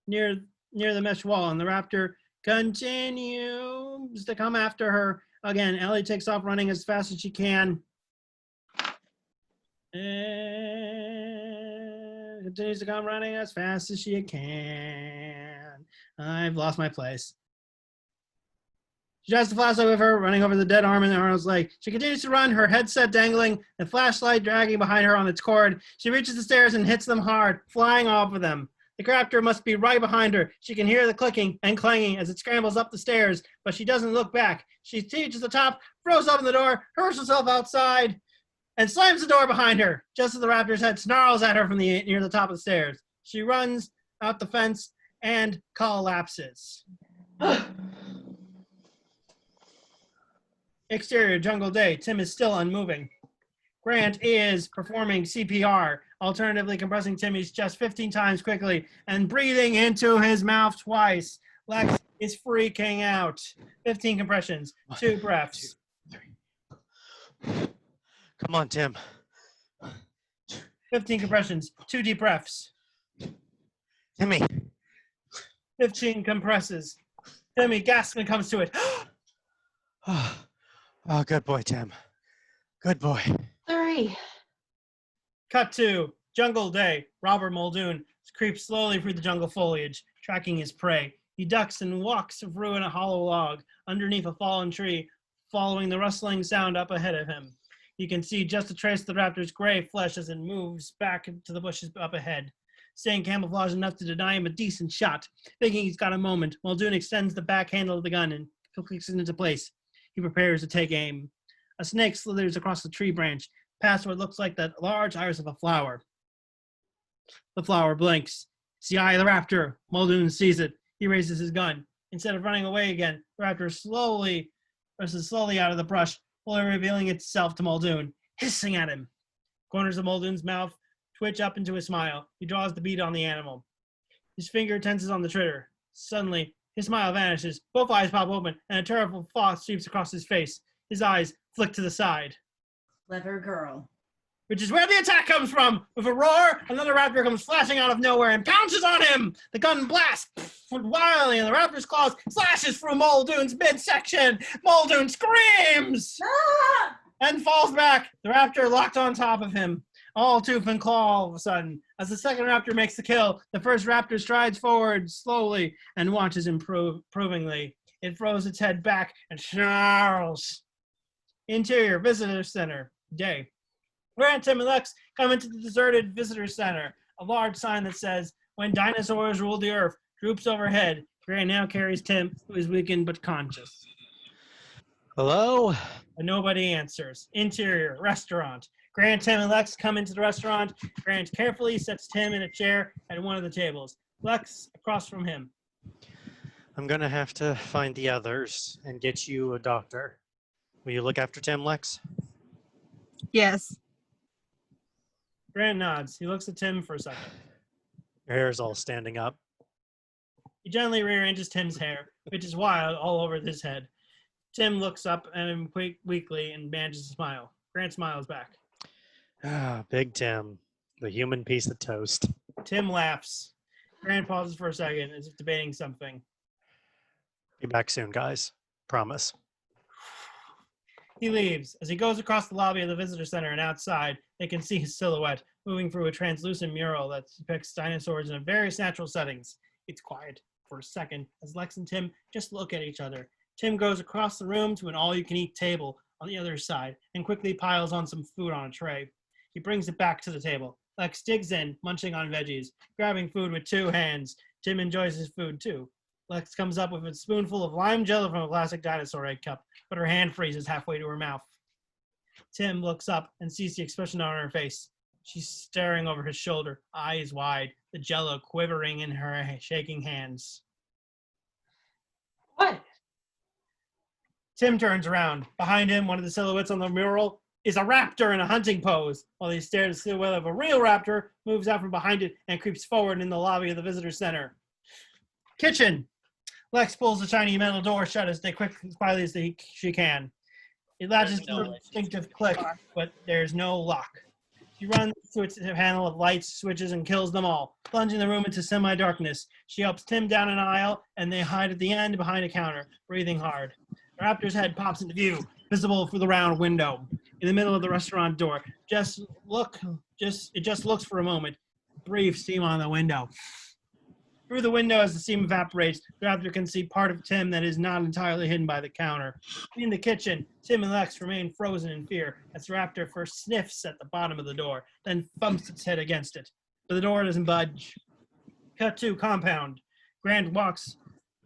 near the mesh wall, and the raptor continues to come after her. Again, Ellie takes off running as fast as she can. And continues to come running as fast as she can. I've lost my place. She tries to flash with her, running over the dead arm in Arnold's leg. She continues to run, her headset dangling, the flashlight dragging behind her on its cord. She reaches the stairs and hits them hard, flying off of them. The raptor must be right behind her. She can hear the clicking and clanging as it scrambles up the stairs, but she doesn't look back. She reaches the top, throws open the door, hurls herself outside, and slams the door behind her, just as the raptor's head snarls at her from near the top of the stairs. She runs out the fence and collapses. Exterior, jungle day. Tim is still unmoving. Grant is performing CPR, alternatively compressing Timmy's chest 15 times quickly and breathing into his mouth twice. Lex is freaking out. 15 compressions, 2 breaths.
1, 2, 3. Come on, Tim.
15 compressions, 2 deep breaths.
Timmy.
15 compresses. Timmy gasps and comes to it.
Oh, good boy, Tim. Good boy.
3.
Cut to jungle day. Robert Muldoon creeps slowly through the jungle foliage, tracking his prey. He ducks and walks through in a hollow log underneath a fallen tree, following the rustling sound up ahead of him. You can see just a trace of the raptor's gray flesh as it moves back to the bushes up ahead.
staying camouflaged enough to deny him a decent shot. Thinking he's got a moment, Muldoon extends the back handle of the gun and clicks it into place. He prepares to take aim. A snake slithers across the tree branch, past what looks like the large iris of a flower. The flower blinks. It's the eye of the raptor. Muldoon sees it. He raises his gun. Instead of running away again, the raptor rushes slowly out of the brush, fully revealing itself to Muldoon, hissing at him. Corners of Muldoon's mouth twitch up into a smile. He draws the bead on the animal. His finger tenses on the trigger. Suddenly, his smile vanishes. Both eyes pop open, and a terrible thought sweeps across his face. His eyes flick to the side.
Clever girl.
Which is where the attack comes from. With a roar, another raptor comes flashing out of nowhere and pounces on him. The gun blasts wildly, and the raptor's claws slashes through Muldoon's midsection. Muldoon screams and falls back. The raptor locked on top of him, all tooth and claw all of a sudden. As the second raptor makes the kill, the first raptor strides forward slowly and watches him provingly. It throws its head back and snarls. Interior Visitor Center. Day. Grant, Tim, and Lex come into the deserted visitor center. A large sign that says, "When dinosaurs ruled the earth," droops overhead. Grant now carries Tim, who is weakened but conscious.
Hello?
And nobody answers. Interior restaurant. Grant, Tim, and Lex come into the restaurant. Grant carefully sets Tim in a chair at one of the tables. Lex across from him.
I'm going to have to find the others and get you a doctor. Will you look after Tim, Lex?
Yes.
Grant nods. He looks at Tim for a second.
Your hair's all standing up.
He gently rearranges Tim's hair, which is wild all over his head. Tim looks up at him weakly and manages to smile. Grant smiles back.
Ah, Big Tim, the human piece of toast.
Tim laughs. Grant pauses for a second as if debating something.
Be back soon, guys. Promise.
He leaves. As he goes across the lobby of the visitor center and outside, they can see his silhouette moving through a translucent mural that depicts dinosaurs in various natural settings. It's quiet for a second as Lex and Tim just look at each other. Tim goes across the room to an all-you-can-eat table on the other side and quickly piles on some food on a tray. He brings it back to the table. Lex digs in, munching on veggies, grabbing food with two hands. Tim enjoys his food too. Lex comes up with a spoonful of lime jello from a classic dinosaur egg cup, but her hand freezes halfway to her mouth. Tim looks up and sees the expression on her face. She's staring over his shoulder, eyes wide, the jello quivering in her shaking hands.
What?
Tim turns around. Behind him, one of the silhouettes on the mural is a raptor in a hunting pose. While he stares, the silhouette of a real raptor moves out from behind it and creeps forward in the lobby of the visitor center. Kitchen. Lex pulls the shiny metal door shut as quietly as she can. It latches to a distinctive click, but there's no lock. She runs to its panel of lights, switches, and kills them all, plunging the room into semi-darkness. She helps Tim down an aisle, and they hide at the end behind a counter, breathing hard. The raptor's head pops into view, visible through the round window. In the middle of the restaurant door, it just looks for a moment. Brief steam on the window. Through the window, as the steam evaporates, the raptor can see part of Tim that is not entirely hidden by the counter. In the kitchen, Tim and Lex remain frozen in fear as the raptor first sniffs at the bottom of the door, then thumps its head against it. But the door doesn't budge. Cut to compound. Grant walks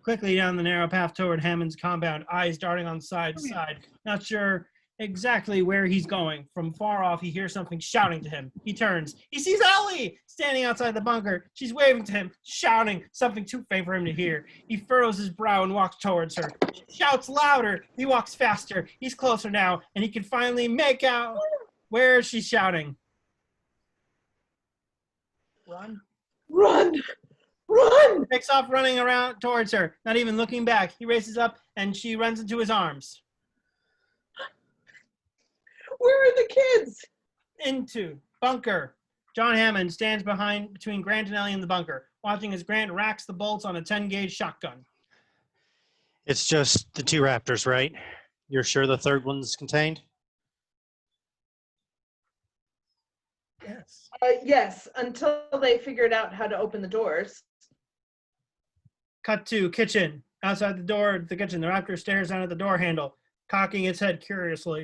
quickly down the narrow path toward Hammond's compound, eyes darting on side to side, not sure exactly where he's going. From far off, he hears something shouting to him. He turns. He sees Ellie standing outside the bunker. She's waving to him, shouting something too faint for him to hear. He furrows his brow and walks towards her. She shouts louder. He walks faster. He's closer now, and he can finally make out where she's shouting. Run.
Run! Run!
He takes off running around towards her, not even looking back. He races up, and she runs into his arms.
Where are the kids?
Into bunker. John Hammond stands between Grant and Ellie in the bunker, watching as Grant racks the bolts on a 10-gauge shotgun.
It's just the two raptors, right? You're sure the third one's contained?
Yes.
Yes, until they figured out how to open the doors.
Cut to kitchen. Outside the door of the kitchen, the raptor stares down at the door handle, cocking its head curiously.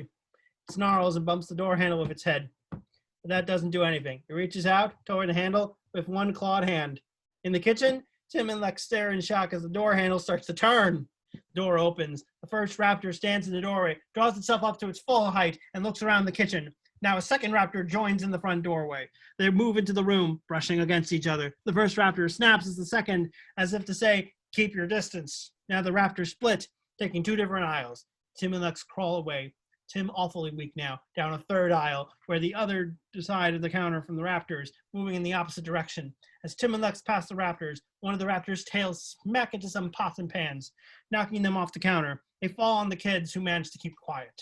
It snarls and bumps the door handle with its head. But that doesn't do anything. It reaches out toward the handle,
with one clawed hand. In the kitchen, Tim and Lex stare in shock as the door handle starts to turn. The door opens. The first raptor stands in the doorway, draws itself up to its full height, and looks around the kitchen. Now a second raptor joins in the front doorway. They move into the room, brushing against each other. The first raptor snaps at the second, as if to say, keep your distance. Now the raptors split, taking two different aisles. Tim and Lex crawl away. Tim, awfully weak now, down a third aisle, where the other side of the counter from the raptors, moving in the opposite direction. As Tim and Lex pass the raptors, one of the raptors' tails smack into some pots and pans, knocking them off the counter. They fall on the kids, who manage to keep quiet.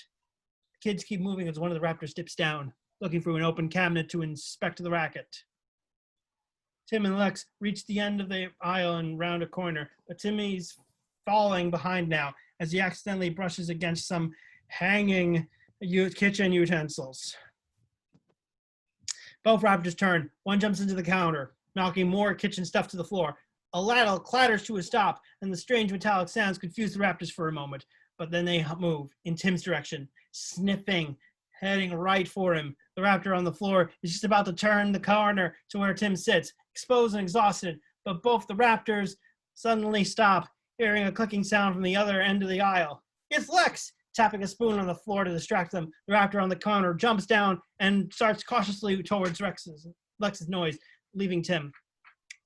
The kids keep moving as one of the raptors dips down, looking through an open cabinet to inspect the racket. Tim and Lex reach the end of the aisle and round a corner, but Timmy's falling behind now as he accidentally brushes against some hanging kitchen utensils. Both raptors turn. One jumps into the counter, knocking more kitchen stuff to the floor. A ladle clatters to a stop, and the strange metallic sounds confuse the raptors for a moment. But then they move in Tim's direction, sniffing, heading right for him. The raptor on the floor is just about to turn the corner to where Tim sits, exposed and exhausted. But both the raptors suddenly stop, hearing a clicking sound from the other end of the aisle. It's Lex! Tapping a spoon on the floor to distract them. The raptor on the counter jumps down and starts cautiously towards Lex's noise, leaving Tim.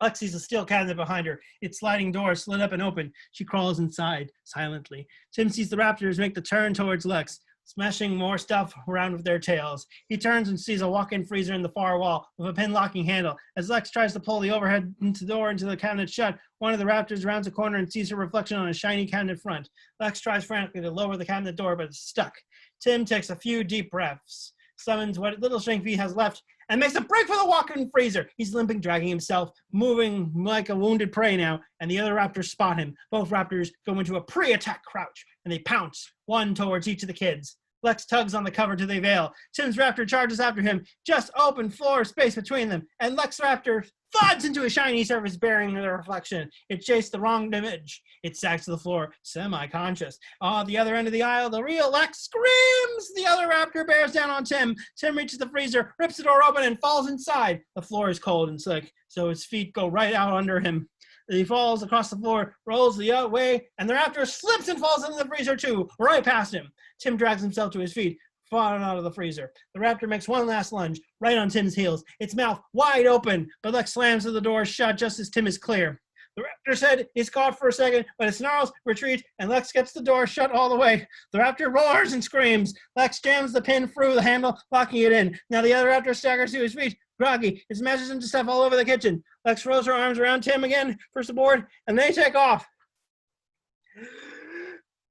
Lex sees a steel cabinet behind her. Its sliding door slid up and open. She crawls inside, silently. Tim sees the raptors make the turn towards Lex, smashing more stuff around with their tails. He turns and sees a walk-in freezer in the far wall with a pin-locking handle. As Lex tries to pull the overhead door into the cabinet shut, one of the raptors rounds a corner and sees her reflection on a shiny cabinet front. Lex tries frantically to lower the cabinet door, but it's stuck. Tim takes a few deep breaths, summons what little strength he has left, and makes a break for the walk-in freezer. He's limping, dragging himself, moving like a wounded prey now, and the other raptors spot him. Both raptors go into a pre-attack crouch, and they pounce, one towards each of the kids. Lex tugs on the cover to the veil. Tim's raptor charges after him, just open floor space between them, and Lex raptor thuds into a shiny surface bearing the reflection. It chased the wrong image. It sags to the floor, semi-conscious. At the other end of the aisle, the real Lex screams. The other raptor bears down on Tim. Tim reaches the freezer, rips the door open, and falls inside. The floor is cold and slick, so his feet go right out under him. He falls across the floor, rolls the other way, and the raptor slips and falls into the freezer too, right past him. Tim drags himself to his feet, falling out of the freezer. The raptor makes one last lunge, right on Tim's heels, its mouth wide open, but Lex slams the door shut just as Tim is clear. The raptor's head is caught for a second, but it snarls, retreats, and Lex gets the door shut all the way. The raptor roars and screams. Lex jams the pin through the handle, locking it in. Now the other raptor staggers to his feet, groggy. It smashes into stuff all over the kitchen. Lex throws her arms around Tim again for support, and they take off.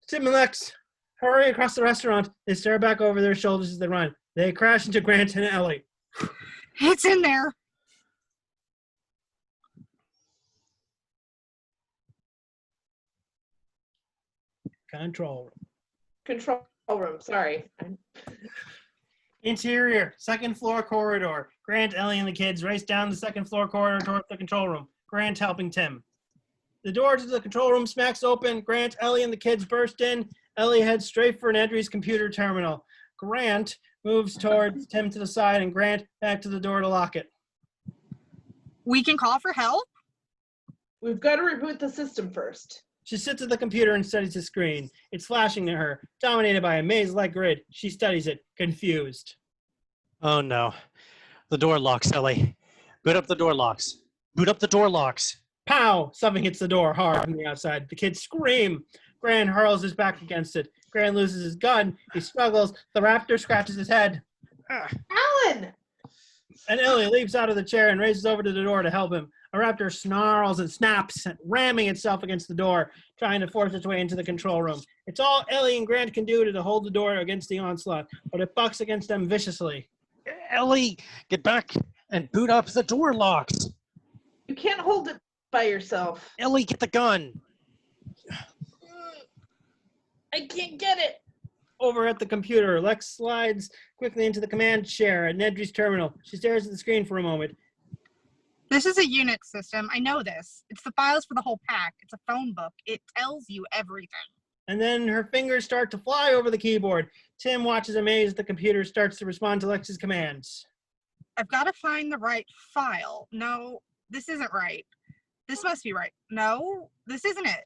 Tim and Lex hurry across the restaurant. They stare back over their shoulders as they run. They crash into Grant and Ellie.
It's in there.
Control room.
Control room, sorry.
Interior, second floor corridor. Grant, Ellie, and the kids race down the second floor corridor towards the control room. Grant helping Tim. The door to the control room smacks open. Grant, Ellie, and the kids burst in. Ellie heads straight for Nedry's computer terminal. Grant moves towards Tim to the side, and Grant back to the door to lock it.
We can call for help?
We've got to reboot the system first.
She sits at the computer and studies the screen. It's flashing to her, dominated by a maze-like grid. She studies it, confused.
Oh no. The door locks, Ellie. Boot up the door locks. Boot up the door locks.
Pow! Something hits the door hard from the outside. The kids scream. Grant hurls his back against it. Grant loses his gun. He struggles. The raptor scratches his head.
Alan!
And Ellie leaps out of the chair and races over to the door to help him. A raptor snarls and snaps, ramming itself against the door, trying to force its way into the control room. It's all Ellie and Grant can do to hold the door against the onslaught, but it bucks against them viciously.
Ellie, get back and boot up the door locks.
You can't hold it by yourself.
Ellie, get the gun.
I can't get it.
Over at the computer, Lex slides quickly into the command chair at Nedry's terminal. She stares at the screen for a moment.
This is a Unix system. I know this. It's the files for the whole pack. It's a phone book. It tells you everything.
And then her fingers start to fly over the keyboard. Tim watches amazed as the computer starts to respond to Lex's commands.
I've got to find the right file. No, This isn't right. This must be right. No, this isn't it.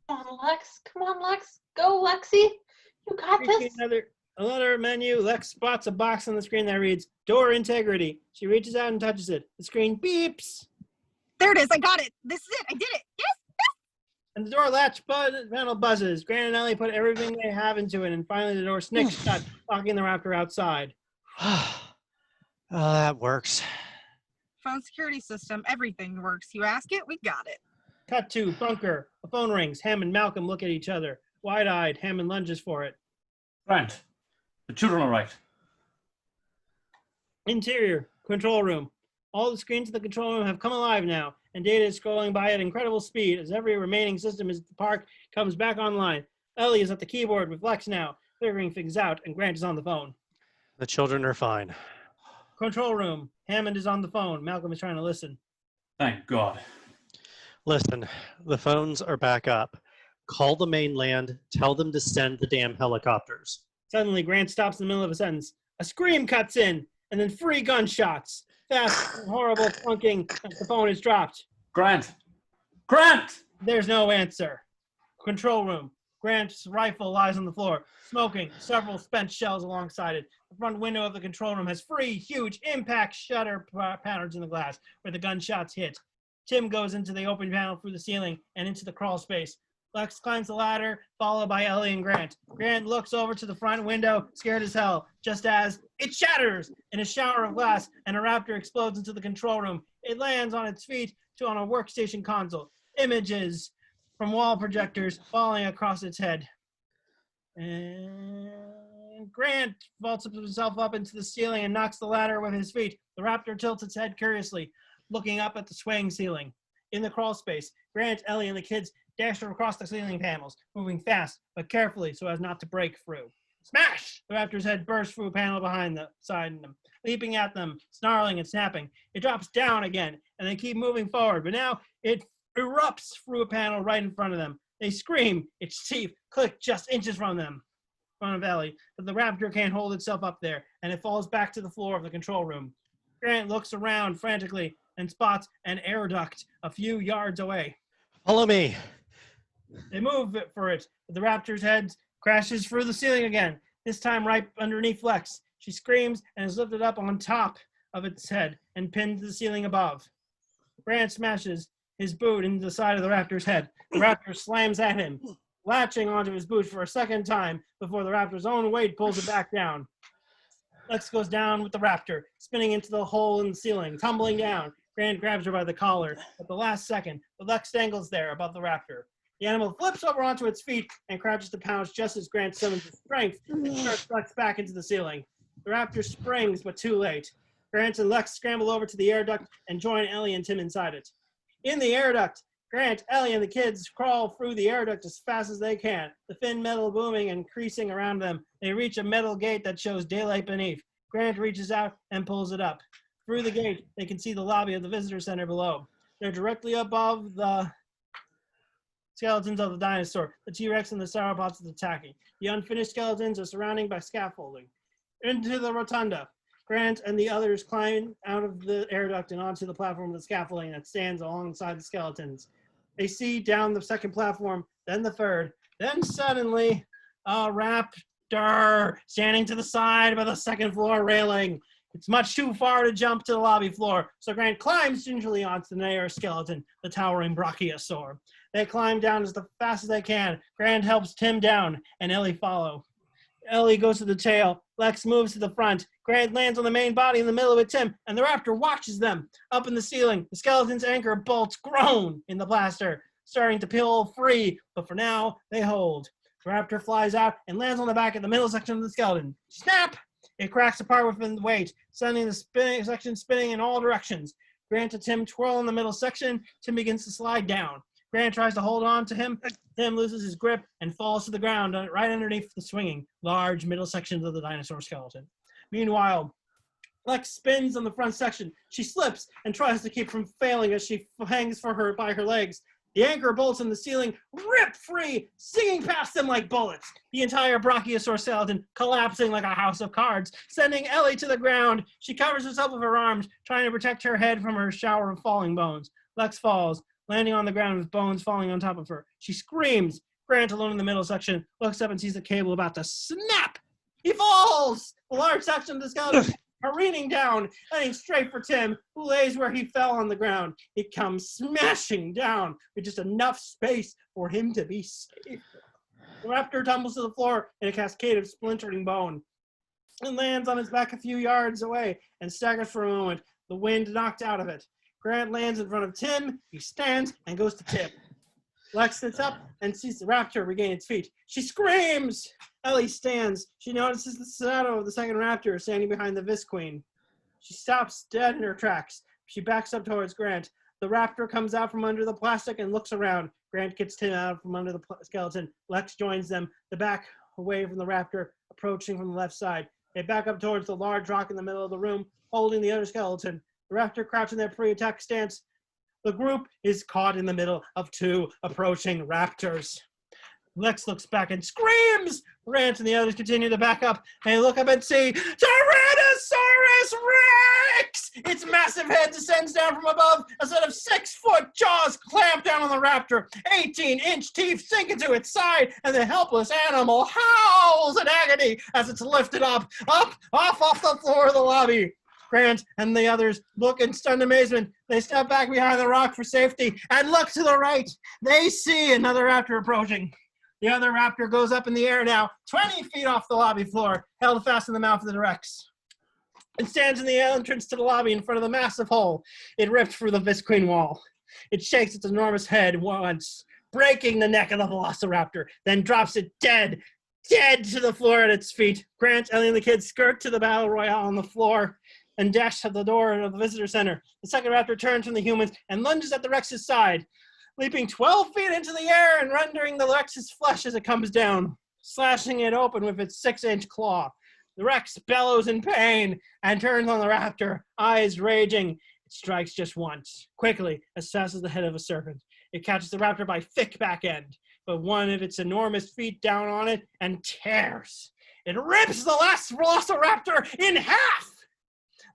Come on, Lex. Come on, Lex. Go, Lexi. You got this.
Another menu. Lex spots a box on the screen that reads "Door Integrity." She reaches out and touches it. The screen beeps.
There it is. I got it. This is it. I did it. Yes.
And the door latch panel buzzes. Grant and Ellie put everything they have into it, and finally the door snicks shut, locking the raptor outside.
That works.
Phone security system. Everything works. You ask it, we got it.
Cut to bunker. The phone rings. Hammond and Malcolm look at each other. Wide-eyed, Hammond lunges for it.
Grant, the children are right.
Interior, control room. All the screens in the control room have come alive now, and data is scrolling by at incredible speed as every remaining system in the park comes back online. Ellie is at the keyboard with Lex now, figuring things out, and Grant is on the phone.
The children are fine.
Control room. Hammond is on the phone. Malcolm is trying to listen.
Thank God.
Listen, the phones are back up. Call the mainland. Tell them to send the damn helicopters.
Suddenly, Grant stops in the middle of a sentence. A scream cuts in, and then 3 gunshots. Fast and horrible clunking as the phone is dropped.
Grant! Grant!
There's no answer. Control room. Grant's rifle lies on the floor, smoking, several spent shells alongside it. The front window of the control room has 3 huge impact shutter patterns in the glass where the gunshots hit. Tim goes into the open panel through the ceiling and into the crawl space. Lex climbs the ladder, followed by Ellie and Grant. Grant looks over to the front window, scared as hell, just as it shatters in a shower of glass and a raptor explodes into the control room. It lands on its feet on a workstation console. Images from wall projectors falling across its head. And Grant vaults himself up into the ceiling and knocks the ladder with his feet. The raptor tilts its head curiously, looking up at the swaying ceiling. In the crawl space, Grant, Ellie, and the kids dash across the ceiling panels, moving fast but carefully so as not to break through. Smash! The raptor's head bursts through a panel behind them, leaping at them, snarling and snapping. It drops down again, and they keep moving forward, but now it erupts through a panel right in front of them. They scream, its teeth click just inches from them, in front of Ellie, but the raptor can't hold itself up there, and it falls back to the floor of the control room. Grant looks around frantically and spots an air duct a few yards away.
Follow me.
They move for it, but the raptor's head crashes through the ceiling again, this time right underneath Lex. She screams and is lifted up on top of its head and pinned to the ceiling above. Grant smashes his boot into the side of the raptor's head. The raptor slams at him, latching onto his boot for a second time before the raptor's own weight pulls it back down. Lex goes down with the raptor, spinning into the hole in the ceiling, tumbling down. Grant grabs her by the collar at the last second, but Lex dangles there above the raptor. The animal flips over onto its feet and crouches to pounce just as Grant summons his strength and starts Lex back into the ceiling. The raptor springs, but too late. Grant and Lex scramble over to the air duct and join Ellie and Tim inside it. In the air duct, Grant, Ellie, and the kids crawl through the air duct as fast as they can, the thin metal booming and creasing around them. They reach a metal gate that shows daylight beneath. Grant reaches out and pulls it up. Through the gate, they can see the lobby of the visitor center below. They're directly above the skeletons of the dinosaur, the T-Rex and the sauropods is attacking. The unfinished skeletons are surrounded by scaffolding. Into the rotunda. Grant and the others climb out of the air duct and onto the platform of the scaffolding that stands alongside the skeletons. They see down the second platform, then the third. Then suddenly, a raptor standing to the side by the second floor railing. It's much too far to jump to the lobby floor, so Grant climbs gingerly onto the Nair skeleton, the towering brachiosaur. They climb down as fast as they can. Grant helps Tim down, and Ellie follow. Ellie goes to the tail. Lex moves to the front. Grant lands on the main body in the middle with Tim, and the raptor watches them. Up in the ceiling, the skeleton's anchor bolts groan in the plaster, starting to peel free, but for now, they hold. The raptor flies out and lands on the back of the middle section of the skeleton. Snap! It cracks apart within the weight, sending the section spinning in all directions. Grant and Tim twirl in the middle section. Tim begins to slide down. Grant tries to hold on to him. Tim loses his grip and falls to the ground right underneath the swinging, large middle sections of the dinosaur skeleton. Meanwhile, Lex spins on the front section. She slips and tries to keep from failing as she hangs by her legs.
The anchor bolts in the ceiling rip free, singing past them like bullets. The entire brachiosaur skeleton collapsing like a house of cards, sending Ellie to the ground. She covers herself with her arms, trying to protect her head from her shower of falling bones. Lex falls, landing on the ground with bones falling on top of her. She screams. Grant, alone in the middle section, looks up and sees the cable about to snap. He falls! The large section of the skeleton careening down, heading straight for Tim, who lays where he fell on the ground. It comes smashing down with just enough space for him to be safe. The raptor tumbles to the floor in a cascade of splintering bone and lands on his back a few yards away and staggers for a moment, the wind knocked out of it. Grant lands in front of Tim. He stands and goes to Tim. Lex sits up and sees the raptor regain its feet. She screams! Ellie stands. She notices the shadow of the second raptor standing behind the Visqueen. She stops dead in her tracks. She backs up towards Grant. The raptor comes out from under the plastic and looks around. Grant gets Tim out from under the skeleton. Lex joins them, the back away from the raptor, approaching from the left side. They back up towards the large rock in the middle of the room, holding the other skeleton. The raptor crouched in their pre-attack stance. The group is caught in the middle of two approaching raptors. Lex looks back and screams! Grant and the others continue to back up. They look up and see Tyrannosaurus Rex! Its massive head descends down from above. A set of 6-foot jaws clamp down on the raptor. 18-inch teeth sink into its side, and the helpless animal howls in agony as it's lifted up, off the floor of the lobby. Grant and the others look in stunned amazement. They step back behind the rock for safety and look to the right. They see another raptor approaching. The other raptor goes up in the air now, 20 feet off the lobby floor, held fast in the mouth of the Rex. It stands in the entrance to the lobby in front of the massive hole. It ripped through the Visqueen wall. It shakes its enormous head once, breaking the neck of the velociraptor, then drops it dead to the floor at its feet. Grant, Ellie, and the kids skirt to the battle royale on the floor and dash to the door of the visitor center. The second raptor turns from the humans and lunges at the Rex's side, leaping 12 feet into the air and rendering the Rex's flesh as it comes down, slashing it open with its 6-inch claw. The Rex bellows in pain and turns on the raptor, eyes raging. It strikes just once, quickly, as fast as the head of a serpent. It catches the raptor by thick back end, but one of its enormous feet down on it and tears. It rips the last velociraptor in half!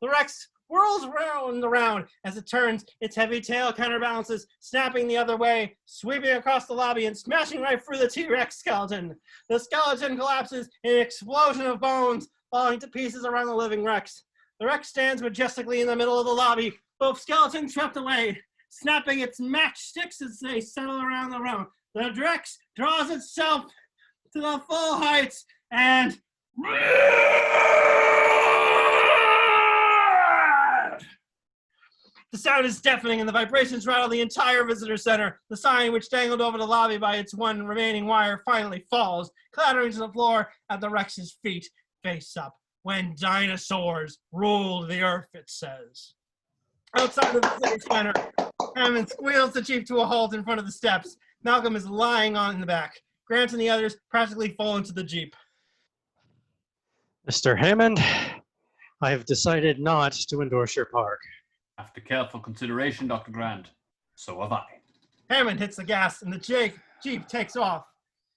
The Rex whirls round and around as it turns. Its heavy tail counterbalances, snapping the other way, sweeping across the lobby and smashing right through the T-Rex skeleton. The skeleton collapses in an explosion of bones, falling to pieces around the living Rex. The Rex stands majestically in the middle of the lobby, both skeletons swept away, snapping its matchsticks as they settle around the room. The Rex draws itself to the full heights and the sound is deafening and the vibrations rattle the entire visitor center. The sign, which dangled over the lobby by its one remaining wire, finally falls, clattering to the floor at the Rex's feet, face up. When dinosaurs ruled the earth, it says. Outside of the visitor center, Hammond squeals the chief to a halt in front of the steps. Malcolm is lying on the back. Grant and the others practically fall into the Jeep.
Mr. Hammond, I have decided not to endorse your park.
After careful consideration, Dr. Grant, so have I.
Hammond hits the gas and the Jeep takes off.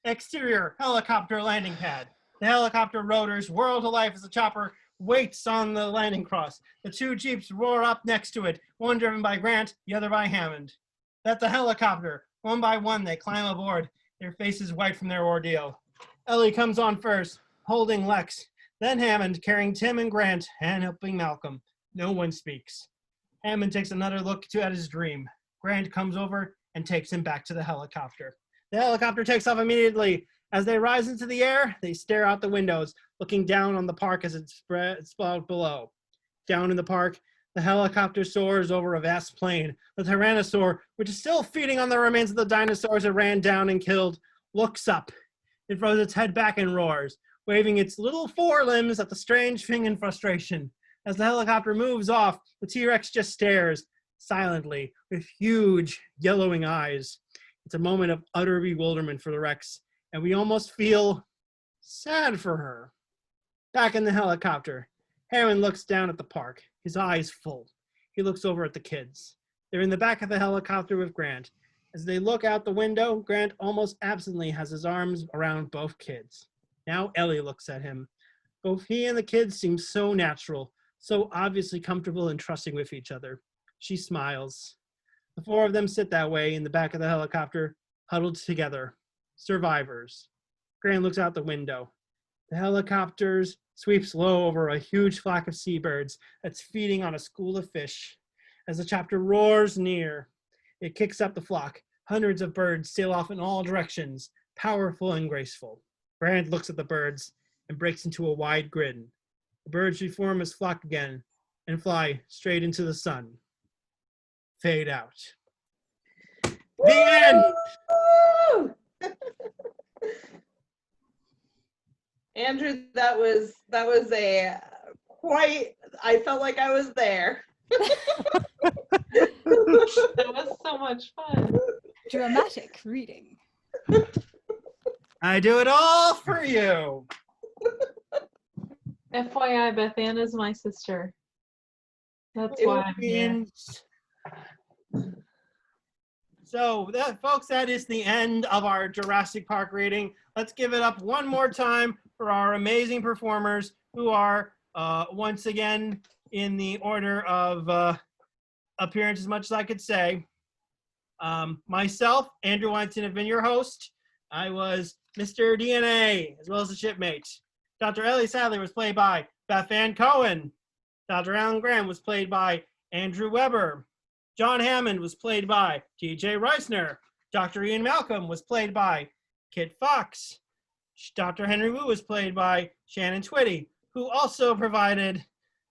Exterior helicopter landing pad. The helicopter rotors whirl to life as the chopper waits on the landing cross. The two Jeeps roar up next to it, one driven by Grant, the other by Hammond. At the helicopter, one by one they climb aboard, their faces white from their ordeal. Ellie comes on first, holding Lex, then Hammond carrying Tim and Grant and helping Malcolm. No one speaks. Hammond takes another look at his dream. Grant comes over and takes him back to the helicopter. The helicopter takes off immediately. As they rise into the air, they stare out the windows, looking down on the park as it spreads below. Down in the park, the helicopter soars over a vast plain. The tyrannosaur, which is still feeding on the remains of the dinosaurs it ran down and killed, looks up. It throws its head back and roars, waving its little forelimbs at the strange thing in frustration. As the helicopter moves off, the T-Rex just stares, silently, with huge, yellowing eyes. It's a moment of utter bewilderment for the Rex, and we almost feel sad for her. Back in the helicopter, Hammond looks down at the park, his eyes full. He looks over at the kids. They're in the back of the helicopter with Grant.
As they look out the window, Grant almost absently has his arms around both kids. Now Ellie looks at him. Both he and the kids seem so natural, so obviously comfortable and trusting with each other. She smiles. The four of them sit that way in the back of the helicopter, huddled together. Survivors. Grant looks out the window. The helicopter sweeps low over a huge flock of seabirds that's feeding on a school of fish. As the chopper roars near, it kicks up the flock. Hundreds of birds sail off in all directions, powerful and graceful. Grant looks at the birds and breaks into a wide grin. The birds reform as flock again and fly straight into the sun. Fade out. The end!
Andrew, that was a quite, I felt like I was there.
That was so much fun.
Dramatic reading.
I do it all for you.
FYI, Bethann is my sister. That's why I'm here.
So, folks, that is the end of our Jurassic Park reading. Let's give it up one more time for our amazing performers who are, once again, in the order of appearance as much as I could say. Myself, Andrew Weinstein, have been your host. I was Mr. DNA, as well as the Shipmate. Dr. Ellie Sattler was played by Bethann Cohen. Dr. Alan Graham was played by Andrew Weber. John Hammond was played by TJ Reissner. Dr. Ian Malcolm was played by Kit Fox. Dr. Henry Wu was played by Shannon Twitty, who also provided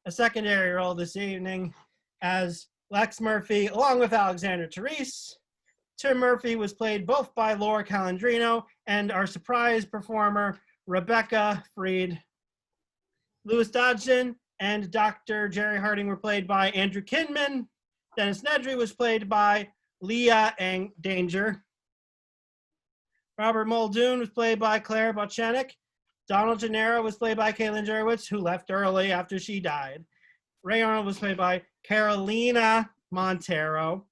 a secondary role this evening as Lex Murphy, along with Alexandra Therese. Tim Murphy was played both by Laura Calandrino and our surprise performer, Rebecca Freed. Louis Dodgson and Dr. Gerry Harding were played by Andrew Kinman. Dennis Nedry was played by Leah and Danger. Robert Muldoon was played by Claire Bochenek. Donald Gennaro was played by Caitlin Jurewicz, who left early after she died. Ray Arnold was played by Carolina Montero.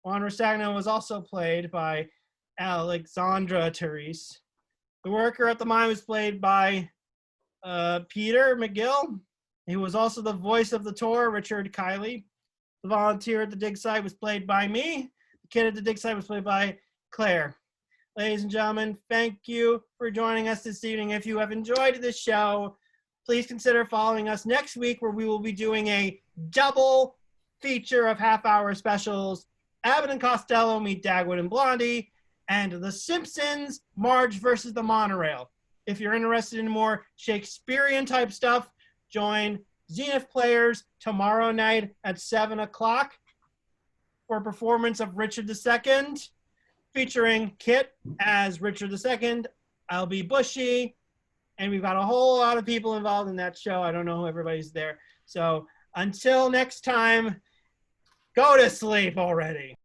Juan Rostagno was also played by Alexandra Therese. The worker at the mine was played by Peter McGill. He was also the voice of the tour, Richard Kiley. The volunteer at the Digsite was played by me. The kid at the Digsite was played by Claire. Ladies and gentlemen, thank you for joining us this evening. If you have enjoyed this show, please consider following us next week, where we will be doing a double feature of half-hour specials. Abbott and Costello meet Dagwood and Blondie, and The Simpsons, Marge versus the Monorail. If you're interested in more Shakespearean-type stuff, join Zenith Players tomorrow night at 7 o'clock for a performance of Richard II, featuring Kit as Richard II. I'll be Bushy, and we've got a whole lot of people involved in that show. I don't know who everybody's there. So until next time, go to sleep already.